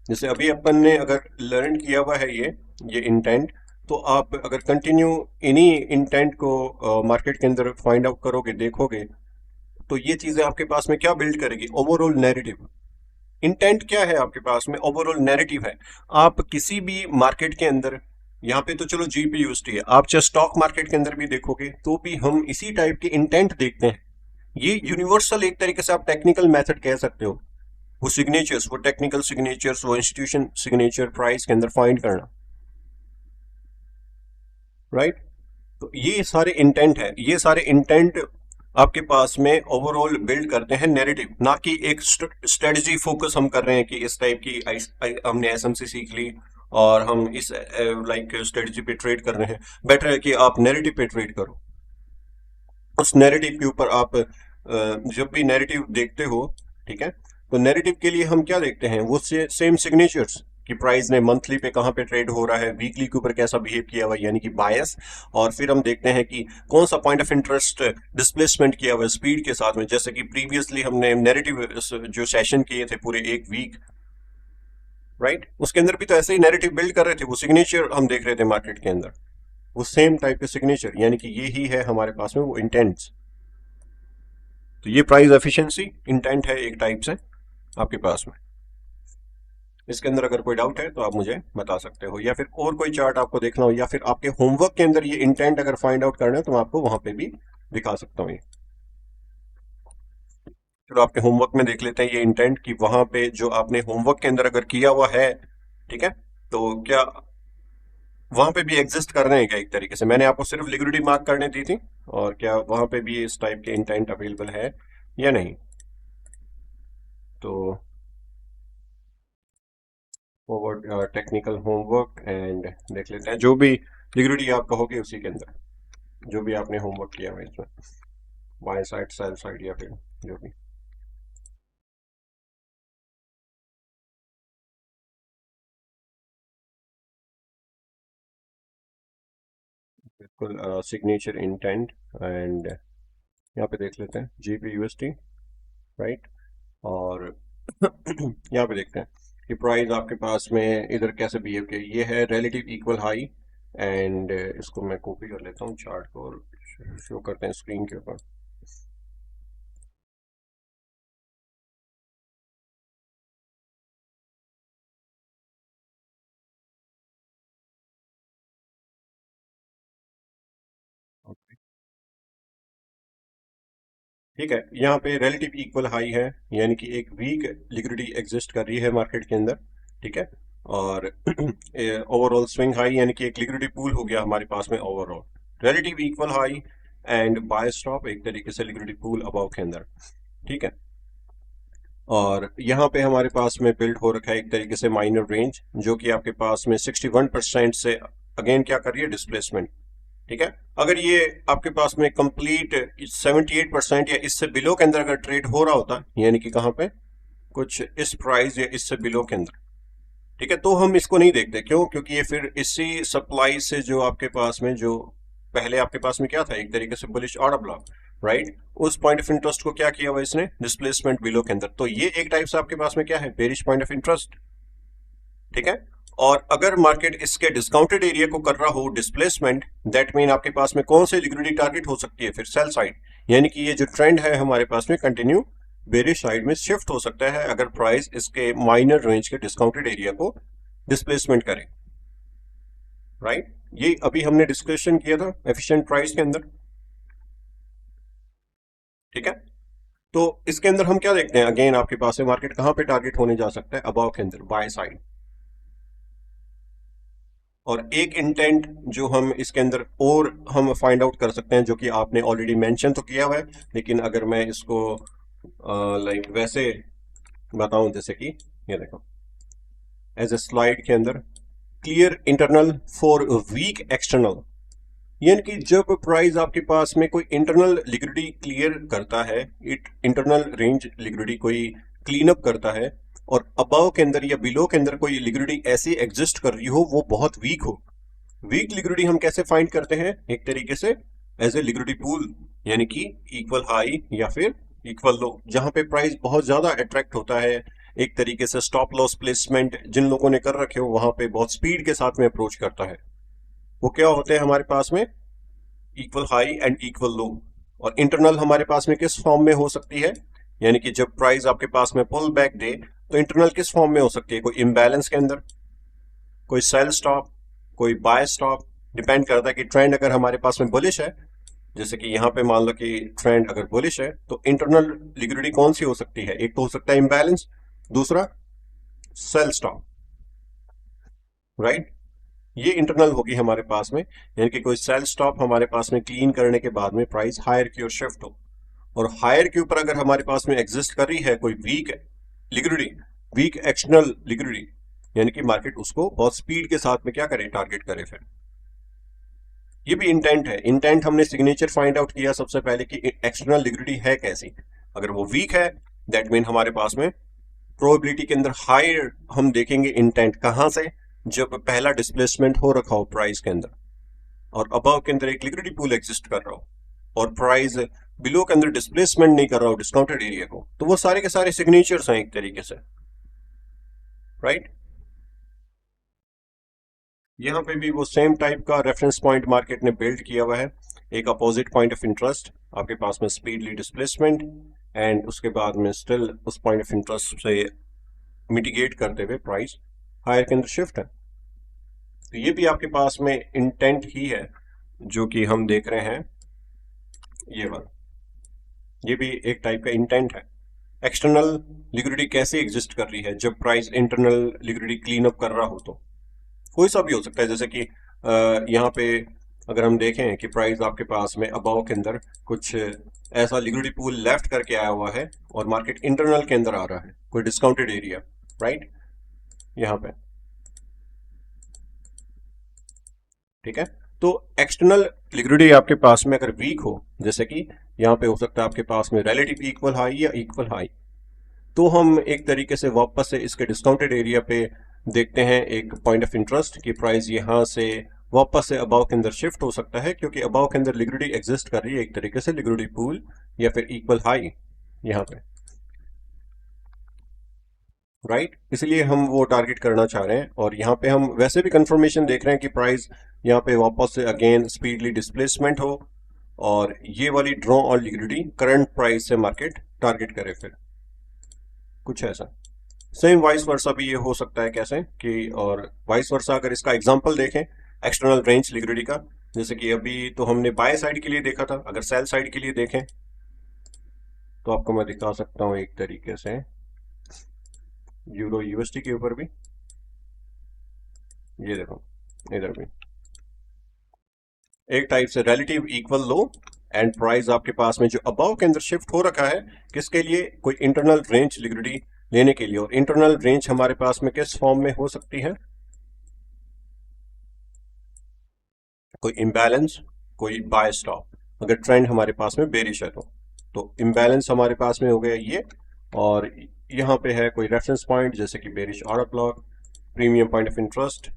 जैसे अभी अपन ने अगर लर्न किया हुआ है ये इंटेंट, तो आप अगर कंटिन्यू इन्हीं इंटेंट को मार्केट के अंदर फाइंड आउट करोगे, देखोगे, तो ये चीजें आपके पास में क्या बिल्ड करेगी, ओवरऑल नैरेटिव। इंटेंट क्या है आपके पास में, ओवरऑल नैरेटिव है। आप किसी भी मार्केट के अंदर, यहाँ पे तो चलो जीपीयूएसडी है, आप चाहे स्टॉक मार्केट के अंदर भी देखोगे तो भी हम इसी टाइप के इंटेंट देखते हैं। ये यूनिवर्सल एक तरीके से आप टेक्निकल मेथड कह सकते हो। वो सिग्नेचर्स, वो टेक्निकल सिग्नेचर्स, वो इंस्टीट्यूशन सिग्नेचर प्राइस के अंदर फाइंड करना, राइट। तो ये सारे इंटेंट है, ये सारे इंटेंट आपके पास में ओवरऑल बिल्ड करते हैं नैरेटिव, ना कि एक स्ट्रेटजी फोकस हम कर रहे हैं कि इस टाइप की हमने एसएमसी सीख ली और हम इस लाइक स्ट्रेटजी पे ट्रेड कर रहे हैं। बेटर है कि आप नैरेटिव पे ट्रेड करो, उस नैरेटिव के ऊपर आप जब भी नैरेटिव देखते हो, ठीक है, तो नैरेटिव के लिए हम क्या देखते हैं, वो सेम सिग्नेचर्स कि प्राइस ने मंथली पे कहाँ पे ट्रेड हो रहा है, वीकली के ऊपर कैसा बिहेव किया हुआ है, यानी कि बायस। और फिर हम देखते हैं कि कौन सा पॉइंट ऑफ इंटरेस्ट डिस्प्लेसमेंट किया हुआ है स्पीड के साथ में। जैसे कि प्रीवियसली हमने नैरेटिव जो सेशन किए थे पूरे एक वीक, राइट, उसके अंदर भी तो ऐसे ही नैरेटिव बिल्ड कर रहे थे, वो सिग्नेचर हम देख रहे थे मार्केट के अंदर, वो सेम टाइप के सिग्नेचर, यानी कि ये ही है हमारे पास में वो इंटेंट्स। तो ये प्राइस एफिशिएंसी इंटेंट है एक टाइप से आपके पास में। इसके अंदर अगर कोई डाउट है तो आप मुझे बता सकते हो, या फिर और कोई चार्ट आपको देखना हो, या फिर आपके होमवर्क के अंदर ये इंटेंट अगर फाइंड आउट करना है तो मैं आपको वहां पे भी दिखा सकता हूँ ये। चलो आपके होमवर्क में देख लेते हैं ये इंटेंट, कि वहां पे जो आपने होमवर्क के अंदर अगर किया हुआ है, ठीक है, तो क्या वहां पे भी एग्जिस्ट कर रहे हैं क्या। एक तरीके से मैंने आपको सिर्फ लिक्विडिटी मार्क करने दी थी, और क्या वहां पे भी इस टाइप के इंटेंट अवेलेबल है या नहीं। तो फॉरवर्ड टेक्निकल होमवर्क एंड देख लेते हैं, जो भी लिक्विडिटी आप कहोगे उसी के अंदर जो भी आपने होमवर्क किया हुआ है इसमें, बाय साइड सेल साइड या फिर जो भी। बिल्कुल सिग्नेचर इंटेंट एंड यहाँ पे देख लेते हैं GBUSD, राइट। और यहाँ पे देखते हैं कि प्राइस आपके पास में इधर कैसे बिहेव किया। ये है रिलेटिव इक्वल हाई एंड इसको मैं कॉपी कर लेता हूँ चार्ट को और शो करते हैं स्क्रीन के ऊपर। ठीक है, यहाँ पे रिलेटिव इक्वल हाई है, यानी कि एक वीक लिक्विडिटी एग्जिस्ट कर रही है मार्केट के अंदर। ठीक है, और ओवरऑल स्विंग हाई, यानी कि एक लिक्विडिटी पूल हो गया हमारे पास में overall. Relative equal high and buy stop, एक तरीके से लिक्विडिटी पूल अबाव के अंदर। ठीक है, और यहाँ पे हमारे पास में बिल्ड हो रखा है एक तरीके से माइनर रेंज, जो कि आपके पास में 61% से अगेन क्या कर रही है, डिस्प्लेसमेंट। ठीक है, अगर ये आपके पास में कंप्लीट 78% या इससे बिलो के अंदर अगर ट्रेड हो रहा होता, यानी कि कहाँ पे कुछ इस प्राइस या इससे बिलो के अंदर, ठीक है, तो हम इसको नहीं देखते। क्यों? क्योंकि ये फिर इसी सप्लाई से जो आपके पास में जो पहले आपके पास में क्या था, एक तरीके से बुलिश ऑर्डर ब्लॉक, राइट, उस पॉइंट ऑफ इंटरेस्ट को क्या किया हुआ इसने, डिस्प्लेसमेंट बिलो के अंदर। तो ये एक टाइप से आपके पास में क्या है, बेरिश पॉइंट ऑफ इंटरेस्ट। ठीक है, और अगर मार्केट इसके डिस्काउंटेड एरिया को कर रहा हो डिस्प्लेसमेंट, दैट मीन आपके पास में कौन सी लिक्विडिटी टारगेट हो सकती है, फिर सेल साइड, यानी कि ये जो ट्रेंड है हमारे पास में कंटिन्यू बेरिश साइड में शिफ्ट हो सकता है अगर प्राइस इसके माइनर रेंज के डिस्काउंटेड एरिया को डिस्प्लेसमेंट करे, राइट। ये अभी हमने डिस्कशन किया था एफिशिएंट प्राइस के अंदर। ठीक है, तो इसके अंदर हम क्या देखते हैं, अगेन आपके पास में मार्केट कहां पे टारगेट होने जा सकता है, अबाव के अंदर बाय साइड। और एक इंटेंट जो हम इसके अंदर और हम फाइंड आउट कर सकते हैं, जो कि आपने ऑलरेडी मेंशन तो किया हुआ है, लेकिन अगर मैं इसको लाइक वैसे बताऊं, जैसे कि ये देखो एज ए स्लाइड के अंदर, clear internal for weak external, यानी कि जब प्राइस आपके पास में कोई इंटरनल लिक्विडिटी क्लियर करता है, इट इंटरनल रेंज लिक्विडिटी कोई क्लीन अप करता है, और अबव के अंदर या बिलो के अंदर कोई लिक्विडिटी ऐसी एग्जिस्ट कर रही हो वो बहुत वीक हो। वीक लिक्विडिटी हम कैसे फाइंड करते हैं, एक तरीके से एज ए लिक्विडिटी पूल, यानी कि इक्वल हाई या फिर इक्वल लो, जहां पे प्राइस बहुत ज्यादा अट्रैक्ट होता है। एक तरीके से स्टॉप लॉस प्लेसमेंट जिन लोगों ने कर रखे हो वहां पे बहुत स्पीड के साथ में अप्रोच करता है। वो क्या होते हैं हमारे पास में, इक्वल हाई एंड इक्वल लो। और इंटरनल हमारे पास में किस फॉर्म में हो सकती है, यानी कि जब प्राइस आपके पास में पुल बैक दे तो इंटरनल किस फॉर्म में हो सकती है, कोई इम्बैलेंस के अंदर, कोई सेल स्टॉप, कोई बाय स्टॉप। डिपेंड करता है कि ट्रेंड अगर हमारे पास में बुलिश है, जैसे कि यहाँ पे मान लो कि ट्रेंड अगर बुलिश है, तो इंटरनल लिक्विडिटी कौन सी हो सकती है, एक तो हो सकता है इम्बैलेंस, दूसरा सेल स्टॉप, राइट। ये इंटरनल होगी हमारे पास में, यानी कि कोई सेल स्टॉप हमारे पास में क्लीन करने के बाद में प्राइस हायर की ओर शिफ्ट हो। और हायर के ऊपर अगर हमारे पास में एग्जिस्ट कर रही है कोई weak liquidity, weak external liquidity, यानी कि मार्केट उसको बहुत स्पीड के साथ में क्या करे, टारगेट करे। फिर ये भी इंटेंट है। इंटेंट हमने सिग्नेचर फाइंड आउट किया सबसे पहले कि एक्सटर्नल लिक्विडिटी है कैसी। अगर वो वीक है, दैट मीन हमारे पास में प्रोबेबिलिटी के अंदर हायर हम देखेंगे इंटेंट कहां से, जब पहला डिस्प्लेसमेंट हो रखा हो प्राइस के अंदर, और अबव के अंदर एक लिक्विडिटी पूल एग्जिस्ट कर रहा हो, और प्राइस बिलो के अंदर डिस्प्लेसमेंट नहीं कर रहा हो डिस्काउंटेड एरिया को, तो वो सारे के सारे सिग्नेचर्स हैं एक तरीके से, राइट। यहाँ पे भी वो सेम टाइप का रेफरेंस पॉइंट मार्केट ने बिल्ड किया हुआ है, एक अपोजिट पॉइंट ऑफ इंटरेस्ट आपके पास में स्पीडली डिस्प्लेसमेंट, एंड उसके बाद में स्टिल उस पॉइंट ऑफ इंटरेस्ट से मिटिगेट करते हुए प्राइस हायर के अंदर शिफ्ट है। तो ये भी आपके पास में इंटेंट ही है जो कि हम देख रहे हैं, ये वाला, ये भी एक टाइप का इंटेंट है। एक्सटर्नल लिक्विडिटी कैसे एग्जिस्ट कर रही है जब price internal liquidity clean up कर रहा हो, तो कोई सा भी हो सकता है। जैसे कि यहाँ पे अगर हम देखें कि प्राइस आपके पास में अबाव के अंदर कुछ ऐसा लिक्विडिटी पूल लेफ्ट करके आया हुआ है और मार्केट इंटरनल के अंदर आ रहा है, कोई डिस्काउंटेड एरिया, राइट, यहाँ पे। ठीक है, तो एक्सटर्नल लिक्विडिटी आपके पास में अगर वीक हो, जैसे कि यहाँ पे हो सकता है आपके पास में रिलेटिव इक्वल हाई या इक्वल हाई, तो हम एक तरीके से वापस से इसके डिस्काउंटेड एरिया पे देखते हैं एक पॉइंट ऑफ इंटरेस्ट कि प्राइस यहाँ से वापस से अबाव के अंदर शिफ्ट हो सकता है, क्योंकि अबाव के अंदर लिक्विडिटी एग्जिस्ट कर रही है एक तरीके से, लिक्विडिटी पूल या फिर इक्वल हाई यहाँ पे, राइट। इसलिए हम वो टारगेट करना चाह रहे हैं। और यहाँ पे हम वैसे भी कंफर्मेशन देख रहे हैं कि प्राइस यहाँ पे वापस से अगेन स्पीडली डिस्प्लेसमेंट हो और ये वाली draw on liquidity current price से मार्केट टारगेट करे, फिर कुछ ऐसा। सेम वाइस वर्सा भी ये हो सकता है कैसे कि, और वाइस वर्सा अगर इसका एग्जांपल देखें एक्सटर्नल रेंज लिक्विडिटी का, जैसे कि अभी तो हमने बाय साइड के लिए देखा था, अगर सेल साइड के लिए देखें तो आपको मैं दिखा सकता हूं एक तरीके से यूरो यूएसडी के ऊपर भी, ये देखो इधर भी एक टाइप से relative equal low and price आपके पास में जो अबाव के अंदर शिफ्ट हो रखा है, किसके लिए, कोई इंटरनल रेंज लिक्विडिटी लेने के लिए। और इंटरनल रेंज हमारे पास में किस फॉर्म में हो सकती है, कोई इम्बैलेंस, कोई बाय स्टॉप, अगर ट्रेंड हमारे पास में बेरिश है तो इम्बैलेंस हमारे पास में हो गया ये। और यहाँ पे है कोई रेफरेंस पॉइंट जैसे कि bearish order block, premium point of interest,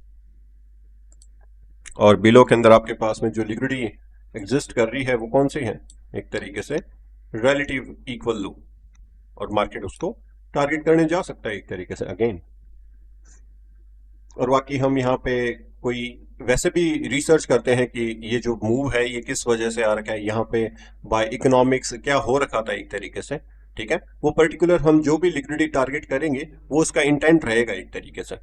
और बिलो के अंदर आपके पास में जो लिक्विडिटी एग्जिस्ट कर रही है वो कौन सी है, एक तरीके से रिलेटिव इक्वल लो, और मार्केट उसको टारगेट करने जा सकता है एक तरीके से अगेन। और बाकी हम यहाँ पे कोई वैसे भी रिसर्च करते हैं कि ये जो मूव है ये किस वजह से आ रखा है, यहाँ पे बाय इकोनॉमिक्स क्या हो रखा था एक तरीके से, ठीक है। वो पर्टिकुलर हम जो भी लिक्विडिटी टारगेट करेंगे वो उसका इंटेंट रहेगा एक तरीके से,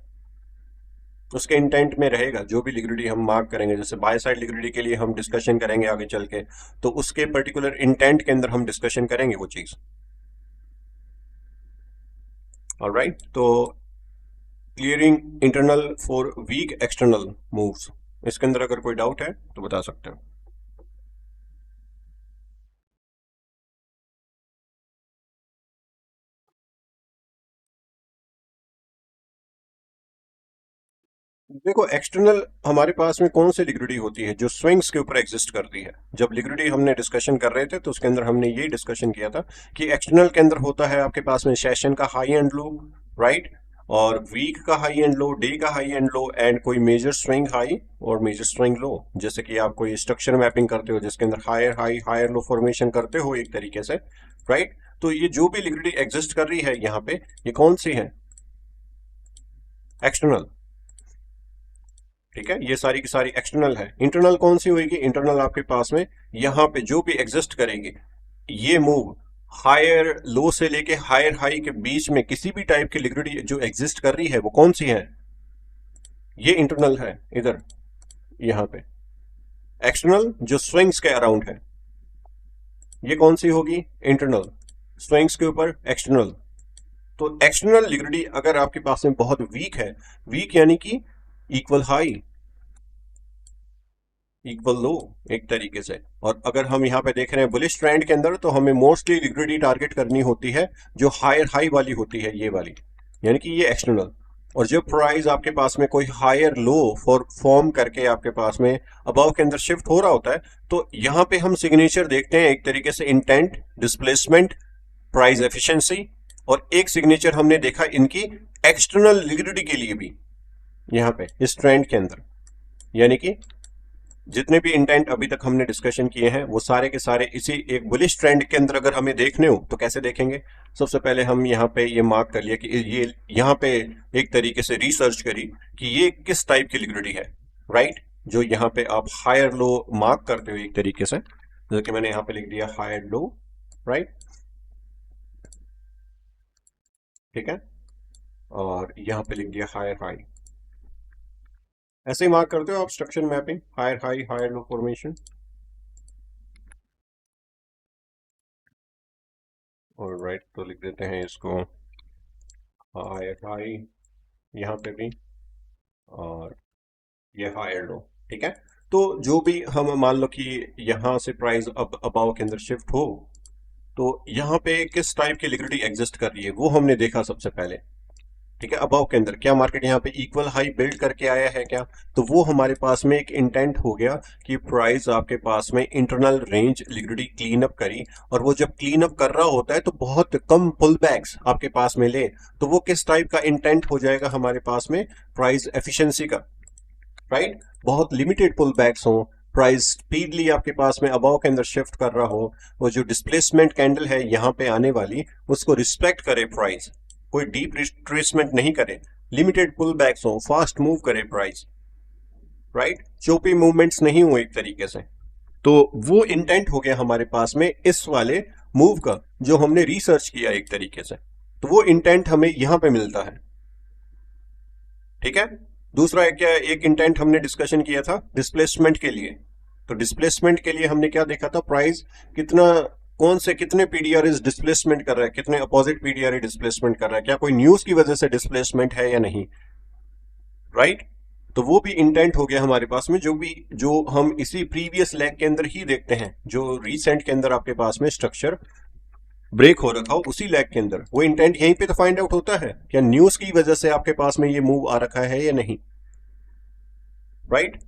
उसके इंटेंट में रहेगा जो भी लिक्विडिटी हम मार्क करेंगे। जैसे बाय साइड लिक्विडिटी के लिए हम डिस्कशन करेंगे आगे चल के, तो उसके पर्टिकुलर इंटेंट के अंदर हम डिस्कशन करेंगे वो चीज। ऑलराइट, तो clearing internal for weak external moves, इसके अंदर अगर कोई डाउट है तो बता सकते हैं। देखो एक्सटर्नल हमारे पास में कौन सी लिक्विडिटी होती है जो स्विंग्स के ऊपर एग्जिस्ट करती है। जब लिक्विडिटी हमने डिस्कशन कर रहे थे तो उसके अंदर हमने ये डिस्कशन किया था कि एक्सटर्नल के अंदर होता है आपके पास में सेशन का हाई एंड लो, राइट, और वीक का हाई एंड लो, डे का हाई एंड लो, एंड कोई मेजर स्विंग हाई और मेजर स्विंग लो। जैसे कि आप कोई स्ट्रक्चर मैपिंग करते हो जिसके अंदर higher high higher low formation करते हो एक तरीके से, राइट। तो ये जो भी लिक्विडिटी एग्जिस्ट कर रही है यहाँ पे, ये कौन सी है, एक्सटर्नल, ठीक है। ये सारी की सारी एक्सटर्नल है। इंटरनल कौन सी होगी, इंटरनल आपके पास में यहाँ पे जो भी एग्जिस्ट करेंगे ये मूव हायर लो से लेके हायर हाई के बीच में किसी भी टाइप की लिक्विडिटी जो एग्जिस्ट कर रही है वो कौन सी है, ये इंटरनल है इधर यहाँ पे। एक्सटर्नल जो स्विंग्स के अराउंड है ये कौन सी होगी, इंटरनल, स्विंग्स के ऊपर एक्सटर्नल। तो एक्सटर्नल लिक्विडिटी अगर आपके पास में बहुत वीक है, वीक यानी कि इक्वल हाई इक्वल लो एक तरीके से। और अगर हम यहाँ पे देख रहे हैं बुलिश ट्रेंड के अंदर तो हमें मोस्टली लिक्विडिटी टारगेट करनी होती है जो हायर हाई वाली होती है, ये वाली, यानी कि ये एक्सटर्नल। और जब प्राइस आपके पास में कोई हायर लो फॉर्म करके आपके पास में अबाव के अंदर शिफ्ट हो रहा होता है तो यहाँ पे हम सिग्नेचर देखते हैं एक तरीके से इंटेंट, डिस्प्लेसमेंट, प्राइस एफिशिएंसी, और एक सिग्नेचर हमने देखा इनकी एक्सटर्नल लिक्विडिटी के लिए भी यहाँ पे इस ट्रेंड के अंदर। यानी कि जितने भी इंटेंट अभी तक हमने डिस्कशन किए हैं वो सारे के सारे इसी एक बुलिश ट्रेंड के अंदर अगर हमें देखने हो तो कैसे देखेंगे। सबसे पहले हम यहाँ पे ये मार्क कर लिया कि ये यहाँ पे एक तरीके से रिसर्च करी कि ये किस टाइप की लिक्विडिटी है, राइट। जो यहाँ पे आप हायर लो मार्क करते हो एक तरीके से, जैसे कि मैंने यहाँ पे लिख दिया हायर लो, राइट, ठीक है, और यहाँ पे लिख दिया हायर हाई। ऐसे ही मार्क करते हो आप structure mapping, higher high higher low formation, और राइट तो लिख देते हैं इसको हायर हाई यहाँ पे भी, और ये हायर लो, ठीक है। तो जो भी हम मान लो कि यहाँ से प्राइस अब अबाव के अंदर शिफ्ट हो तो यहाँ पे किस टाइप की लिक्विडिटी एग्जिस्ट कर रही है वो हमने देखा सबसे पहले, ठीक है। अबाव के अंदर क्या मार्केट यहाँ पे इक्वल हाई बिल्ड करके आया है क्या, तो वो हमारे पास में एक इंटेंट हो गया कि प्राइस आपके पास में internal range liquidity clean up करी। और वो जब क्लीन अप कर रहा होता है तो बहुत कम पुल बैक्स आपके पास में ले, तो वो किस टाइप का इंटेंट हो जाएगा हमारे पास में, प्राइस एफिशिएंसी का, राइट, बहुत लिमिटेड पुल बैक्स हो, प्राइस स्पीडली आपके पास में अबाव के अंदर शिफ्ट कर रहा हो, वो जो डिस्प्लेसमेंट कैंडल है यहाँ पे आने वाली उसको रिस्पेक्ट करे प्राइस, कोई डीप रिट्रेसमेंट नहीं करे, लिमिटेड पुल बैक्स हो, फास्ट मूव करे प्राइस, राइट, चोपी मूवमेंट्स नहीं हो एक तरीके से। तो वो इंटेंट हो गया हमारे पास में इस वाले मूव का जो हमने रिसर्च किया एक तरीके से, तो वो इंटेंट हमें यहां पे मिलता है। ठीक है, दूसरा क्या एक इंटेंट हमने डिस्कशन किया था डिस्प्लेसमेंट के लिए, तो डिस्प्लेसमेंट के लिए हमने क्या देखा था, प्राइस कितना, कौन से कितने पीडीआर डिस्प्लेसमेंट कर रहा है, कितने अपोजिट पीडीआर डिस्प्लेसमेंट कर रहा है, क्या कोई न्यूज की वजह से डिस्प्लेसमेंट है या नहीं, राइट। तो वो भी इंटेंट हो गया हमारे पास में, जो हम इसी प्रीवियस लेग के अंदर ही देखते हैं, जो रिसेंट के अंदर आपके पास में स्ट्रक्चर ब्रेक हो रखा हो उसी लेग के अंदर, वो इंटेंट यहीं पे तो फाइंड आउट होता है, क्या न्यूज की वजह से आपके पास में ये मूव आ रखा है या नहीं, राइट।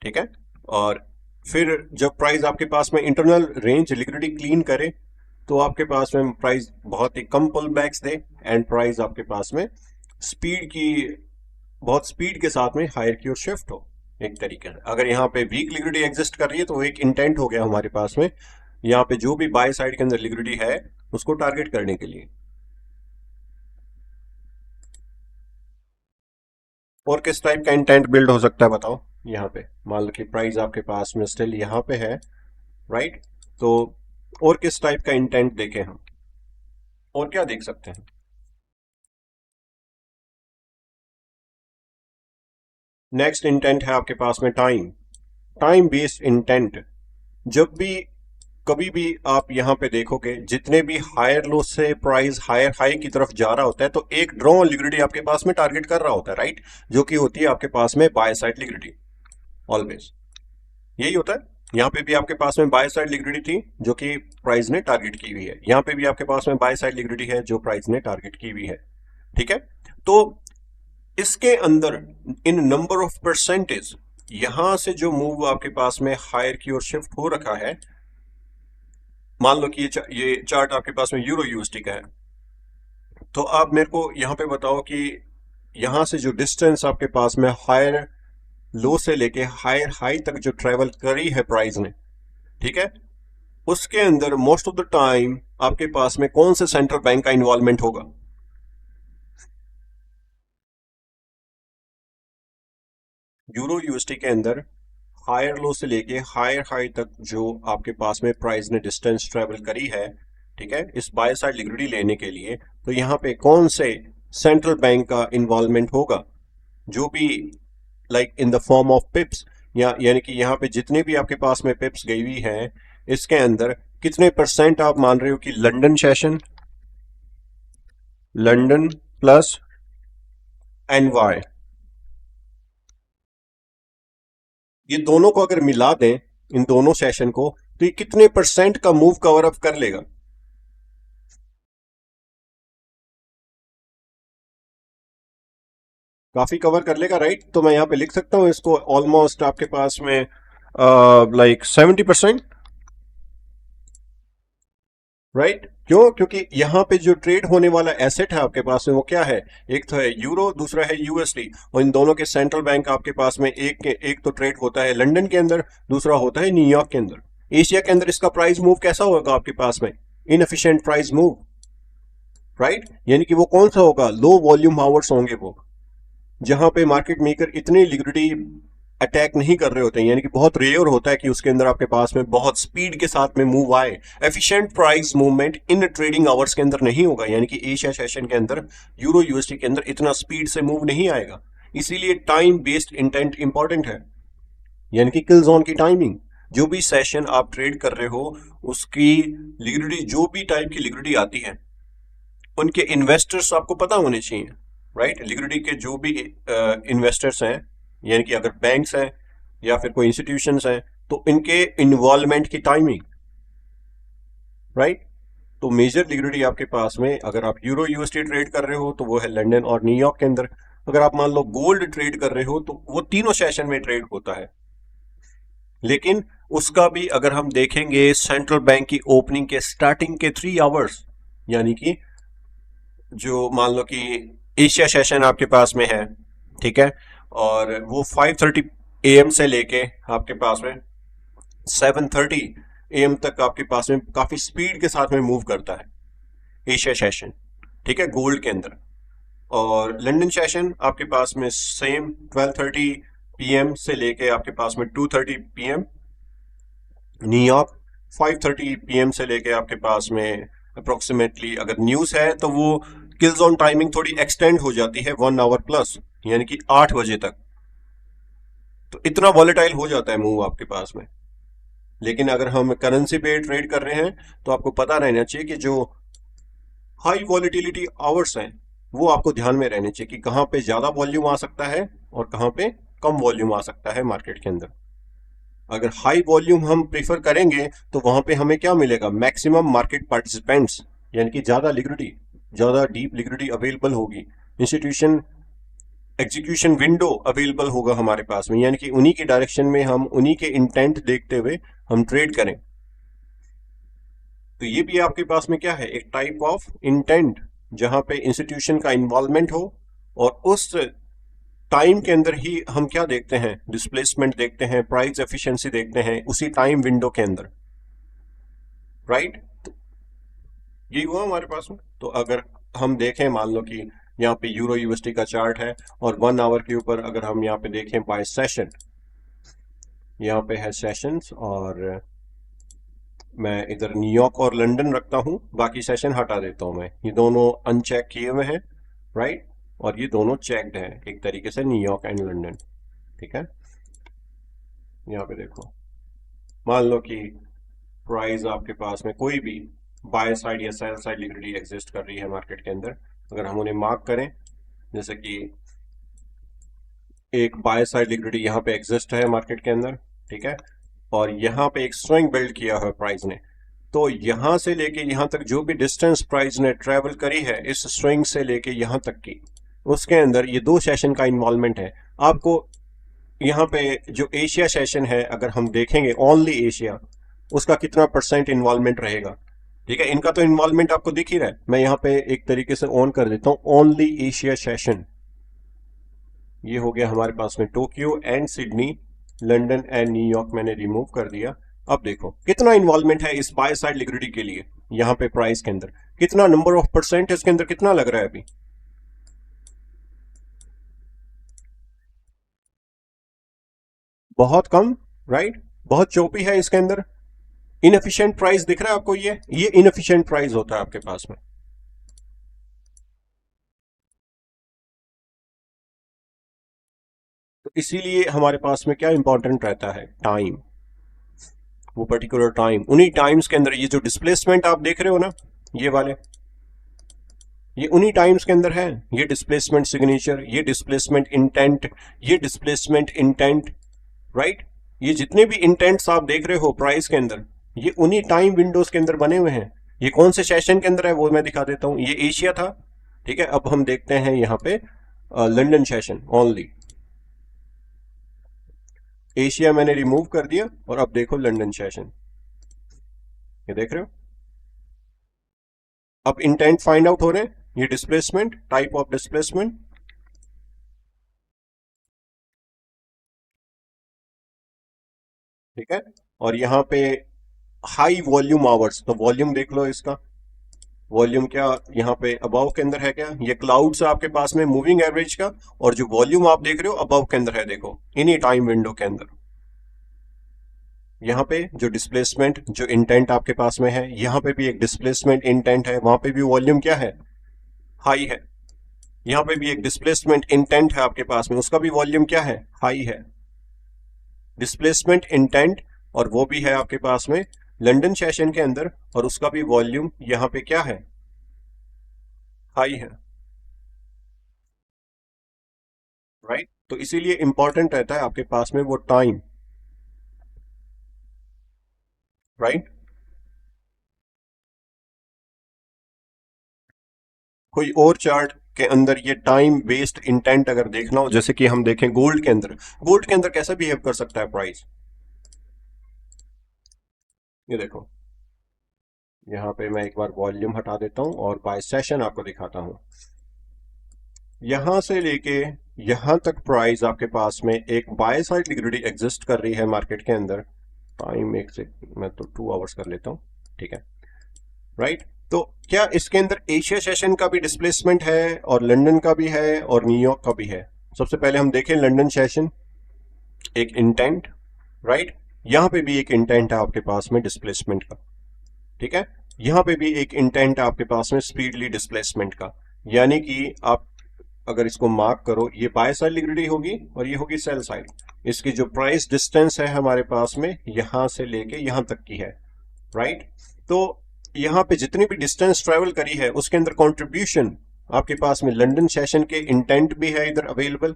ठीक है, और फिर जब प्राइस आपके पास में इंटरनल रेंज लिक्विडिटी क्लीन करे तो आपके पास में प्राइस बहुत ही कम पुल बैक्स दे एंड प्राइस आपके पास में स्पीड की, बहुत स्पीड के साथ में हायर की ओर शिफ्ट हो एक तरीके से। अगर यहाँ पे वीक लिक्विडिटी एग्जिस्ट कर रही है तो एक इंटेंट हो गया हमारे पास में, यहाँ पे जो भी बाय साइड के अंदर लिक्विडिटी है उसको टारगेट करने के लिए। और किस टाइप का इंटेंट बिल्ड हो सकता है बताओ, यहाँ पे मान लो कि प्राइस आपके पास में स्टिल यहाँ पे है, राइट, तो और किस टाइप का इंटेंट देखें हम, और क्या देख सकते हैं। नेक्स्ट इंटेंट है आपके पास में टाइम, टाइम बेस्ड इंटेंट। जब भी कभी भी आप यहां पे देखोगे जितने भी हायर लो से प्राइस हायर हाई की तरफ जा रहा होता है तो एक ड्रॉ लिक्विडिटी आपके पास में टारगेट कर रहा होता है, राइट, जो कि होती है आपके पास में बाय साइड लिक्विडिटी, ऑलवेज यही होता है। यहां पे भी आपके पास में बाय साइड लिक्विडिटी थी जो कि प्राइस ने टारगेट की हुई है, यहां पे भी आपके पास में बाय साइड लिक्विडिटी है जो प्राइस ने टारगेट की हुई है। ठीक है, तो इसके अंदर इन नंबर ऑफ परसेंटेज यहां से जो मूव आपके पास में हायर की ओर शिफ्ट हो रखा है, मान लो कि ये चार्ट आपके पास में यूरो यूएसडी का है, तो आप मेरे को यहां पे बताओ कि यहां से जो डिस्टेंस आपके पास में हायर लो से लेके हायर हाई तक जो ट्रेवल करी है प्राइस ने, ठीक है, उसके अंदर मोस्ट ऑफ द टाइम आपके पास में कौन से सेंट्रल बैंक का इन्वॉल्वमेंट होगा। यूरो यूएसडी के अंदर हायर लो से लेके हायर हाई तक जो आपके पास में प्राइस ने डिस्टेंस ट्रेवल करी है, ठीक है, इस बाय साइड लिक्विडिटी लेने के लिए, तो यहां पे कौन से सेंट्रल बैंक का इन्वॉल्वमेंट होगा, जो भी like in the form of पिप्स, या यानी कि यहाँ पे जितने भी आपके पास में पिप्स गई हुई हैं इसके अंदर कितने परसेंट आप मान रहे हो कि London session, London plus NY, ये दोनों को अगर मिला दें इन दोनों सेशन को तो ये कितने परसेंट का मूव कवर अप कर लेगा। काफी कवर कर लेगा, राइट, तो मैं यहां पे लिख सकता हूं इसको ऑलमोस्ट आपके पास में लाइक 70%, राइट, क्यों, क्योंकि यहां पे जो ट्रेड होने वाला एसेट है आपके पास में वो क्या है, एक तो है यूरो, दूसरा है यूएसडी, और इन दोनों के सेंट्रल बैंक आपके पास में एक तो ट्रेड होता है लंदन के अंदर, दूसरा होता है न्यूयॉर्क के अंदर। एशिया के अंदर इसका प्राइस मूव कैसा होगा आपके पास में, इनएफिशिएंट प्राइस मूव, राइट, यानी कि वो कौन सा होगा, लो वॉल्यूम आवर्स होंगे वो, जहां पे मार्केट मेकर इतनी लिक्विडिटी अटैक नहीं कर रहे होते हैं, यानी कि बहुत रेयर होता है कि उसके अंदर आपके पास में बहुत स्पीड के साथ में मूव आए। Efficient price movement in trading hours के अंदर नहीं होगा, यानी कि एशिया सेशन के अंदर यूरो यूएसडी के अंदर इतना स्पीड से मूव नहीं आएगा, इसीलिए टाइम बेस्ड इंटेंट इंपॉर्टेंट है, यानी कि किल जोन की टाइमिंग, जो भी सेशन आप ट्रेड कर रहे हो उसकी लिक्विडिटी, जो भी टाइप की लिक्विडिटी आती है उनके इन्वेस्टर्स आपको पता होने चाहिए, राइट, लिक्विडिटी के जो भी इन्वेस्टर्स हैं, यानी कि अगर बैंक्स हैं या फिर कोई इंस्टीट्यूशंस हैं तो इनके इन्वॉल्वमेंट की टाइमिंग, राइट। तो मेजर लिक्विडिटी आपके पास में अगर आप यूरो यूएसडी ट्रेड कर रहे हो तो वो है लंदन और न्यूयॉर्क के अंदर, अगर आप मान लो गोल्ड ट्रेड कर रहे हो तो वो तीनों सेशन में ट्रेड होता है, लेकिन उसका भी अगर हम देखेंगे सेंट्रल बैंक की ओपनिंग के स्टार्टिंग के 3 आवर्स, यानी कि जो मान लो कि एशिया सेशन आपके पास में है, ठीक है, और वो 5:30 AM से लेके आपके पास में 7:30 AM तक आपके पास में काफी स्पीड के साथ में मूव करता है एशिया सेशन, ठीक है, गोल्ड के अंदर। और लंदन सेशन आपके पास में सेम 12:30 PM से लेके आपके पास में 2:30 PM। न्यूयॉर्क 5:30 PM से लेके आपके पास में अप्रोक्सीमेटली, अगर न्यूज है तो वो किल जोन टाइमिंग थोड़ी एक्सटेंड हो जाती है 1 आवर प्लस, यानी कि 8 बजे तक। तो इतना वॉलेटाइल हो जाता है मूव आपके पास में। लेकिन अगर हम करेंसी पे ट्रेड कर रहे हैं तो आपको पता रहना चाहिए कि जो हाई वॉलिटिलिटी आवर्स हैं वो आपको ध्यान में रहने चाहिए कि कहाँ पे ज्यादा वॉल्यूम आ सकता है और कहाँ पे कम वॉल्यूम आ सकता है मार्केट के अंदर। अगर हाई वॉल्यूम हम प्रीफर करेंगे तो वहां पे हमें क्या मिलेगा, मैक्सिमम मार्केट पार्टिसिपेंट्स, यानी कि ज्यादा लिक्विडिटी, ज्यादा डीप लिक्विडिटी अवेलेबल होगी, इंस्टीट्यूशन एग्जीक्यूशन विंडो अवेलेबल होगा हमारे पास में, यानी कि उन्हीं के डायरेक्शन में हम उन्हीं के इंटेंट देखते हुए हम ट्रेड करें। तो ये भी आपके पास में क्या है, एक टाइप ऑफ इंटेंट, जहां पे इंस्टीट्यूशन का इन्वॉल्वमेंट हो। और उस टाइम के अंदर ही हम क्या देखते हैं, डिस्प्लेसमेंट देखते हैं, प्राइस एफिशिएंसी देखते हैं उसी टाइम विंडो के अंदर, राइट। तो ये हुआ हमारे पास में। तो अगर हम देखें, मान लो कि यहाँ पे यूरो यूएसडी का चार्ट है और 1 आवर के ऊपर अगर हम यहाँ पे देखें बाय सेशन, यहाँ पे है सेशंस, और मैं इधर न्यूयॉर्क और लंदन रखता हूँ, बाकी सेशन हटा देता हूँ मैं, ये दोनों अनचेक किए हुए हैं, राइट। और ये दोनों चेक्ड हैं एक तरीके से, न्यूयॉर्क एंड लंदन, ठीक है। यहाँ पे देखो, मान लो कि प्राइस आपके पास में कोई भी बाय साइड या सेल साइड लिक्विडिटी एग्जिस्ट कर रही है मार्केट के अंदर, अगर हम उन्हें मार्क करें, जैसे कि एक बाय साइड लिक्विडिटी यहाँ पे एग्जिस्ट है मार्केट के अंदर, ठीक है, और यहाँ पे एक स्विंग बिल्ड किया है प्राइस ने, तो यहां से लेके यहां तक जो भी डिस्टेंस प्राइस ने ट्रेवल करी है इस स्विंग से लेके यहां तक की, उसके अंदर ये 2 सेशन का इन्वॉल्वमेंट है। आपको यहाँ पे जो एशिया सेशन है अगर हम देखेंगे, ओनली एशिया, उसका कितना परसेंट इन्वॉल्वमेंट रहेगा, ठीक है। इनका तो इन्वॉल्वमेंट आपको दिख ही रहा है, मैं यहाँ पे एक तरीके से ऑन कर देता हूँ ओनली एशिया सेशन। ये हो गया हमारे पास में Tokyo and Sydney, London and New York मैंने रिमूव कर दिया। अब देखो कितना इन्वॉल्वमेंट है इस बाय साइड लिक्विडिटी के लिए, यहाँ पे प्राइस के अंदर कितना नंबर ऑफ परसेंट इसके अंदर कितना लग रहा है अभी, बहुत कम, राइट। बहुत चौपी है इसके अंदर, इनएफिशिएंट प्राइस दिख रहा है आपको, ये इनएफिशिएंट प्राइस होता है आपके पास में। तो इसीलिए हमारे पास में क्या इंपॉर्टेंट रहता है, टाइम, वो पर्टिकुलर टाइम, उन्हीं टाइम्स के अंदर ये जो डिस्प्लेसमेंट आप देख रहे हो ना, ये वाले, ये उन्हीं टाइम्स के अंदर है, ये डिस्प्लेसमेंट सिग्नेचर, ये डिस्प्लेसमेंट इंटेंट, ये डिस्प्लेसमेंट इंटेंट, राइट। ये जितने भी इंटेंट्स आप देख रहे हो प्राइस के अंदर, ये उन्हीं टाइम विंडोज के अंदर बने हुए हैं। ये कौन से सेशन के अंदर है वो मैं दिखा देता हूं, ये एशिया था, ठीक है। अब हम देखते हैं यहाँ पे लंदन सेशन ओनली, एशिया मैंने रिमूव कर दिया और अब देखो लंदन सेशन, ये देख रहे हो। अब इंटेंट फाइंड आउट हो रहे हैं, ये डिस्प्लेसमेंट, टाइप ऑफ डिस्प्लेसमेंट, ठीक है। और यहाँ पे हाई वॉल्यूम आवर्स, तो वॉल्यूम देख लो इसका, वॉल्यूम क्या यहाँ पे अबाव के अंदर है, क्या ये क्लाउड्स है आपके पास में मूविंग एवरेज का, और जो वॉल्यूम आप देख रहे हो अबाव के अंदर है, देखो इन्हीं टाइम विंडो के अंदर। यहाँ पे जो डिस्प्लेसमेंट, जो इंटेंट आपके पास में है, यहाँ पे भी एक डिस्प्लेसमेंट इंटेंट है, वहां पे भी वॉल्यूम क्या है, हाई है। यहाँ पे भी एक डिस्प्लेसमेंट इंटेंट है आपके पास में, उसका भी वॉल्यूम क्या है, हाई है। डिस्प्लेसमेंट इंटेंट, और वो भी है आपके पास में लंदन सेशन के अंदर, और उसका भी वॉल्यूम यहाँ पे क्या है, हाई है, राइट। तो इसीलिए इंपॉर्टेंट रहता है आपके पास में वो टाइम, राइट। कोई और चार्ट के अंदर ये टाइम बेस्ड इंटेंट अगर देखना हो, जैसे कि हम देखें गोल्ड के अंदर, गोल्ड के अंदर कैसा बिहेव कर सकता है प्राइस, ये देखो, यहाँ पे मैं एक बार वॉल्यूम हटा देता हूँ और बाय सेशन आपको दिखाता हूँ। यहां से लेके यहां तक प्राइस आपके पास में एक बाय साइड लिक्विडिटी एग्जिस्ट कर रही है मार्केट के अंदर। टाइम एक से मैं तो 2 आवर्स कर लेता हूँ, ठीक है, राइट। तो क्या इसके अंदर एशिया सेशन का भी डिस्प्लेसमेंट है और लंदन का भी है और न्यूयॉर्क का भी है? सबसे पहले हम देखें लंदन सेशन, एक इंटेंट, राइट। यहां पे भी एक इंटेंट है आपके पास में डिस्प्लेसमेंट का, ठीक है। यहां पे भी एक इंटेंट है आपके पास में स्पीडली डिस्प्लेसमेंट का, यानी कि आप अगर इसको मार्क करो, ये बाय साइड लिक्विडिटी होगी और ये होगी सेल साइड। इसकी जो प्राइस डिस्टेंस है हमारे पास में यहां से लेके यहां तक की है, राइट। तो यहां पे जितनी भी डिस्टेंस ट्रेवल करी है उसके अंदर कंट्रीब्यूशन आपके पास में लंदन सेशन के इंटेंट भी है इधर अवेलेबल।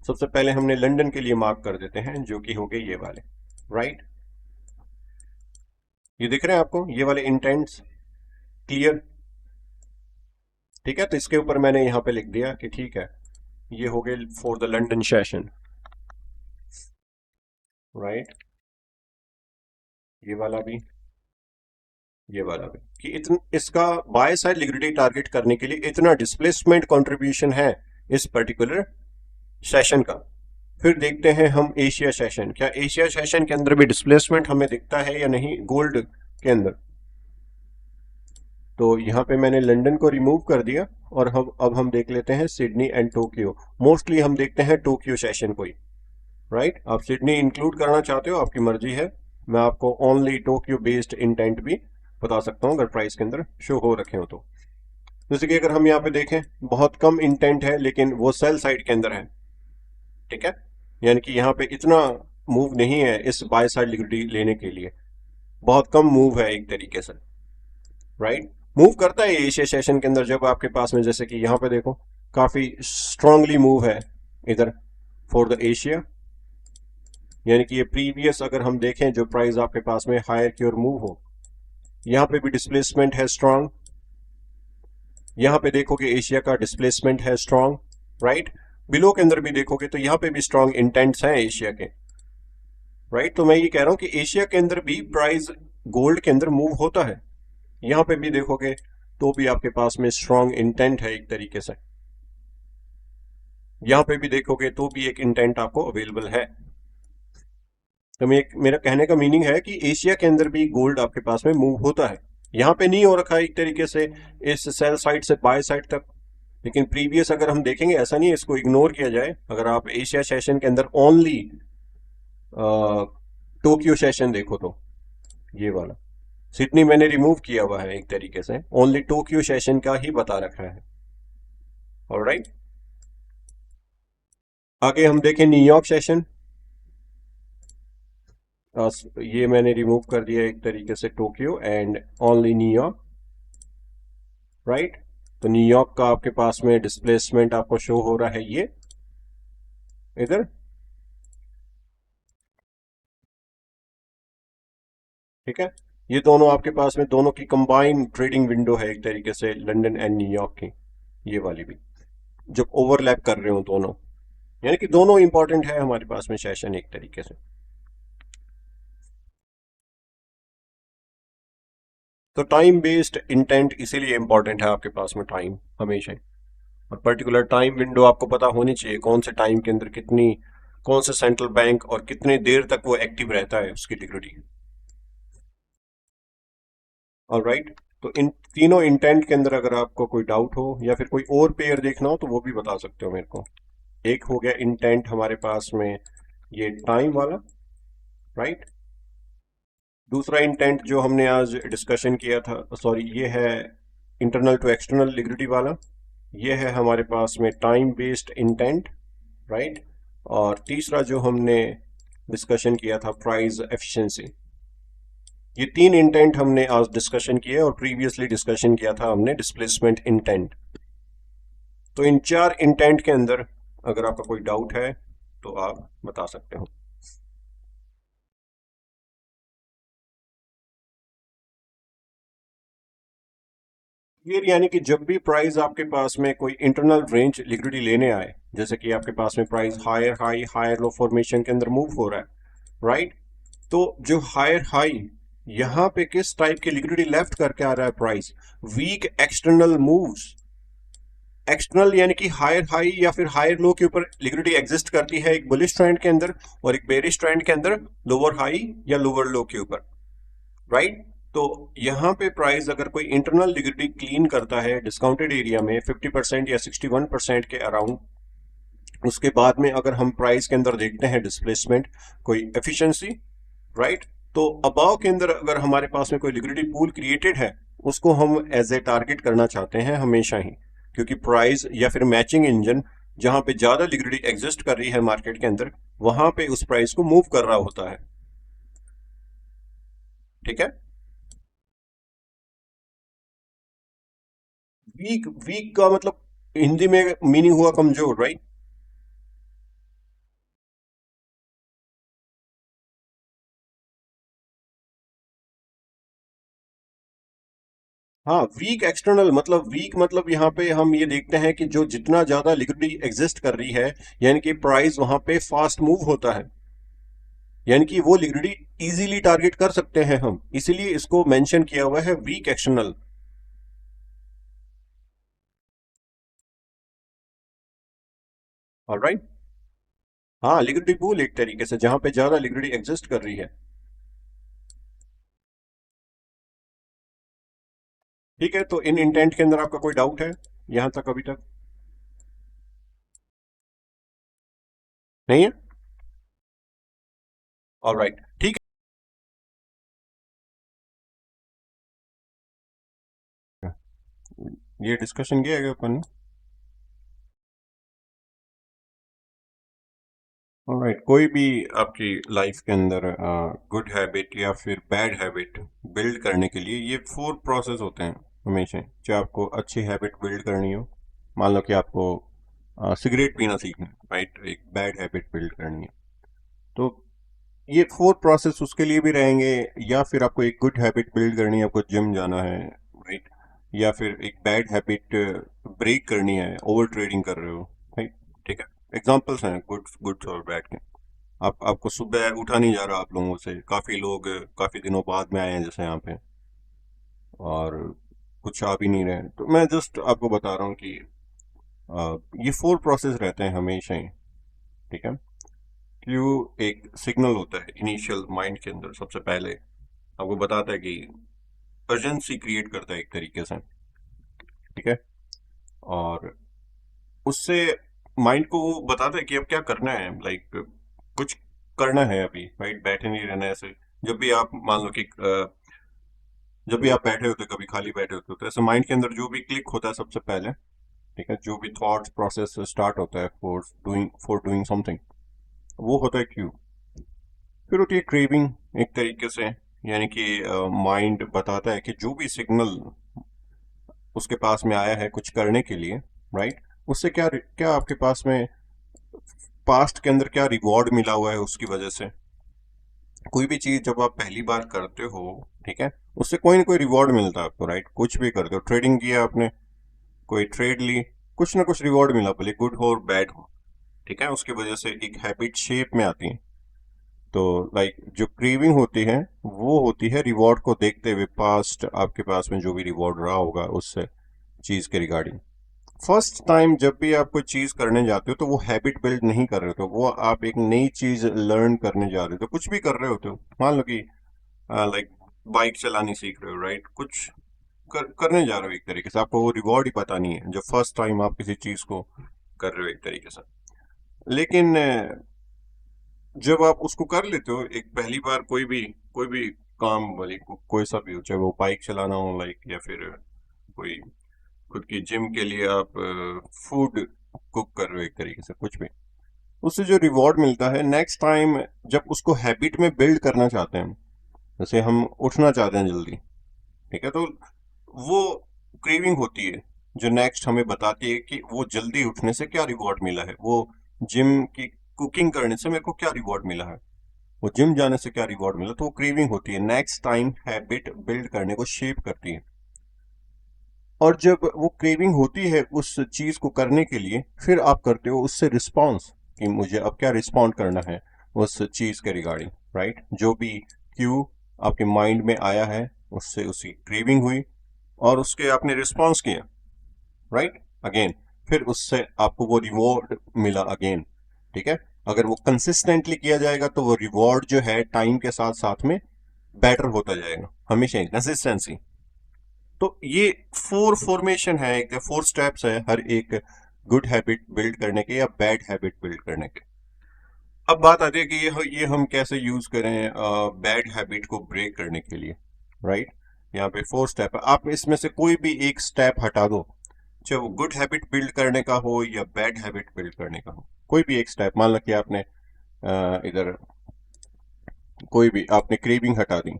सबसे पहले हमने लंदन के लिए मार्क कर देते हैं, जो कि हो गए ये वाले, राइट। ये दिख रहे हैं आपको ये वाले इंटेंट्स, क्लियर, ठीक है। तो इसके ऊपर मैंने यहां पे लिख दिया कि ठीक है, ये हो गए for the London session, right. ये वाला भी, ये वाला भी, कि इसका बाय साइड लिक्विडिटी टारगेट करने के लिए इतना डिस्प्लेसमेंट कंट्रीब्यूशन है इस पर्टिकुलर सेशन का। फिर देखते हैं हम एशिया सेशन, क्या एशिया सेशन के अंदर भी डिस्प्लेसमेंट हमें दिखता है या नहीं गोल्ड के अंदर। तो यहां पे मैंने लंदन को रिमूव कर दिया और अब हम देख लेते हैं सिडनी एंड टोक्यो। मोस्टली हम देखते हैं टोक्यो सेशन को ही, राइट। आप सिडनी इंक्लूड करना चाहते हो आपकी मर्जी है, मैं आपको ओनली टोक्यो बेस्ड इंटेंट भी बता सकता हूं अगर प्राइस के अंदर शो हो रखे हो तो। जैसे कि अगर हम यहाँ पे देखें बहुत कम इंटेंट है लेकिन वो सेल साइड के अंदर है, ठीक है, यानी कि यहाँ पे इतना मूव नहीं है इस बाय साइड लिक्विडिटी लेने के लिए, बहुत कम मूव है एक तरीके से, राइट। मूव करता है एशिया सेशन के अंदर जब आपके पास में, जैसे कि यहाँ पे देखो काफी स्ट्रांगली मूव है इधर फॉर द एशिया, यानी कि ये प्रीवियस अगर हम देखें जो प्राइस आपके पास में हायर की ओर मूव हो, यहां पे भी डिस्प्लेसमेंट है स्ट्रांग, यहां पे देखोगे एशिया का डिस्प्लेसमेंट है स्ट्रांग, राइट। बिलो के अंदर भी देखोगे तो यहां पे भी स्ट्रांग इंटेंट्स हैं एशिया के, राइट। तो मैं ये कह रहा हूं कि एशिया के अंदर भी प्राइस गोल्ड के अंदर मूव होता है, यहां पे भी देखोगे तो भी आपके पास में स्ट्रांग इंटेंट है एक तरीके से, यहां पे भी देखोगे तो भी एक इंटेंट आपको अवेलेबल है। तो मेरा कहने का मीनिंग है कि एशिया के अंदर भी गोल्ड आपके पास में मूव होता है, यहां पे नहीं हो रखा है एक तरीके से इस सेल साइड से बाय साइड तक, लेकिन प्रीवियस अगर हम देखेंगे ऐसा नहीं है, इसको इग्नोर किया जाए। अगर आप एशिया सेशन के अंदर ओनली टोक्यो सेशन देखो तो ये वाला, सिडनी मैंने रिमूव किया हुआ है एक तरीके से, ओनली टोक्यो सेशन का ही बता रखा है, ऑलराइट। आगे हम देखें न्यूयॉर्क सेशन, ये मैंने रिमूव कर दिया एक तरीके से Tokyo and only New York, right. तो न्यूयॉर्क का आपके पास में डिस्प्लेसमेंट आपको शो हो रहा है ये इधर, ठीक है। ये दोनों आपके पास में दोनों की कंबाइन ट्रेडिंग विंडो है एक तरीके से लंदन एंड न्यूयॉर्क की, ये वाली भी जब ओवरलैप कर रहे हो दोनों, यानी कि दोनों इंपॉर्टेंट है हमारे पास में सेशन एक तरीके से। तो टाइम बेस्ड इंटेंट इसीलिए इंपॉर्टेंट है आपके पास में टाइम हमेशा, और पर्टिकुलर टाइम विंडो आपको पता होनी चाहिए कौन से टाइम के अंदर कितनी, कौन से सेंट्रल बैंक और कितने देर तक वो एक्टिव रहता है उसकी लिक्विडिटी, ऑलराइट। तो इन तीनों इंटेंट के अंदर अगर आपको कोई डाउट हो या फिर कोई और पेयर देखना हो तो वो भी बता सकते हो मेरे को। एक हो गया इंटेंट हमारे पास में ये टाइम वाला, राइट। दूसरा इंटेंट जो हमने आज डिस्कशन किया था, सॉरी, ये है इंटरनल टू एक्सटर्नल लिक्विडिटी वाला, ये है हमारे पास में टाइम बेस्ड इंटेंट, राइट। और तीसरा जो हमने डिस्कशन किया था प्राइस एफिशिएंसी, ये तीन इंटेंट हमने आज डिस्कशन किए और प्रीवियसली डिस्कशन किया था हमने डिस्प्लेसमेंट इंटेंट। तो इन चार इंटेंट के अंदर अगर आपका कोई डाउट है तो आप बता सकते हो। ये यानी कि जब भी प्राइस आपके पास में कोई इंटरनल रेंज लिक्विडिटी लेने आए, जैसे कि आपके पास में price higher high higher low formation के अंदर मूव हो रहा है, राइट। तो जो हायर हाई यहाँ पे किस टाइप की लिक्विडिटी लेफ्ट करके आ रहा है price? Weak external moves. External यानी कि हायर हाई या फिर हायर लो के ऊपर लिक्विडिटी एग्जिस्ट करती है एक बुलिश ट्रेंड के अंदर, और एक बेरिश ट्रेंड के अंदर लोअर हाई या लोअर लो के ऊपर, राइट? तो यहाँ पे प्राइस अगर कोई इंटरनल लिक्विडिटी क्लीन करता है डिस्काउंटेड एरिया में 50% या 61% के अराउंड, उसके बाद में अगर हम प्राइस के अंदर देखते हैं डिस्प्लेसमेंट, कोई एफिशिएंसी, राइट? तो अबाव के अंदर अगर हमारे पास में कोई लिक्विडिटी पूल क्रिएटेड है, उसको हम एज ए टारगेट करना चाहते हैं हमेशा ही, क्योंकि प्राइस या फिर मैचिंग इंजन जहां पे ज्यादा लिक्विडिटी एग्जिस्ट कर रही है मार्केट के अंदर, वहां पे उस प्राइस को मूव कर रहा होता है। ठीक है। वीक, वीक का मतलब हिंदी में मीनिंग हुआ कमजोर, राइट? हाँ, वीक एक्सटर्नल मतलब वीक मतलब यहाँ पे हम ये देखते हैं कि जो जितना ज्यादा लिक्विडिटी एग्जिस्ट कर रही है, यानी कि प्राइस वहां पे फास्ट मूव होता है, यानी कि वो लिक्विडिटी इजीली टारगेट कर सकते हैं हम, इसीलिए इसको मेंशन किया हुआ है वीक एक्सटर्नल। ऑलराइट। हाँ, लिक्विडिटी पूल एक तरीके से जहां पे ज्यादा लिक्विडिटी एग्जिस्ट कर रही है। ठीक है, तो इन इंटेंट के अंदर आपका कोई डाउट है यहां तक अभी तक? नहीं है? ऑलराइट, ठीक है। ये डिस्कशन किया गया अपन। ऑलराइट, कोई भी आपकी लाइफ के अंदर गुड हैबिट या फिर बैड हैबिट बिल्ड करने के लिए ये 4 प्रोसेस होते हैं हमेशा। चाहे आपको अच्छी हैबिट बिल्ड करनी हो, मान लो कि आपको सिगरेट पीना सीखना है, राइट? एक बैड हैबिट बिल्ड करनी है, तो ये 4 प्रोसेस उसके लिए भी रहेंगे। या फिर आपको एक गुड हैबिट बिल्ड करनी है, आपको जिम जाना है, राइट? या फिर एक बैड हैबिट ब्रेक करनी है, ओवर ट्रेडिंग कर रहे हो, राइट? ठीक है, एग्जांपल्स हैं गुड गुड और बैड के। आप आपको सुबह उठा नहीं जा रहा आप लोगों से, काफ़ी लोग काफ़ी दिनों बाद में आए हैं जैसे यहाँ पे, और कुछ आ भी नहीं रहे हैं, तो मैं जस्ट आपको बता रहा हूँ कि ये 4 प्रोसेस रहते हैं हमेशा ही। ठीक है। क्यू एक सिग्नल होता है इनिशियल माइंड के अंदर, सबसे पहले आपको बताता है कि अर्जेंसी क्रिएट करता है एक तरीके से। ठीक है। और उससे माइंड को वो बताता है कि अब क्या करना है, लाइक कुछ करना है अभी, राइट? बैठे नहीं रहना है ऐसे। जब भी आप मान लो कि जब भी आप बैठे होते, कभी खाली बैठे होते तो ऐसे माइंड के अंदर जो भी क्लिक होता है सबसे पहले, ठीक है, जो भी थॉट्स प्रोसेस स्टार्ट होता है फॉर डूइंग समथिंग, वो होता है क्यू। फिर होती है क्रेविंग एक तरीके से, यानी कि माइंड बताता है कि जो भी सिग्नल उसके पास में आया है कुछ करने के लिए, राइट? उससे क्या क्या आपके पास में पास्ट के अंदर क्या रिवॉर्ड मिला हुआ है उसकी वजह से। कोई भी चीज जब आप पहली बार करते हो, ठीक है, उससे कोई ना कोई रिवॉर्ड मिलता है आपको, राइट? कुछ भी करते हो, ट्रेडिंग किया आपने, कोई ट्रेड ली, कुछ ना कुछ रिवॉर्ड मिला, भले गुड हो और बैड हो, ठीक है, उसकी वजह से एक हैबिट शेप में आती है। तो लाइक जो क्रेविंग होती है वो होती है रिवॉर्ड को देखते हुए, पास्ट आपके पास में जो भी रिवॉर्ड रहा होगा उससे चीज के रिगार्डिंग। फर्स्ट टाइम जब भी आप कोई चीज करने जाते हो तो वो हैबिट बिल्ड नहीं कर रहे हो, वो आप एक नई चीज लर्न करने जा रहे हो, कुछ भी कर रहे होते हो, मान लो कि लाइक बाइक चलानी सीख रहे हो, राइट? कुछ करने जा रहे हो, एक तरीके से आपको वो रिवॉर्ड ही पता नहीं है जब फर्स्ट टाइम आप किसी चीज को कर रहे हो एक तरीके से। लेकिन जब आप उसको कर लेते हो एक पहली बार, कोई भी काम वाली कोई सा भी हो, चाहे वो बाइक चलाना हो, लाइक, या फिर कोई खुद की जिम के लिए आप फूड कुक कर रहे हो, एक तरीके से कुछ भी, उससे जो रिवॉर्ड मिलता है नेक्स्ट टाइम जब उसको हैबिट में बिल्ड करना चाहते हैं, जैसे हम उठना चाहते हैं जल्दी, ठीक है, तो वो क्रेविंग होती है जो नेक्स्ट हमें बताती है कि वो जल्दी उठने से क्या रिवॉर्ड मिला है, वो जिम की कुकिंग करने से मेरे को क्या रिवॉर्ड मिला है, वो जिम जाने से क्या रिवॉर्ड मिला, तो वो क्रेविंग होती है, नेक्स्ट टाइम हैबिट बिल्ड करने को शेप करती है। और जब वो क्रेविंग होती है उस चीज को करने के लिए, फिर आप करते हो उससे रिस्पॉन्स, कि मुझे अब क्या रिस्पॉन्ड करना है उस चीज के रिगार्डिंग, राइट? जो भी क्यू आपके माइंड में आया है, उससे उसकी क्रेविंग हुई और उसके आपने रिस्पॉन्स किया, राइट, अगेन, फिर उससे आपको वो रिवॉर्ड मिला अगेन, ठीक है। अगर वो कंसिस्टेंटली किया जाएगा तो वो रिवॉर्ड जो है टाइम के साथ साथ में बेटर होता जाएगा, हमेशा कंसिस्टेंसी। तो ये फोर फॉर्मेशन है, एक फोर स्टेप्स है हर एक गुड हैबिट बिल्ड करने के या बैड हैबिट बिल्ड करने के। अब बात आती है कि ये हम कैसे यूज करें बैड हैबिट को ब्रेक करने के लिए, राइट। यहाँ पे फोर स्टेप है, आप इसमें से कोई भी एक स्टेप हटा दो, चाहे वो गुड हैबिट बिल्ड करने का हो या बैड हैबिट बिल्ड करने का हो, कोई भी एक स्टेप। मान लो कि आपने इधर कोई भी आपने क्रेविंग हटा दी,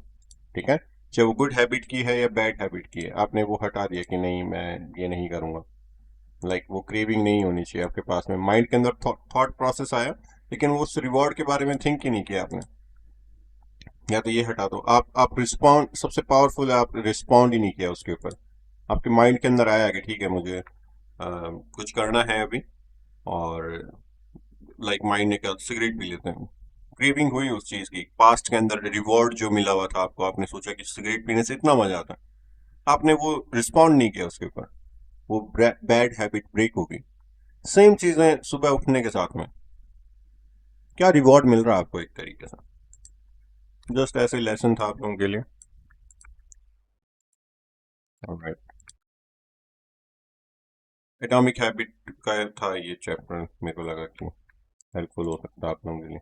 ठीक है, चाहे वो गुड हैबिट की है या बैड हैबिट की है, आपने वो हटा दिया कि नहीं मैं ये नहीं करूंगा, लाइक वो क्रेविंग नहीं होनी चाहिए आपके पास में, माइंड के अंदर थॉट प्रोसेस आया लेकिन वो उस रिवॉर्ड के बारे में थिंक ही नहीं किया आपने, या तो ये हटा दो। आप रिस्पॉन्ड, सबसे पावरफुल है, आप रिस्पॉन्ड ही नहीं किया उसके ऊपर। आपके माइंड के अंदर आया कि ठीक है मुझे कुछ करना है अभी, और लाइक माइंड ने कहा सिगरेट पी लेते हैं, क्रेविंग हुई उस चीज की, पास्ट के अंदर रिवॉर्ड जो मिला हुआ था आपको, आपने सोचा कि सिगरेट पीने से इतना मजा आता है, आपने वो रिस्पॉन्ड नहीं किया उसके ऊपर, वो बैड हैबिट ब्रेक हो गई। सेम चीजें सुबह उठने के साथ में, क्या रिवॉर्ड मिल रहा है आपको एक तरीके से, जस्ट ऐसे लेसन था आप लोगों के लिए। ऑलराइट, एटॉमिक हैबिट का था ये चैप्टर, मेरे को लगा कि हेल्पफुल हो सकता है आप लोगों के लिए।